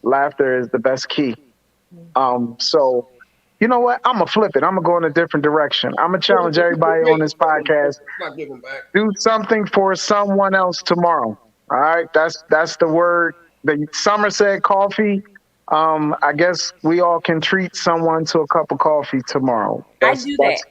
Speaker 10: laughter is the best key. So, you know what? I'm gonna flip it. I'm gonna go in a different direction. I'm gonna challenge everybody on this podcast.
Speaker 9: Not giving back.
Speaker 10: Do something for someone else tomorrow. All right, that's the word. The Summer said coffee. I guess we all can treat someone to a cup of coffee tomorrow.
Speaker 5: I do that.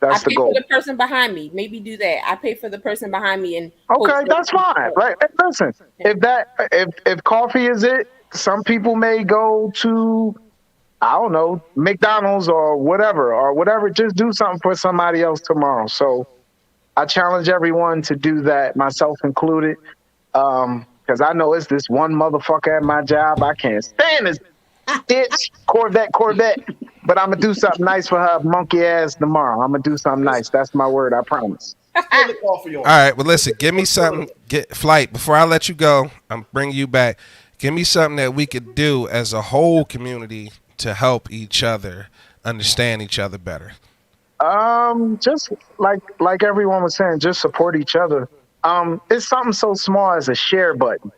Speaker 10: That's
Speaker 5: I
Speaker 10: the
Speaker 5: pay
Speaker 10: goal.
Speaker 5: for the person behind me. Maybe do that. I pay for the person behind me and
Speaker 10: Okay, that's fine. Right. Hey, listen, if coffee is it, some people may go to, I don't know, McDonald's or whatever. Just do something for somebody else tomorrow. So I challenge everyone to do that, myself included. Because I know it's this one motherfucker at my job. I can't stand this bitch. Corvette. But I'm going to do something nice for her monkey ass tomorrow. I'm going to do something nice. That's my word. I promise.
Speaker 1: All right, well, listen, give me something. Flight, before I let you go, I'm bringing you back. Give me something that we could do as a whole community to help each other understand each other better.
Speaker 10: Just like everyone was saying, just support each other. It's something so small as a share button.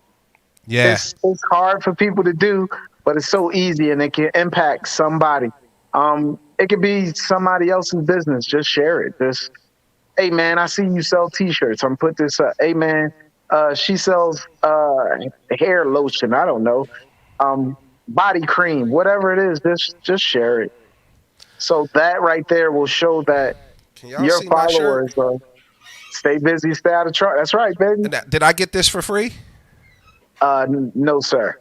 Speaker 1: Yeah.
Speaker 10: It's hard for people to do, but it's so easy and it can impact somebody. It could be somebody else's business. Just share it. Just, hey man, I see you sell T-shirts. I'm put this up. Hey man, she sells hair lotion. I don't know, body cream, whatever it is. Just share it. So that right there will show that your followers stay busy, stay out of trouble. That's right, baby.
Speaker 1: Did I get this for free?
Speaker 10: No, sir.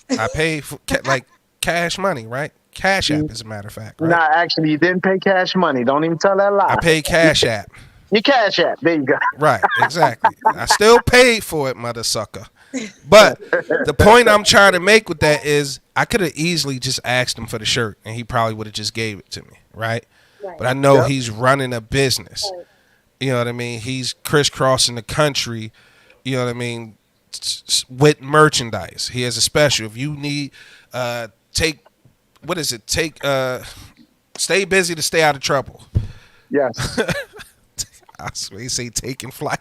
Speaker 1: I paid for cash money, right? Cash App, as a matter of fact. Right?
Speaker 10: Nah, actually, you didn't pay cash money. Don't even tell that lie.
Speaker 1: I paid Cash App.
Speaker 10: Your Cash App. There you go.
Speaker 1: Right, exactly. I still paid for it, mother sucker. But the point I'm trying to make with that is I could have easily just asked him for the shirt and he probably would have just gave it to me, right? But I know he's running a business. You know what I mean? He's crisscrossing the country, you know what I mean, with merchandise. He has a special. If you need, stay busy to stay out of trouble.
Speaker 10: Yes.
Speaker 1: I swear he say taking flight.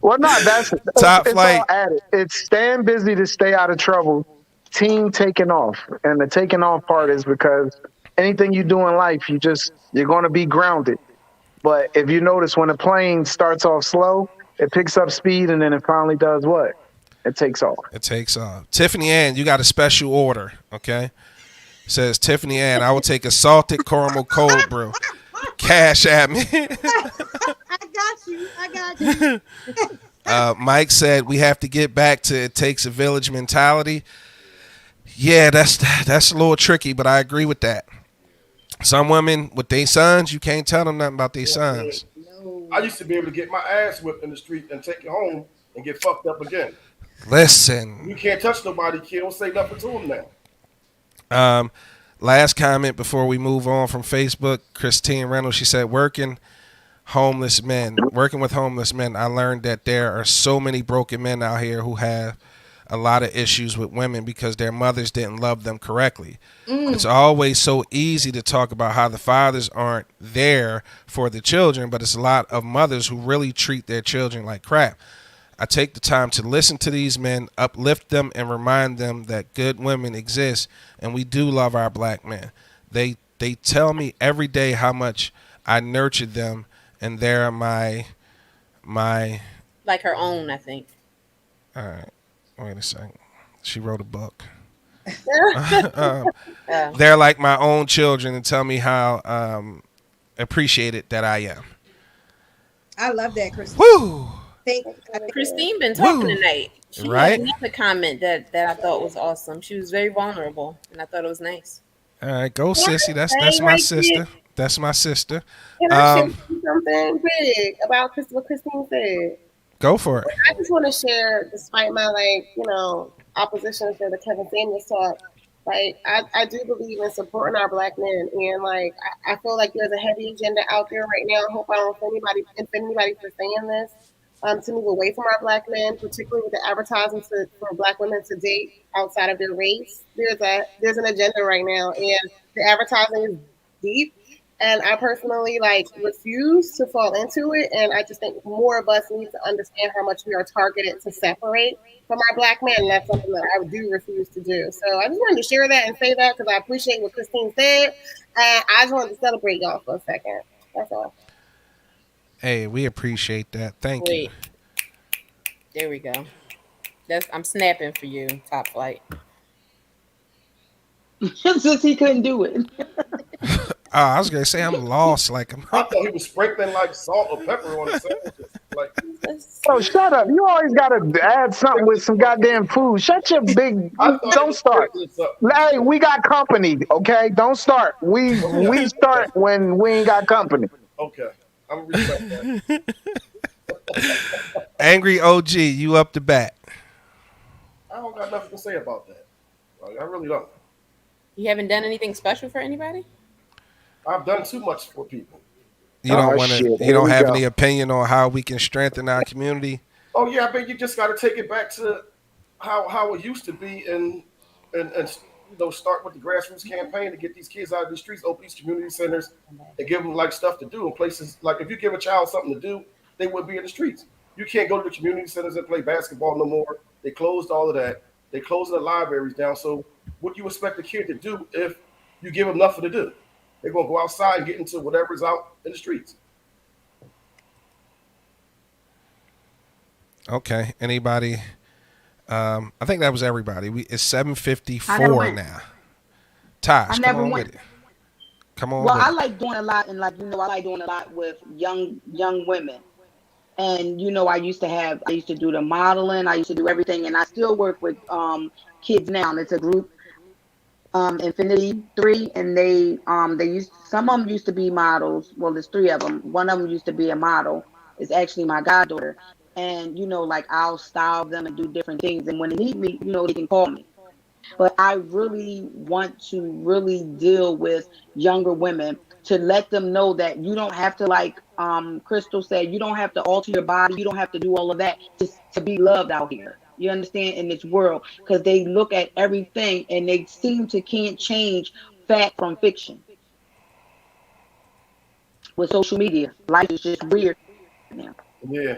Speaker 10: Well, no, that's
Speaker 1: Top
Speaker 10: it's
Speaker 1: Flight.
Speaker 10: all added. It's staying busy to stay out of trouble. Team taking off, and the taking off part is because anything you do in life, you're going to be grounded. But if you notice, when a plane starts off slow, it picks up speed, and then it finally does what? It takes off.
Speaker 1: It takes off. Tiffany Ann, you got a special order, okay? It says, Tiffany Ann, I will take a salted caramel cold brew. Cash at me.
Speaker 15: I got you.
Speaker 1: Mike said we have to get back to it takes a village mentality. Yeah, that's a little tricky, but I agree with that. Some women with their sons, you can't tell them nothing about their sons.
Speaker 9: I used to be able to get my ass whipped in the street and take it home and get fucked up again.
Speaker 1: Listen.
Speaker 9: You can't touch nobody, kid. Don't say nothing to them now.
Speaker 1: Last comment before we move on from Facebook, Christine Reynolds, she said, working with homeless men, I learned that there are so many broken men out here who have a lot of issues with women because their mothers didn't love them correctly. It's
Speaker 12: Mm.
Speaker 1: always so easy to talk about how the fathers aren't there for the children, but it's a lot of mothers who really treat their children like crap. I take the time to listen to these men, uplift them, and remind them that good women exist, and we do love our black men. They tell me every day how much I nurtured them, and they're my.
Speaker 5: Like her own, I think.
Speaker 1: All right, wait a second. She wrote a book.
Speaker 5: Oh.
Speaker 1: They're like my own children, and tell me how appreciated that I am.
Speaker 6: I love that, Christine.
Speaker 1: Woo!
Speaker 6: I think
Speaker 5: Christine been talking
Speaker 1: Woo!
Speaker 5: tonight. She
Speaker 1: Right?
Speaker 5: had another comment that I thought was awesome. She was very vulnerable, and I thought it was nice.
Speaker 1: All right, go sissy. That's
Speaker 7: Hey,
Speaker 1: my
Speaker 7: right
Speaker 1: sister. That's my sister.
Speaker 7: Can I share
Speaker 1: Um,
Speaker 7: something big about what Christine said?
Speaker 1: go for it.
Speaker 7: I just want to share, despite my opposition to the Kevin Samuels talk, I do believe in supporting our black men, and I feel like there's a heavy agenda out there right now. I hope I don't offend anybody for saying this. To move away from our black men, particularly with the advertising for black women to date outside of their race. There's an agenda right now, and the advertising is deep. And I personally refuse to fall into it. And I just think more of us need to understand how much we are targeted to separate from our black men. And that's something that I do refuse to do. So I just wanted to share that and say that because I appreciate what Christine said. And I just wanted to celebrate y'all for a second. That's all.
Speaker 1: Hey, we appreciate that. Thank you.
Speaker 5: Wait, there we go. I'm snapping for you, Top Flight.
Speaker 4: Since he couldn't do it.
Speaker 1: I was gonna say I'm lost. Like I'm.
Speaker 9: I thought he was sprinkling like salt or pepper on the sandwiches. Like,
Speaker 10: Oh, shut up. You always got to add something with some goddamn food. Shut your big.
Speaker 9: I thought he
Speaker 10: Don't
Speaker 9: was
Speaker 10: start.
Speaker 9: sprinkling something.
Speaker 10: Hey, we got company, okay? Don't start. We start when we ain't got company.
Speaker 9: Okay, I'm gonna respect that.
Speaker 1: Angry OG, you up to bat.
Speaker 9: I don't got nothing to say about that. I really don't.
Speaker 5: You haven't done anything special for anybody?
Speaker 9: I've done too much for people.
Speaker 1: You don't
Speaker 10: Oh,
Speaker 1: want to.
Speaker 10: shit.
Speaker 1: You
Speaker 10: Here
Speaker 1: don't
Speaker 10: we
Speaker 1: have
Speaker 10: go.
Speaker 1: any opinion on how we can strengthen our community.
Speaker 9: Oh yeah, I mean you just got to take it back to how it used to be, and start with the grassroots campaign to get these kids out of these streets, open these community centers, and give them stuff to do in places. Like if you give a child something to do, they wouldn't be in the streets. You can't go to the community centers and play basketball no more. They closed all of that. They closed the libraries down. So what do you expect a kid to do if you give them nothing to do? They're gonna go outside and get into whatever's out in the streets.
Speaker 1: Okay. Anybody? I think that was everybody. It's
Speaker 4: I never
Speaker 1: 7:54
Speaker 4: went.
Speaker 1: now. Tosh,
Speaker 4: I
Speaker 1: come
Speaker 4: never
Speaker 1: on
Speaker 4: went.
Speaker 1: with it. Come on
Speaker 4: Well,
Speaker 1: with
Speaker 4: I
Speaker 1: it.
Speaker 4: like doing a lot, and I like doing a lot with young women. And I used to do the modeling, I used to do everything, and I still work with kids now. And it's a group, Infinity 3, and they used some of them used to be models. Well, there's three of them. One of them used to be a model. It's actually my goddaughter, and I'll style them and do different things. And when they need me, they can call me. But I really want to really deal with younger women to let them know that you don't have to, like Crystal said, you don't have to alter your body, you don't have to do all of that to be loved out here. You understand, in this world, because they look at everything and they seem to can't change fact from fiction with social media. Life is just weird now.
Speaker 9: Yeah,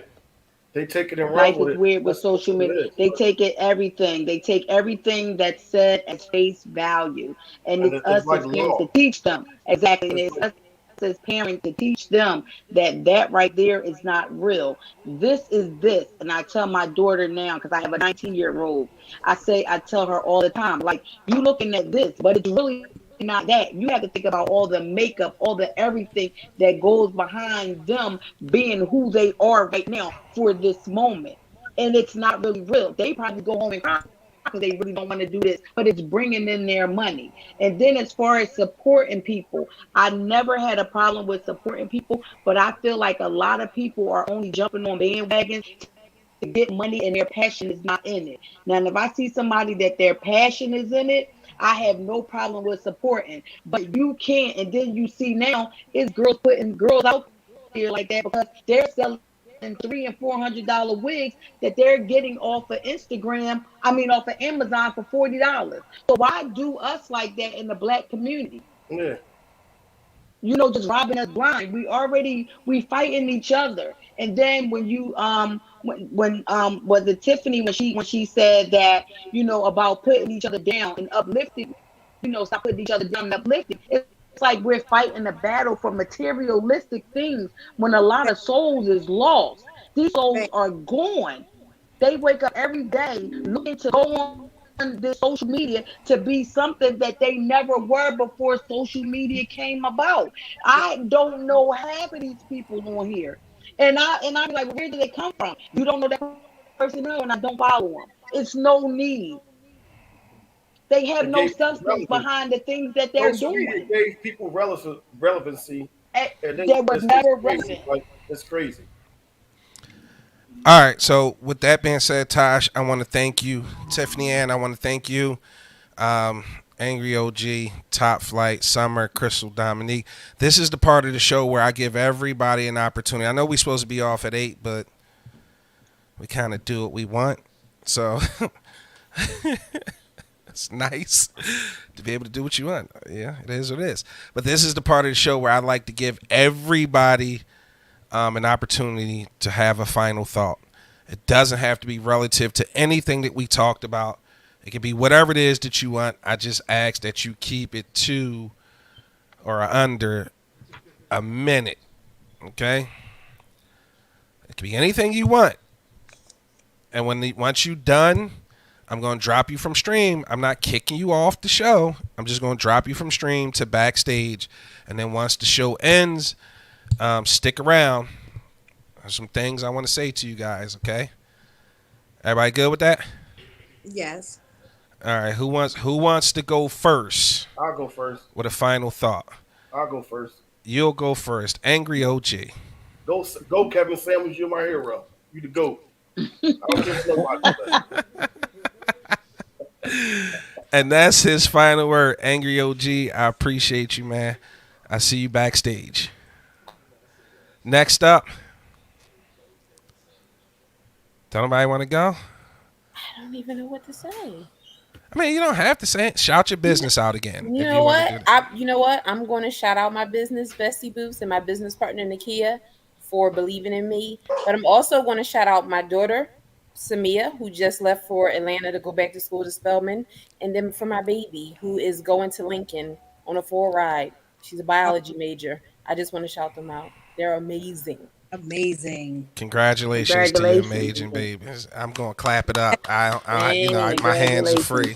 Speaker 9: they take it and run
Speaker 4: Life
Speaker 9: with
Speaker 4: is
Speaker 9: it.
Speaker 4: weird with
Speaker 9: That's
Speaker 4: social
Speaker 9: what
Speaker 4: media.
Speaker 9: it is.
Speaker 4: They take it everything. They take everything that's said as face value. And
Speaker 9: And
Speaker 4: it's
Speaker 9: it's
Speaker 4: us
Speaker 9: like
Speaker 4: as parents to
Speaker 9: law.
Speaker 4: teach them. Exactly. And
Speaker 9: It's
Speaker 4: it's
Speaker 9: like,
Speaker 4: us as parents to teach them that that right there is not real. This is this. And I tell my daughter now, because I have a 19-year-old, I tell her all the time, like, you looking at this, but it's really not that. You have to think about all the makeup, all the everything that goes behind them being who they are right now for this moment. And it's not really real. They probably go home and cry because they really don't want to do this, but it's bringing in their money. And then as far as supporting people, I never had a problem with supporting people, but I feel like a lot of people are only jumping on bandwagons to get money and their passion is not in it. Now, if I see somebody that their passion is in it, I have no problem with supporting. But you can't, and then you see now it's girls putting girls out here like that because they're selling $300 and $400 wigs that they're getting off of Instagram, I mean off of Amazon for $40. So why do us like that in the black community?
Speaker 9: Yeah.
Speaker 4: Just robbing us blind. We fighting each other. And then when you when was it Tiffany when she said that, about putting each other down and uplifting, stop putting each other down and uplifting. It's like we're fighting a battle for materialistic things when a lot of souls is lost. These souls are gone. They wake up every day looking to go on this social media to be something that they never were before social media came about. I don't know half of these people on here. And I be like, well, where did they come from? You don't know that person, no, and I don't follow them. It's no need. They have
Speaker 9: It
Speaker 4: no
Speaker 9: gave people
Speaker 4: substance
Speaker 9: relevance.
Speaker 4: behind the things that they're
Speaker 9: Social media
Speaker 4: doing.
Speaker 9: gave people relevancy, and then
Speaker 4: That was
Speaker 9: it's
Speaker 4: never
Speaker 9: crazy.
Speaker 4: relevant.
Speaker 9: Like it's crazy.
Speaker 1: All right. So with that being said, Tosh, I want to thank you, Tiffany Ann. I want to thank you, um, Angry OG, Top Flight, Summer, Crystal, Dominique. This is the part of the show where I give everybody an opportunity. I know we're supposed to be off at 8, but we kind of do what we want. So it's nice to be able to do what you want. Yeah, it is what it is. But this is the part of the show where I like to give everybody an opportunity to have a final thought. It doesn't have to be relative to anything that we talked about. It can be whatever it is that you want. I just ask that you keep it to or under a minute. Okay? It can be anything you want. And once you're done, I'm going to drop you from stream. I'm not kicking you off the show. I'm just going to drop you from stream to backstage. And then once the show ends, stick around. There's some things I want to say to you guys, okay? Everybody good with that?
Speaker 6: Yes.
Speaker 1: All right, who wants to go first
Speaker 9: I'll go first.
Speaker 1: with a final thought?
Speaker 9: I'll go first.
Speaker 1: You'll go first. Angry OG.
Speaker 9: Go, Kevin Samuels. You're my hero. You the goat. I don't care what nobody says.
Speaker 1: And that's his final word. Angry OG, I appreciate you, man. I see you backstage. Next up. Don't nobody want to go?
Speaker 5: I don't even know what to say.
Speaker 1: I mean, you don't have to say it. Shout your business out again.
Speaker 5: You
Speaker 1: if
Speaker 5: know
Speaker 1: you want to
Speaker 5: what?
Speaker 1: do that.
Speaker 5: You know what? I'm going to shout out my business, Bestie Boots, and my business partner, Nakia, for believing in me. But I'm also going to shout out my daughter, Samia, who just left for Atlanta to go back to school to Spelman. And then for my baby, who is going to Lincoln on a full ride. She's a biology major. I just want to shout them out. They're amazing.
Speaker 6: Amazing.
Speaker 1: Congratulations to your
Speaker 4: Congratulations.
Speaker 1: amazing babies. I'm going to clap it up. My hands are
Speaker 4: Congratulations.
Speaker 1: free.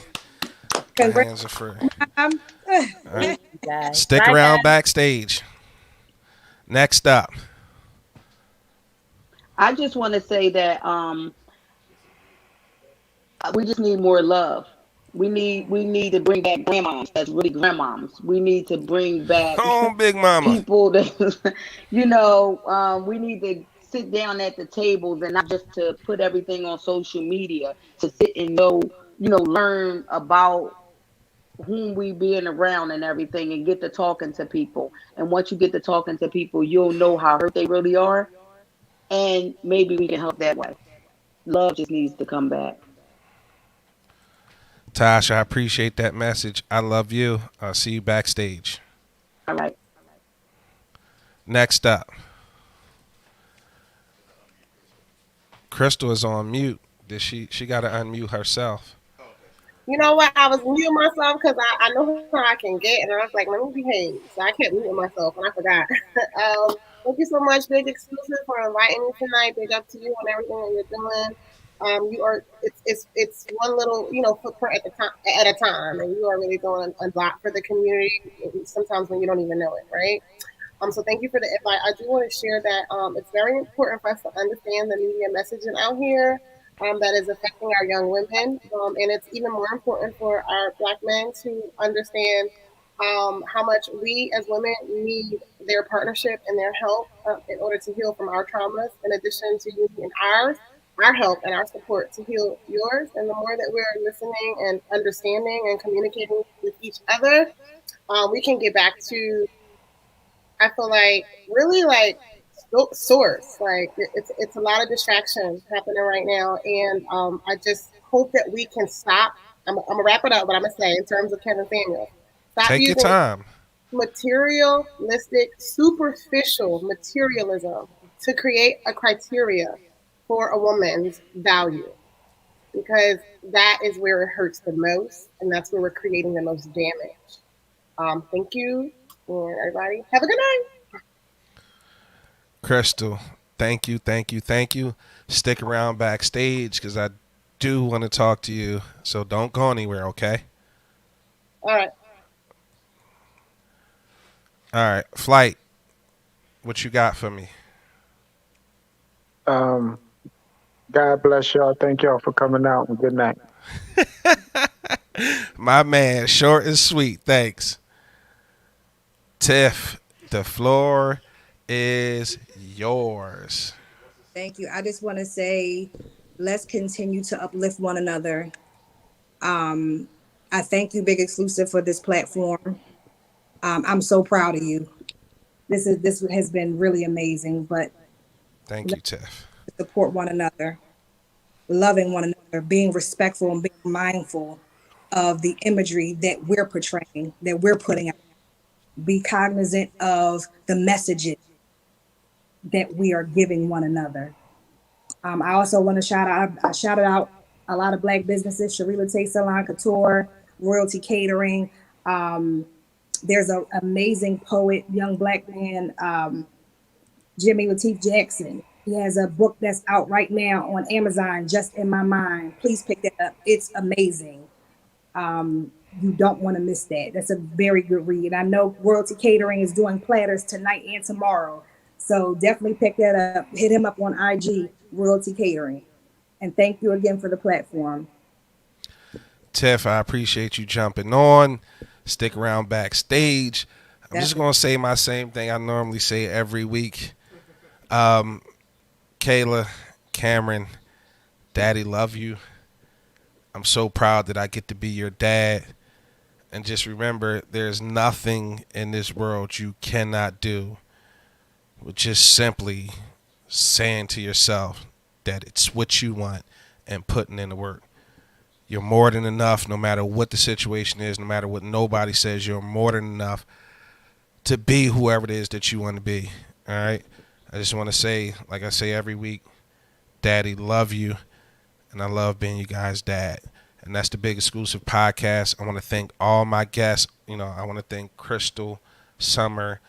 Speaker 1: My
Speaker 6: Congrats.
Speaker 1: hands are free.
Speaker 6: Um,
Speaker 1: All right.
Speaker 5: Thank you guys.
Speaker 1: Stick
Speaker 5: Bye,
Speaker 1: around
Speaker 5: guys.
Speaker 1: backstage. Next up.
Speaker 4: I just want to say that we just need more love. We need to bring back grandmoms that's really grandmoms. We need to bring back
Speaker 1: Home, Big Mama.
Speaker 4: people that we need to sit down at the tables and not just to put everything on social media, to sit and learn about whom we being around and everything, and get to talking to people. And once you get to talking to people, you'll know how hurt they really are, and maybe we can help that way. Love just needs to come back.
Speaker 1: Tasha, I appreciate that message. I love you. I'll see you backstage.
Speaker 4: All right.
Speaker 1: Next up. Crystal is on mute. She got to unmute herself.
Speaker 7: You know what? I was muting myself because I know how I can get, and I was like, let me behave. So I kept muting myself, and I forgot. Thank you so much, Big Exclusive, for inviting me tonight. Big up to you on everything that you're doing. You are it's one little footprint at a time, and you are really doing a lot for the community. Sometimes when you don't even know it, right? So thank you for the invite. I do want to share that it's very important for us to understand the media messaging out here that is affecting our young women, and it's even more important for our Black men to understand how much we as women need their partnership and their help in order to heal from our traumas, in addition to you and our help and our support to heal yours. And the more that we're listening and understanding and communicating with each other, we can get back to, I feel like, really like source. Like it's a lot of distraction happening right now, and I just hope that we can stop. I'm gonna wrap it up, but I'm gonna say in terms of Kevin Samuels, stop
Speaker 1: Take your
Speaker 7: using
Speaker 1: time.
Speaker 7: materialistic, superficial materialism to create a criteria for a woman's value, because that is where it hurts the most, and that's where we're creating the most damage. Thank you, and everybody have a good night.
Speaker 1: Crystal, thank you, thank you, thank you. Stick around backstage because I do want to talk to you. So don't go anywhere, okay?
Speaker 7: All right.
Speaker 1: All right. Flight, what you got for me?
Speaker 10: God bless y'all. Thank y'all for coming out, and good night.
Speaker 1: My man, short and sweet. Thanks. Tiff, the floor is yours.
Speaker 6: Thank you. I just want to say, let's continue to uplift one another. I thank you, Big Exclusive, for this platform. I'm so proud of you. This has been really amazing. But
Speaker 1: Thank you, Tiff.
Speaker 6: support one another, loving one another, being respectful and being mindful of the imagery that we're portraying, that we're putting out. Be cognizant of the messages that we are giving one another. I also want to I shouted out a lot of Black businesses: Sharila Tate Salon Couture, Royalty Catering. There's an amazing poet, young Black man, Jimmy Lateef Jackson. He has a book that's out right now on Amazon, Just in My Mind. Please pick that up. It's amazing. You don't want to miss that. That's a very good read. I know Royalty Catering is doing platters tonight and tomorrow. So definitely pick that up. Hit him up on IG, Royalty Catering. And thank you again for the platform.
Speaker 1: Tiff, I appreciate you jumping on. Stick around backstage. I'm just going to say my same thing I normally say every week. Kayla, Cameron, Daddy, love you. I'm so proud that I get to be your dad. And just remember, there's nothing in this world you cannot do with just simply saying to yourself that it's what you want and putting in the work. You're more than enough no matter what the situation is, no matter what nobody says. You're more than enough to be whoever it is that you want to be. All right? I just want to say, like I say every week, Daddy, love you. And I love being you guys' dad. And that's the Big Exclusive podcast. I want to thank all my guests. I want to thank Crystal, Summer,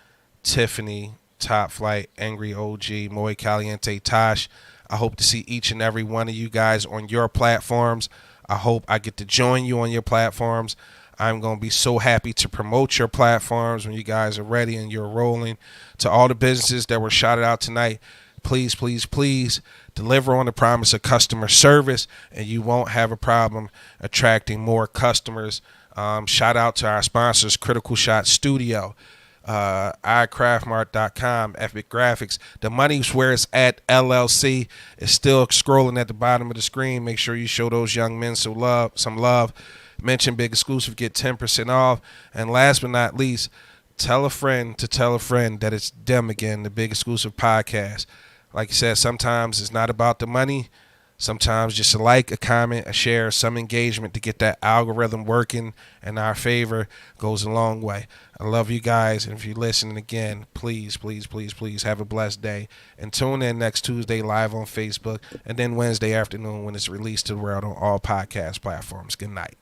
Speaker 1: Tiffany, Top Flight, Angry OG, Moy Caliente, Tosh. I hope to see each and every one of you guys on your platforms. I hope I get to join you on your platforms. I'm going to be so happy to promote your platforms when you guys are ready and you're rolling. To all the businesses that were shouted out tonight, please, please, please deliver on the promise of customer service, and you won't have a problem attracting more customers. Shout out to our sponsors, Critical Shot Studio, iCraftMart.com, Epic Graphics. The Money's Where It's At LLC is still scrolling at the bottom of the screen. Make sure you show those young men some love. Mention Big Exclusive, get 10% off. And last but not least, tell a friend to tell a friend that it's them again, the Big Exclusive podcast. Like I said, sometimes it's not about the money. Sometimes just a like, a comment, a share, some engagement to get that algorithm working in our favor goes a long way. I love you guys. And if you're listening again, please, please, please, please have a blessed day. And tune in next Tuesday live on Facebook and then Wednesday afternoon when it's released to the world on all podcast platforms. Good night.